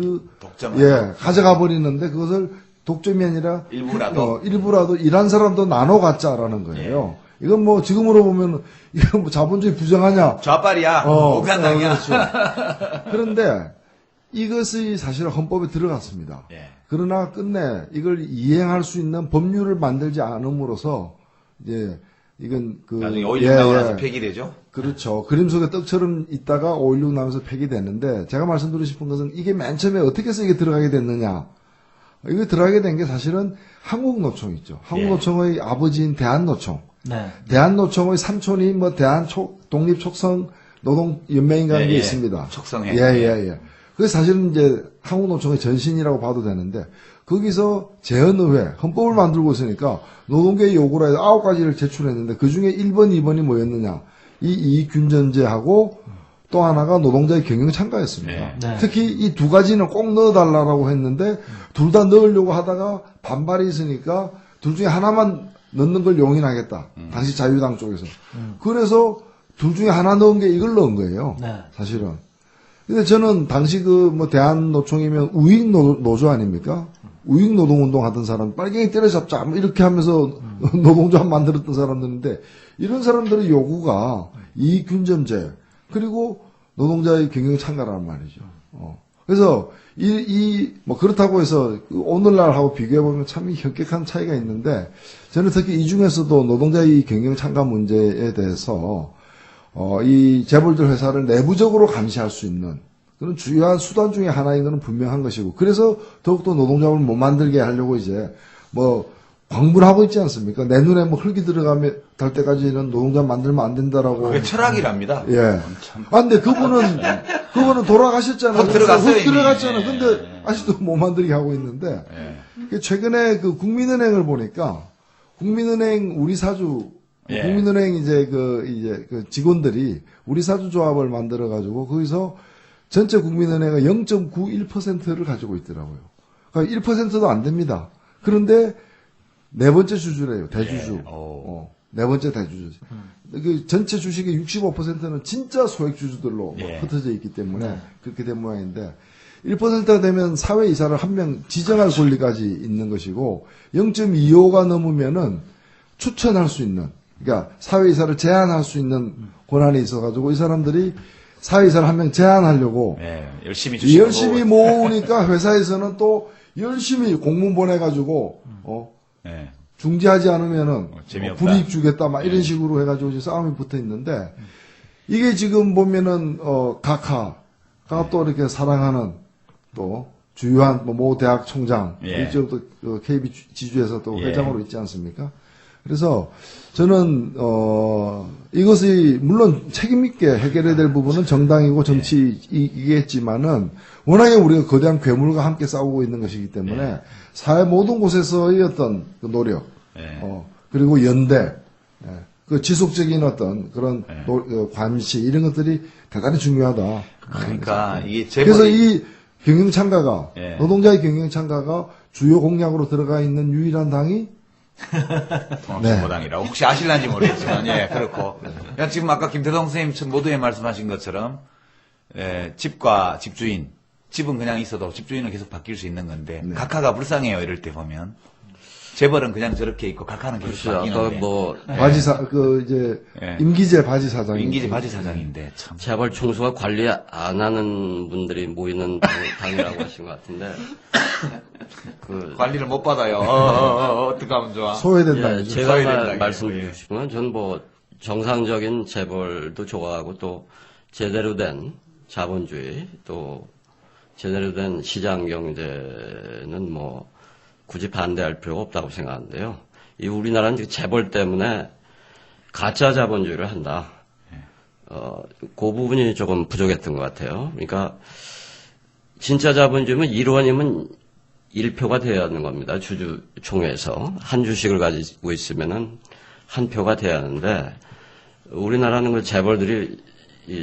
가져가 버리는데, 그것을 독점이 아니라 일부라도 일한 사람도 나눠 갖자라는 거예요. 이건 뭐 지금으로 보면 이건 뭐 자본주의 부정하냐? 좌빨이야. 오간당이야. 그렇죠. 그런데 이것이 사실은 헌법에 들어갔습니다. 그러나 끝내 이걸 이행할 수 있는 법률을 만들지 않음으로써 이건 나중에 5.16 나고 나서 폐기되죠. 그렇죠. 그림 속에 떡처럼 있다가 5.16 나면서 폐기됐는데, 제가 말씀드리고 싶은 것은 이게 맨 처음에 어떻게 해서 이게 들어가게 됐느냐? 이거 들어가게 된 게 사실은 한국노총 있죠. 한국노총의 아버지인 대한노총. 대한노총의 삼촌이 뭐 독립촉성 노동연맹인가 하는 게 있습니다. 촉성회. 그게 사실은 이제 한국노총의 전신이라고 봐도 되는데, 거기서 재헌의회, 헌법을 만들고 있으니까 노동계의 요구로 해서 9가지를 제출했는데, 그 중에 1번, 2번이 뭐였느냐? 이 이익균전제하고 또 하나가 노동자의 경영창가였습니다. 특히 이 2가지는 꼭 넣어달라고 했는데, 둘 다 넣으려고 하다가 반발이 있으니까 둘 중에 하나만 넣는 걸 용인하겠다. 당시 자유당 쪽에서. 그래서 둘 중에 하나 넣은 게 이걸 넣은 거예요. 사실은. 근데 저는 당시 대한노총이면 우익노조 아닙니까? 우익노동운동 하던 사람, 빨갱이 때려잡자, 이렇게 하면서 노동조합 만들었던 사람들인데, 이런 사람들의 요구가 이익균점제, 그리고 노동자의 경영창가라는 말이죠. 그래서 그렇다고 해서 오늘날하고 비교해보면 참 현격한 차이가 있는데, 저는 특히 이 중에서도 노동자의 경영창가 문제에 대해서 이 재벌들 회사를 내부적으로 감시할 수 있는 그런 주요한 수단 중에 하나인 것은 분명한 것이고, 그래서 더욱더 노동조합을 못 만들게 하려고 이제 광분하고 있지 않습니까? 내 눈에 흙이 들어가면 달 때까지는 노동조합 만들면 안 된다라고. 그게 철학이랍니다. 근데 그분은 돌아가셨잖아요. 흙 들어갔어요. 들어갔잖아요. 근데 아직도 못 만들게 하고 있는데, 최근에 그 국민은행을 보니까, 국민은행 우리 사주 예. 국민은행 이제 그 직원들이 우리사주조합을 만들어가지고 거기서 전체 국민은행의 0.91%를 가지고 있더라고요. 그러니까 1%도 안 됩니다. 그런데 네 번째 주주래요. 대주주. 예. 네 번째 대주주. 그 전체 주식의 65%는 진짜 소액주주들로 예. 흩어져 있기 때문에 그렇게 된 모양인데 1%가 되면 사회이사를 한 명 지정할 권리까지 있는 것이고 0.25가 넘으면은 추천할 수 있는 그러니까 사회이사를 제안할 수 있는 권한이 있어가지고 이 사람들이 사회이사를 한 명 제안하려고 예, 열심히 모으니까 회사에서는 또 열심히 공문 보내가지고 예. 중지하지 않으면은 재미없다. 불이익 주겠다 막 이런 식으로 해가지고 지금 싸움이 붙어 있는데 이게 지금 보면은 각하가 또 이렇게 사랑하는 또 주요한 모 대학 총장 예. 이쪽 또 KB 지주에서 또 예. 회장으로 있지 않습니까? 그래서 저는 이것이 물론 책임 있게 해결해야 될 부분은 정당이고 정치이겠지만은 워낙에 우리가 거대한 괴물과 함께 싸우고 있는 것이기 때문에 사회 모든 곳에서의 어떤 그 노력, 그리고 연대, 그 지속적인 어떤 그런 관시 이런 것들이 대단히 중요하다. 그러니까 이게 그래서 이 경영창가가 예. 노동자의 경영창가가 주요 공약으로 들어가 있는 유일한 당이 통합진보당이라고 혹시 아실는지 모르겠지만 예 그렇고 그러니까 지금 아까 김태동 선생님 모두에 말씀하신 것처럼 집과 집주인 집은 그냥 있어도 집주인은 계속 바뀔 수 있는 건데 각하가 불쌍해요 이럴 때 보면 재벌은 그냥 저렇게 있고 각하는 계속 바뀌는데 바지사 임기제 바지 사장 임기제 바지 사장인데 참 재벌 총수가 관리 안 하는 분들이 모이는 당이라고 하신 것 같은데 관리를 못 받아요. 어떻게 하면 좋아? 소외된다. 제가 말씀드리고 싶은 건 저는 뭐 정상적인 재벌도 좋아하고 또 제대로 된 자본주의 또 제대로 된 시장 경제는 뭐 굳이 반대할 필요가 없다고 생각하는데요. 이 우리나라는 재벌 때문에 가짜 자본주의를 한다. 그 부분이 조금 부족했던 것 같아요. 그러니까 진짜 자본주의면 1원이면 1표가 되어야 하는 겁니다. 주주총회에서 한 주식을 가지고 있으면은 한 표가 돼야 하는데 우리나라는 그 재벌들이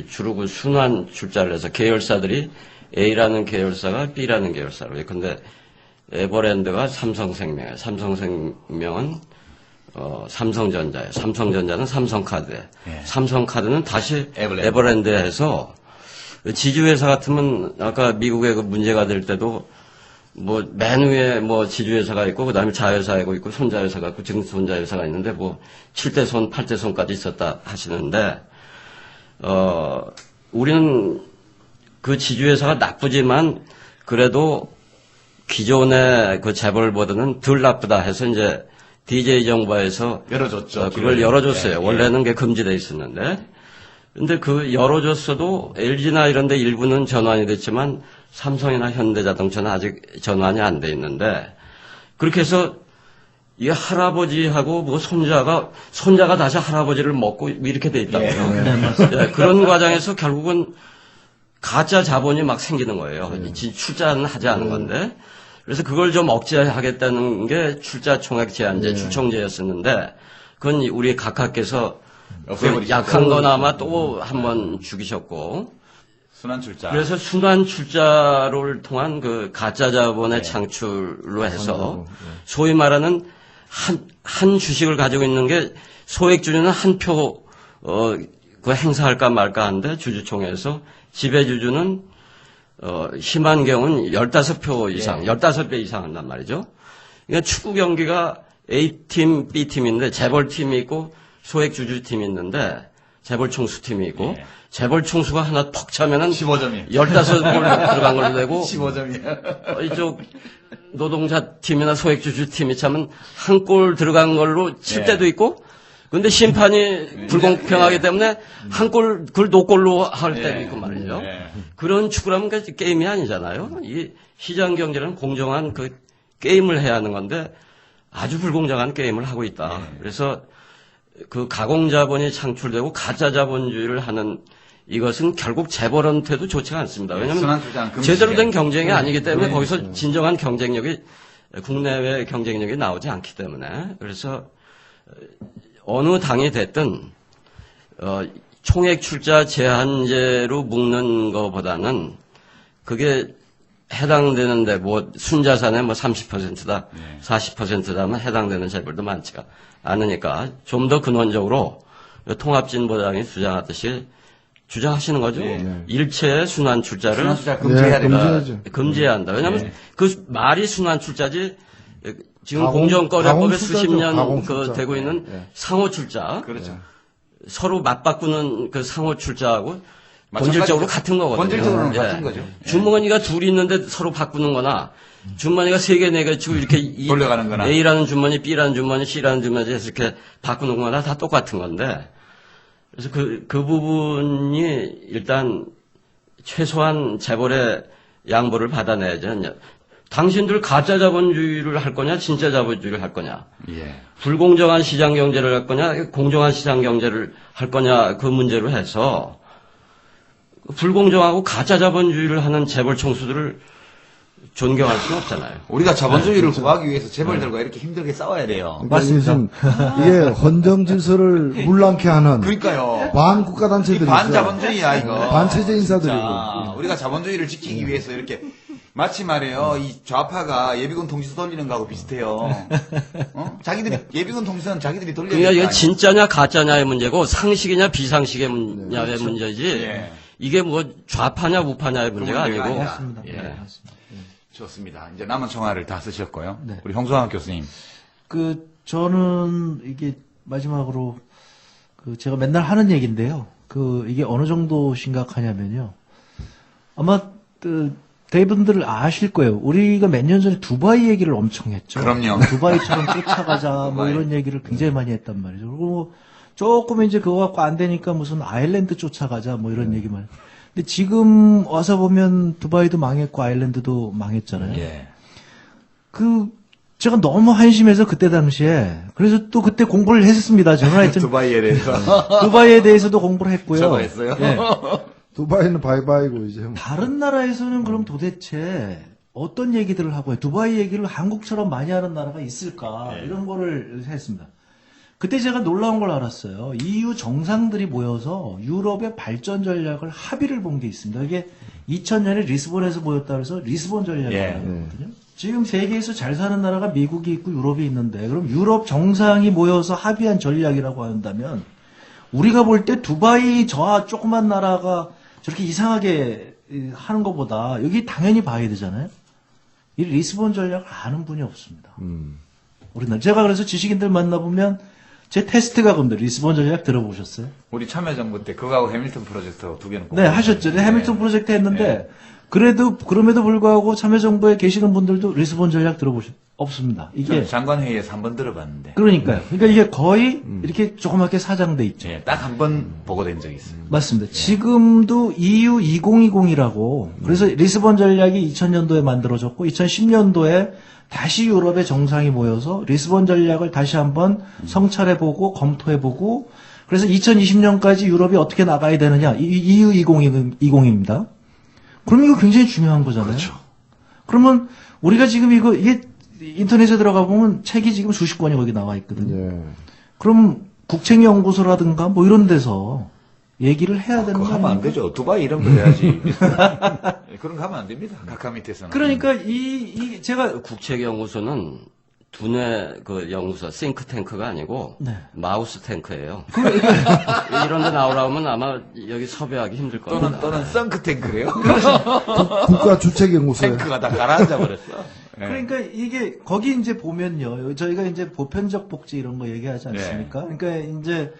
주로 그 순환 출자를 해서 계열사들이 A라는 계열사가 B라는 계열사로 예컨대 에버랜드가 삼성생명이에요. 삼성생명은 삼성전자예요. 삼성전자는 삼성카드에 삼성카드는 다시 에버랜드에 해서 지주회사 같으면 아까 미국에 그 문제가 될 때도 뭐 맨 위에 뭐 지주회사가 있고 그다음에 자회사가 있고 손자회사가 있고 증손자회사가 있는데 뭐 7대 손, 8대 손까지 있었다 하시는데 우리는 그 지주회사가 나쁘지만 그래도 기존의 그 재벌보다는 덜 나쁘다 해서 이제 DJ 정부에서 열어줬죠. 그걸 열어줬어요. 원래는 그게 금지돼 있었는데. 근데 그 열어줬어도 LG나 이런 데 일부는 전환이 됐지만 삼성이나 현대자동차는 아직 전환이 안 돼 있는데 그렇게 해서 이 할아버지하고 뭐 손자가 다시 할아버지를 먹고 이렇게 돼 있다고요. 그런 과정에서 결국은 가짜 자본이 막 생기는 거예요. 출자는 하지 않은 건데. 그래서 그걸 좀 억제하겠다는 게 출자 총액 제한제, 출총제였었는데, 그건 우리 각하께서 그 약한 거나마 또 한 번 죽이셨고. 순환 출자. 그래서 순환 출자를 통한 그 가짜 자본의 창출로 해서 소위 말하는 한 주식을 가지고 있는 게 소액주주는 한 표, 그 행사할까 말까 하는데 주주총회에서 지배주주는 심한 경우는 15표 이상, 15배 이상 한단 말이죠. 그러니까 축구 경기가 A팀, B팀인데 재벌팀이 있고 소액주주팀이 있는데 재벌 총수팀이 있고 재벌 총수가 하나 턱 차면은 15점이에요. 15골 들어간 걸로 되고 15점이에요. 이쪽 노동자 팀이나 소액주주 팀이 차면 한 골 들어간 걸로 칠 때도 있고 근데 심판이 불공평하기 때문에 한 골, 그걸 노골로 할 때도 있고 말이죠. 그런 축구라면 게임이 아니잖아요. 이 시장 경제는 공정한 그 게임을 해야 하는 건데 아주 불공정한 게임을 하고 있다. 그래서 그 가공자본이 창출되고 가짜 자본주의를 하는 이것은 결국 재벌한테도 좋지가 않습니다. 왜냐하면 제대로 된 경쟁이 아니기 때문에 거기서 진정한 경쟁력이 국내외 경쟁력이 나오지 않기 때문에 그래서 어느 당이 됐든 총액 출자 제한제로 묶는 것보다는 그게 해당되는데 뭐 순자산의 뭐 30%다, 40%다면 해당되는 재벌도 많지가 않으니까 좀 더 근원적으로 통합진보당이 주장하듯이 주장하시는 거죠. 일체 순환 출자를 순환 출자 금지해야 된다. 금지해야 한다. 왜냐하면 그 말이 순환 출자지 지금 가공 공정거래법에 출자죠. 수십 년 가공 그 출자. 되고 있는 상호 출자. 그렇죠. 서로 맞바꾸는 그 상호 출자하고 본질적으로 같은 거거든요. 본질적으로는 같은 거죠. 주머니가 둘이 있는데 서로 바꾸는 거나 주머니가 3개, 4개 치고 이렇게 돌려가는 거나. A라는 주머니, B라는 주머니, C라는 주머니 해서 이렇게 바꾸는 거나 다 똑같은 건데 그래서 그 부분이 일단 최소한 재벌의 양보를 받아내야죠. 당신들 가짜 자본주의를 할 거냐, 진짜 자본주의를 할 거냐. 예. 불공정한 시장 경제를 할 거냐, 공정한 시장 경제를 할 거냐, 그 문제로 해서 불공정하고 가짜 자본주의를 하는 재벌 총수들을 존경할 수는 없잖아요. 우리가 자본주의를 구하기 위해서 재벌들과 이렇게 힘들게 싸워야 돼요. 맞습니다. 이게 헌정 질서를 물랑케 하는 그러니까요. 반국가 단체들이 반자본주의야 이거. 반체제 인사들이고. 자, 우리가 자본주의를 지키기 위해서 이렇게 마치 말이에요. 이 좌파가 예비군 통지서 돌리는 거하고 비슷해요. 자기들이 예비군 통지서는 자기들이 돌려야 그러니까 이게 되니까. 진짜냐 가짜냐의 문제고 상식이냐 비상식의 문제의 문제지. 예. 이게 뭐 좌파냐 우파냐의 문제가 문제가 아니고. 아니라. 맞습니다. 예. 네, 맞습니다. 좋습니다. 이제 남은 청화를 다 쓰셨고요. 네. 우리 홍성학 교수님. 저는 이게 마지막으로 제가 맨날 하는 얘기인데요. 이게 어느 정도 심각하냐면요. 아마 대분들 아실 거예요. 우리가 몇 년 전에 두바이 얘기를 엄청 했죠. 그럼요. 두바이처럼 쫓아가자 뭐 이런 얘기를 굉장히 많이 했단 말이죠. 그리고 조금 이제 그거 갖고 안 되니까 무슨 아일랜드 쫓아가자 뭐 이런 얘기만. 근데 지금 와서 보면 두바이도 망했고 아일랜드도 망했잖아요. 예. 제가 너무 한심해서 그때 당시에 그래서 또 그때 공부를 했습니다. 저는 하여튼 두바이에 대해서. 두바이에 대해서도 공부를 했고요. 저도 했어요. 예. 두바이는 바이바이고 이제 뭐. 다른 나라에서는 그럼 도대체 어떤 얘기들을 하고 두바이 얘기를 한국처럼 많이 하는 나라가 있을까 이런 거를 했습니다. 그때 제가 놀라운 걸 알았어요. EU 정상들이 모여서 유럽의 발전 전략을 합의를 본 게 있습니다. 이게 2000년에 리스본에서 모였다 그래서 리스본 전략이라고 하거든요. 지금 세계에서 잘 사는 나라가 미국이 있고 유럽이 있는데 그럼 유럽 정상이 모여서 합의한 전략이라고 한다면 우리가 볼 때 두바이 저 조그만 나라가 저렇게 이상하게 하는 것보다 여기 당연히 봐야 되잖아요. 이 리스본 전략을 아는 분이 없습니다. 우리나라. 제가 그래서 지식인들 만나보면 제 테스트가 그런데 리스본 전략 들어보셨어요? 우리 참여정부 때 그거하고 해밀턴 프로젝트 두 개는 꼭. 네, 하셨죠. 네, 해밀턴 프로젝트 했는데 그럼에도 불구하고 참여정부에 계시는 분들도 리스본 전략 없습니다. 이게 장관회의에서 한 번 들어봤는데. 그러니까요. 그러니까 이게 거의 이렇게 조그맣게 사장돼 있죠. 예, 딱 한 번 보고된 적이 있어요. 맞습니다. 지금도 EU 2020이라고 그래서 리스본 전략이 2000년도에 만들어졌고 2010년도에 다시 유럽의 정상이 모여서 리스본 전략을 다시 한번 성찰해보고 검토해보고 그래서 2020년까지 유럽이 어떻게 나가야 되느냐 EU 2020입니다. 그럼 이거 굉장히 중요한 거잖아요. 그렇죠. 그러면 우리가 지금 이게 인터넷에 들어가 보면 책이 지금 수십 권이 거기 나와 있거든요. 그럼 국책연구소라든가 뭐 이런 데서 얘기를 해야 되는 그거 거 하면 안 아닙니까? 되죠. 두바이 이런 거 해야지. 그런 거 하면 안 됩니다. 각하 밑에서는. 그러니까 제가 국책연구소는 두뇌 그 연구소 싱크탱크가 아니고 네. 마우스 탱크예요. 이런 데 나오라면 아마 여기 섭외하기 힘들 겁니다. 또는 썬크탱크래요. 국가 주책연구소에. 탱크가 다 가라앉아 버렸어. 네. 그러니까 이게 거기 이제 보면요. 저희가 이제 보편적 복지 이런 거 얘기하지 않습니까? 그러니까 이제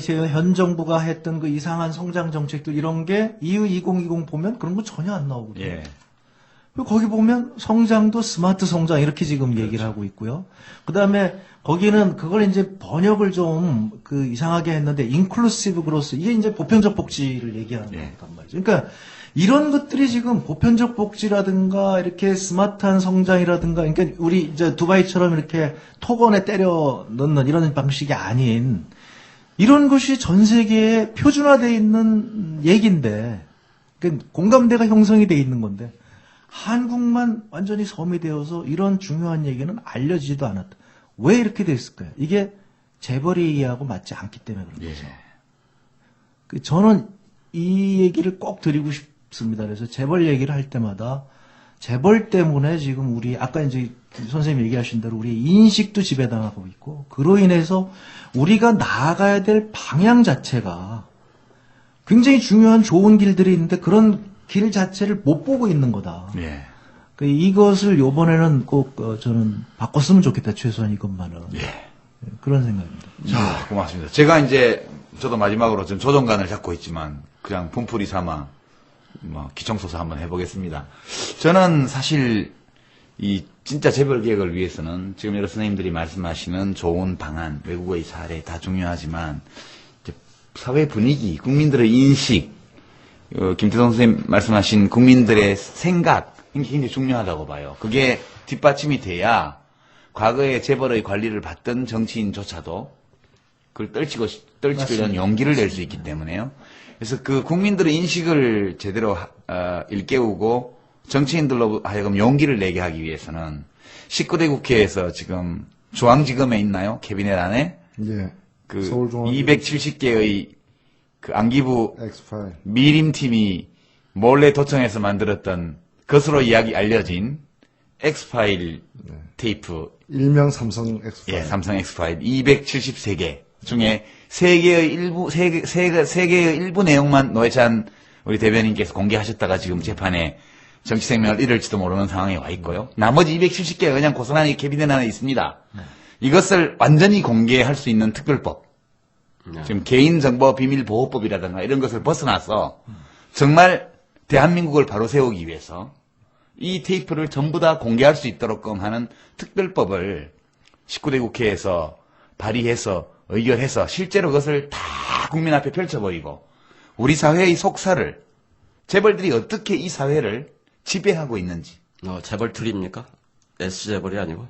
현 정부가 했던 그 이상한 성장 정책들 이런 게 EU 2020 보면 그런 거 전혀 안 나오거든요. 예. 거기 보면 성장도 스마트 성장 이렇게 지금 얘기를 하고 있고요. 그 다음에 거기는 그걸 이제 번역을 좀 이상하게 했는데 인클루시브 그로스 이게 이제 보편적 복지를 얘기하는 거란 말이죠. 그러니까 이런 것들이 지금 보편적 복지라든가 이렇게 스마트한 성장이라든가 그러니까 우리 이제 두바이처럼 이렇게 톡원에 때려 넣는 이런 방식이 아닌 이런 것이 전 세계에 표준화되어 있는 얘기인데 그러니까 공감대가 형성이 되어 있는 건데 한국만 완전히 섬이 되어서 이런 중요한 얘기는 알려지지도 않았다. 왜 이렇게 됐을까요? 이게 재벌이 얘기하고 맞지 않기 때문에 그런 예. 거죠. 저는 이 얘기를 꼭 드리고 싶습니다. 그래서 재벌 얘기를 할 때마다 재벌 때문에 지금 우리 아까 이제 선생님 얘기하신 대로 우리 인식도 지배당하고 있고 그로 인해서 우리가 나아가야 될 방향 자체가 굉장히 중요한 좋은 길들이 있는데 그런 길 자체를 못 보고 있는 거다. 예. 이것을 요번에는 꼭 저는 바꿨으면 좋겠다. 최소한 이것만은. 예. 그런 생각입니다. 자, 고맙습니다. 제가 이제 저도 마지막으로 좀 조정관을 잡고 있지만 그냥 분풀이 삼아 기청소사 한번 해보겠습니다. 저는 사실 이 진짜 재벌 개혁을 위해서는 지금 여러 선생님들이 말씀하시는 좋은 방안, 외국의 사례 다 중요하지만 이제 사회 분위기, 국민들의 인식, 김태성 선생님 말씀하신 국민들의 생각 굉장히 중요하다고 봐요. 그게 뒷받침이 돼야 과거에 재벌의 관리를 받던 정치인조차도 그걸 떨치려는 용기를 낼 수 있기 때문에요. 그래서 그 국민들의 인식을 제대로 일깨우고 정치인들로 하여금 용기를 내게 하기 위해서는 19대 국회에서 지금 중앙지검에 있나요? 캐비넷 안에? 예. 그 서울중앙지검 270개의 그 안기부 엑스파일. 미림팀이 몰래 도청해서 만들었던 것으로 알려진 엑스파일 테이프. 일명 삼성 엑스파일. 예, 삼성 엑스파일 273개 중에 3개의 일부 내용만 노회찬 우리 대변인께서 공개하셨다가 지금 재판에 정치 생명을 잃을지도 모르는 상황에 와 있고요. 나머지 270개가 그냥 고스란히 캐비넷 안에 있습니다. 이것을 완전히 공개할 수 있는 특별법. 지금 개인정보비밀보호법이라든가 이런 것을 벗어나서 정말 대한민국을 바로 세우기 위해서 이 테이프를 전부 다 공개할 수 있도록 하는 특별법을 19대 국회에서 발의해서 의결해서 실제로 그것을 다 국민 앞에 펼쳐버리고 우리 사회의 속사를 재벌들이 어떻게 이 사회를 지배하고 있는지. 재벌 틀입니까? S재벌이 아니고?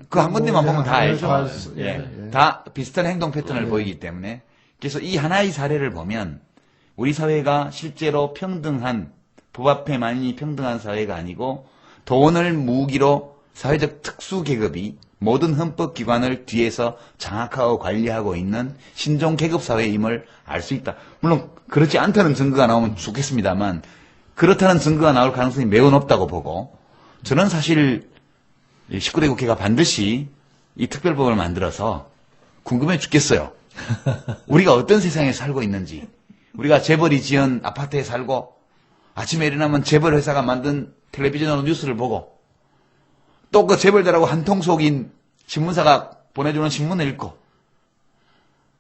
그 한 군데만 보면 다 알죠. 예. 다 비슷한 행동 패턴을 보이기 때문에. 그래서 이 하나의 사례를 보면 우리 사회가 실제로 평등한, 법 앞에만이 평등한 사회가 아니고 돈을 무기로 사회적 특수계급이 모든 헌법기관을 뒤에서 장악하고 관리하고 있는 신종 계급사회임을 알 수 있다. 물론 그렇지 않다는 증거가 나오면 좋겠습니다만 그렇다는 증거가 나올 가능성이 매우 높다고 보고 저는 사실 19대 국회가 반드시 이 특별법을 만들어서 궁금해 죽겠어요. 우리가 어떤 세상에 살고 있는지. 우리가 재벌이 지은 아파트에 살고 아침에 일어나면 재벌 회사가 만든 텔레비전으로 뉴스를 보고 또 그 재벌들하고 한통 속인 신문사가 보내주는 신문을 읽고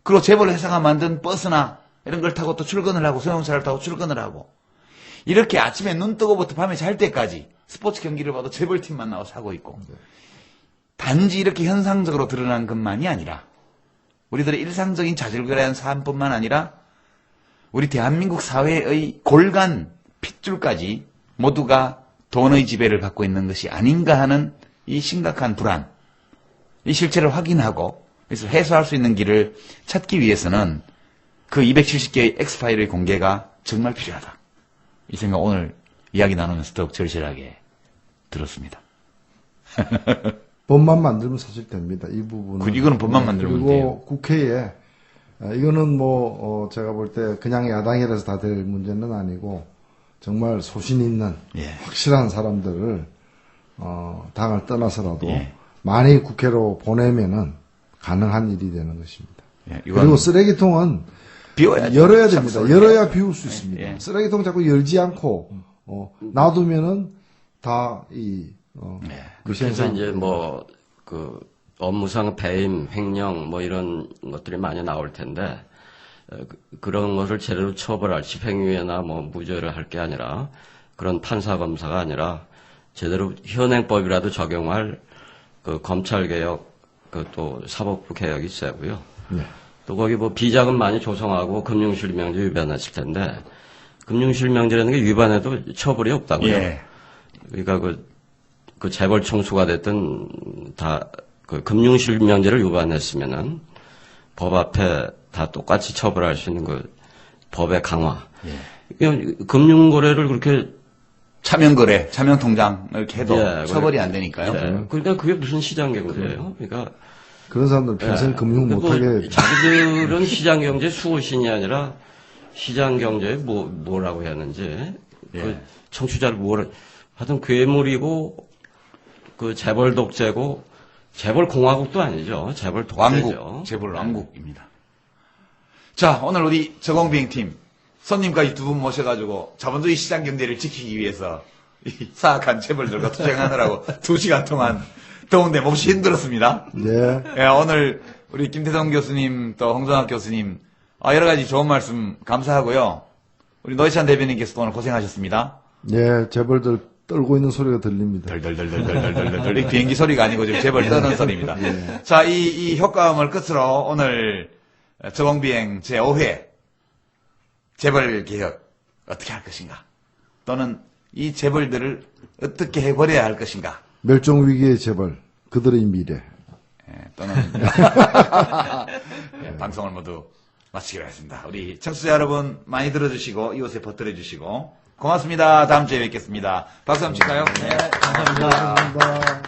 그리고 재벌 회사가 만든 버스나 이런 걸 타고 또 출근을 하고 소형차를 타고 출근을 하고 이렇게 아침에 눈 뜨고부터 밤에 잘 때까지 스포츠 경기를 봐도 재벌팀만 나와서 하고 있고 단지 이렇게 현상적으로 드러난 것만이 아니라 우리들의 일상적인 자질구레한 삶뿐만 아니라 우리 대한민국 사회의 골간 핏줄까지 모두가 돈의 지배를 받고 있는 것이 아닌가 하는 이 심각한 불안, 이 실체를 확인하고 그래서 해소할 수 있는 길을 찾기 위해서는 그 270개의 X파일의 공개가 정말 필요하다. 이 생각 오늘 이야기 나누면서 더욱 절실하게 들었습니다. 법만 만들면 사실 됩니다. 이 부분은. 이거는 법만 만들면 그리고 돼요. 국회에 이거는 제가 볼 때 그냥 야당이라서 다 될 문제는 아니고 정말 소신 있는 확실한 사람들을 당을 떠나서라도 많이 국회로 보내면은 가능한 일이 되는 것입니다. 그리고 쓰레기통은 비워야죠. 열어야 됩니다. 열어야 비울 수 있습니다. 쓰레기통 자꾸 열지 않고 놔두면은 다 그래서 이제 업무상 배임, 횡령 이런 것들이 많이 나올 텐데 그런 것을 제대로 처벌할 집행유예나 무죄를 할 게 아니라 그런 판사 검사가 아니라 제대로 현행법이라도 적용할 그 검찰개혁 또 사법부 개혁이 있어야고요. 또 거기 비자금 많이 조성하고 금융실명제 위반하실 텐데 금융실명제라는 게 위반해도 처벌이 없다고요. 그러니까 그 재벌 총수가 됐든 다 그 금융실명제를 위반했으면은 법 앞에 다 똑같이 처벌할 수 있는 그 법의 강화. 금융거래를 그렇게 차명통장 이렇게 해도 처벌이 안 되니까요. 그러니까 그게 무슨 시장개구리예요. 그러니까 그런 사람들 평생 금융 못하게. 자기들은 시장경제 수호신이 아니라 시장경제에 뭐라고 해야 하는지, 그 청취자를 하여튼 괴물이고, 그 재벌 독재고, 재벌 공화국도 아니죠. 재벌 독재죠. 왕국, 재벌 왕국입니다. 자, 오늘 우리 저공비행팀 손님까지 두 분 모셔가지고 자본주의 시장 경제를 지키기 위해서 이 사악한 재벌들과 투쟁하느라고 2시간 동안 더운데 몹시 힘들었습니다. 네. 예, 오늘 우리 김태성 교수님 또 홍정학 교수님 여러 가지 좋은 말씀 감사하고요. 우리 노회찬 대변인께서도 오늘 고생하셨습니다. 네, 재벌들 떨고 있는 소리가 들립니다. 덜덜덜덜덜덜덜덜. 이 비행기 소리가 아니고 지금 재벌 떠는 소리입니다. 네. 자, 이 효과음을 끝으로 오늘 저공비행 제5회 재벌 개혁 어떻게 할 것인가? 또는 이 재벌들을 어떻게 해버려야 할 것인가? 멸종 위기의 재벌, 그들의 미래. 또는 방송을 모두 마치기로 했습니다. 우리 청취자 여러분 많이 들어주시고 이곳에 버텨 주시고 고맙습니다. 다음 주에 뵙겠습니다. 박수 한번 칠까요? 네, 감사합니다.